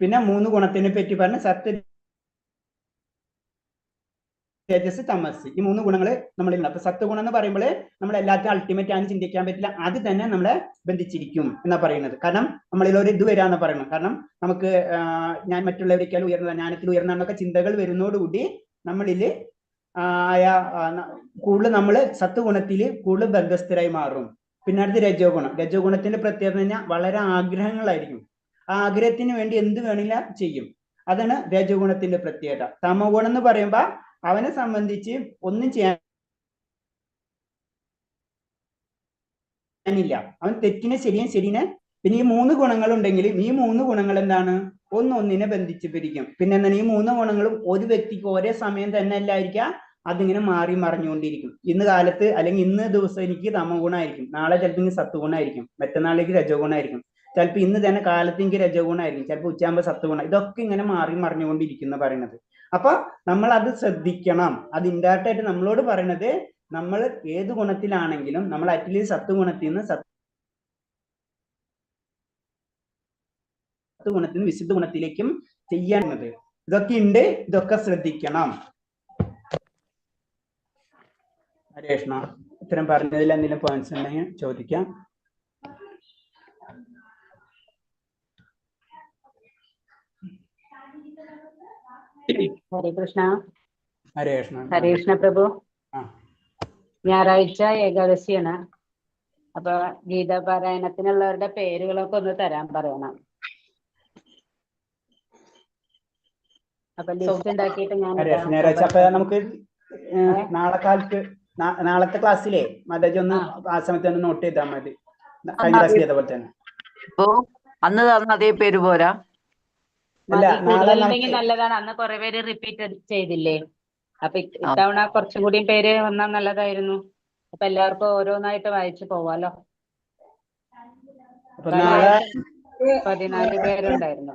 പിന്നെ 3 ഗുണത്തിനെ പറ്റി പറഞ്ഞ സത്യ, തേജസ്, തമസ്. ഈ 3 ഗുണങ്ങള് നമ്മളിൽ. അപ്പൊ സത്വഗുണം എന്ന് പറയുമ്പോൾ നമ്മൾ എല്ലാത്തിനും അൾട്ടിമേറ്റ് ആണ് ചിന്തിക്കാൻ പറ്റില്ല. അത് തന്നെ നമ്മളെ ബന്ധിച്ചിരിക്കും എന്നാ പറയുന്നത്. കാരണം നമ്മളിൽ ഒരു ഇത് വരാന്ന് പറയുന്നത്. കാരണം നമുക്ക് ഞാൻ മറ്റുള്ളവരേക്കാൾ ഉയർന്ന, ജ്ഞാനത്തിൽ ഉയർന്നൊക്കെ ചിന്തകൾ വരുന്നതോടുകൂടി നമ്മളിൽ കൂടുതൽ നമ്മൾ സത്വഗുണത്തിൽ കൂടുതൽ ബന്ധസ്ഥരായി മാറും. പിന്നെ അടുത്ത് രജോഗുണം. രജോഗുണത്തിന്റെ പ്രത്യേകത പറഞ്ഞാൽ വളരെ ആഗ്രഹങ്ങളായിരിക്കും. ആ ആഗ്രഹത്തിന് വേണ്ടി എന്ത് വേണില്ല ചെയ്യും. അതാണ് രജോഗുണത്തിന്റെ പ്രത്യേകത. തമോ ഗുണം എന്ന് പറയുമ്പോ അവനെ സംബന്ധിച്ച് ഒന്നും ചെയ്യാനില്ല. അവൻ തെറ്റിനെ ശരിയെ. പിന്നെ ഈ 3 ഗുണങ്ങൾ ഉണ്ടെങ്കിൽ ഈ 3 ഗുണങ്ങൾ എന്താണ്? ഒന്നിനെ ബന്ധിച്ച് പിരിക്കും. പിന്നെ എന്താണ്? ഈ 3 ഗുണങ്ങളും ഒരു വ്യക്തിക്ക് ഒരേ സമയം തന്നെ അല്ലായിരിക്കാം, അതിങ്ങനെ മാറി മറിഞ്ഞുകൊണ്ടിരിക്കും. ഇന്ന് കാലത്ത് അല്ലെങ്കിൽ ഇന്ന് ദിവസം എനിക്ക് തമോ ഗുണമായിരിക്കും, നാളെ ചിലപ്പോൾ സത്വഗുണമായിരിക്കും, മറ്റന്നാളേക്ക് രജോ ഗുണമായിരിക്കും, ചിലപ്പോൾ ഇന്ന് തന്നെ കാലത്ത് എനിക്ക് രജോ ഗുണമായിരിക്കും, ചിലപ്പോൾ ഉച്ചയാകുമ്പോൾ സത്വഗുണം. ഇതൊക്കെ ഇങ്ങനെ മാറി മറിഞ്ഞുകൊണ്ടിരിക്കുന്ന പറയുന്നത്. അപ്പൊ നമ്മൾ അത് ശ്രദ്ധിക്കണം. അത് ഇൻഡയറക്റ്റ് ആയിട്ട് നമ്മളോട് പറയണത് നമ്മൾ ഏത് ഗുണത്തിലാണെങ്കിലും നമ്മൾ അറ്റ്ലീസ്റ്റ് സത്വഗുണത്തിൽ നിന്ന് സത്വഗുണത്തിൽ നിന്ന് വിശുദ്ധ ഗുണത്തിലേക്കും ചെയ്യാനുള്ളത്. ഇതൊക്കെ ഉണ്ട്, ഇതൊക്കെ ശ്രദ്ധിക്കണം. ഹരേഷ്ണ, ഇത്തരം പറഞ്ഞതിൽ എന്തെങ്കിലും പോയിന്റ്സ് ഉണ്ടെങ്കിൽ ചോദിക്കാം. ഹരേ കൃഷ്ണ. ഹരേ കൃഷ്ണ. ഹരേ കൃഷ്ണ പ്രഭു. ഞായറാഴ്ച ഏകാദശിയാണ്. അപ്പൊ ഗീതാപാരായണത്തിനുള്ളവരുടെ പേരുകളൊക്കെ ഒന്ന് തരാൻ പറയണം. അപ്പൊ ലിസ്റ്റ് ഉണ്ടാക്കിയിട്ട് ഞായറാഴ്ച അപ്പൊ നമുക്ക് നാളത്തെ ക്ലാസ്സിലെ മതജി ഒന്ന് ആ സമയത്ത് ഒന്ന് നോട്ട് ചെയ്താൽ മതി. കഴിഞ്ഞ ക്ലാസ് ചെയ്ത പോലെ തന്നെ. അന്ന് തന്ന അതേ പേര് പോരാ? നല്ലതാണ്. അന്ന് കുറെ പേര് റിപ്പീറ്റ് ചെയ്തില്ലേ? അപ്പൊ ഇത്തവണ കുറച്ചും കൂടി പേര് വന്നാൽ നല്ലതായിരുന്നു. അപ്പൊ എല്ലാവർക്കും ഓരോന്നായിട്ട് വായിച്ചു പോവാലോ. 14 പേരുണ്ടായിരുന്നു.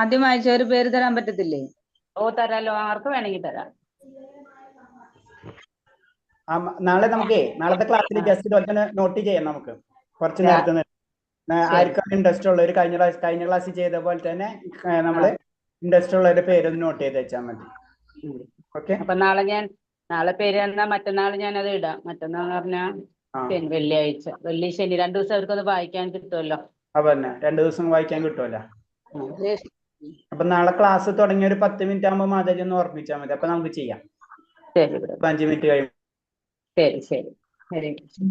ആദ്യം വായിച്ച ഒരു പേര് തരാൻ പറ്റത്തില്ലേ? ഓ തരാലോ, ആർക്ക് വേണമെങ്കിൽ തരാം. നാളെ നമുക്ക് നാളത്തെ ക്ലാസ്സിൽ ജസ്റ്റ് നോട്ട് ചെയ്യാം. നമുക്ക് കുറച്ച് നേരത്തെ ആർക്കും ഇൻട്രസ്റ്റ് ഉള്ളവർ കഴിഞ്ഞ ക്ലാസ്സിൽ ചെയ്ത പോലെ തന്നെ നമ്മള് ഇൻട്രസ്റ്റ് ഉള്ളവരുടെ പേരൊന്ന് നോട്ട് ചെയ്ത് വെച്ചാൽ മതി. ഓക്കെ. അപ്പൊ നാളെ പേര് തന്നാ മറ്റന്നാൾ ഞാനത് ഇടാം. മറ്റന്നാൾ പറഞ്ഞാൽ വെള്ളിയാഴ്ച, വെള്ളി ശനി 2 ദിവസം അവർക്കൊന്ന് വായിക്കാൻ കിട്ടുമല്ലോ. അപ്പൊ തന്നെ 2 ദിവസം വായിക്കാൻ കിട്ടുമല്ലോ. അപ്പൊ നാളെ ക്ലാസ് തുടങ്ങിയ ഒരു 10 മിനിറ്റ് ആകുമ്പോ മാതാജി ഒന്ന് ഓർമ്മിച്ചാൽ മതി. അപ്പൊ നമുക്ക് ചെയ്യാം. 5 മിനിറ്റ് കഴിയും. ശരി. ഹരേ കൃഷ്ണ.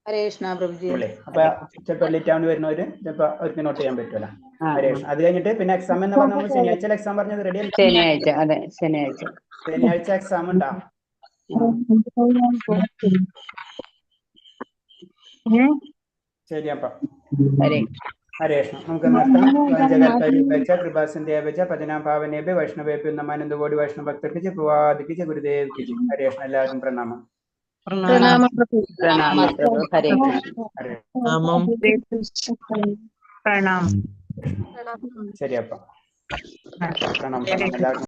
ഹരേ കൃഷ്ണ പ്രഭുജി. അപ്പൊ ചിലപ്പോ ലേറ്റ് ആവുന്ന വരുന്നവര് ചിലപ്പോ അവർക്ക് നോട്ട് ചെയ്യാൻ പറ്റുമല്ലോ. ഹരേ കൃഷ്ണ. അത് കഴിഞ്ഞിട്ട് പിന്നെ എക്സാം എന്ന് പറഞ്ഞാൽ ശനിയാഴ്ച എക്സാം പറഞ്ഞത് റെഡി അല്ല? ശനിയാഴ്ച എക്സാം ഉണ്ടാ? ശരി. അപ്പൊ ഹരേ കൃഷ്ണ. നമുക്ക് നിർത്താം. കൃപാസന്ധ്യാപേച്ച പതിനാം ഭാവനേഭ്യ വൈഷ്ണവേഭ്യ നമാനന്ദകോടി വൈഷ്ണവ ഭക്തർക്ക് പ്രവാദിക്ക് ഗുരുദേവ്. ഹരേ കൃഷ്ണ. എല്ലാവർക്കും പ്രണാമം. പ്രണാമം പ്രഭു. ഹരേ പ്രണാമം. ശരി. അപ്പൊ പ്രണാമം എല്ലാവർക്കും.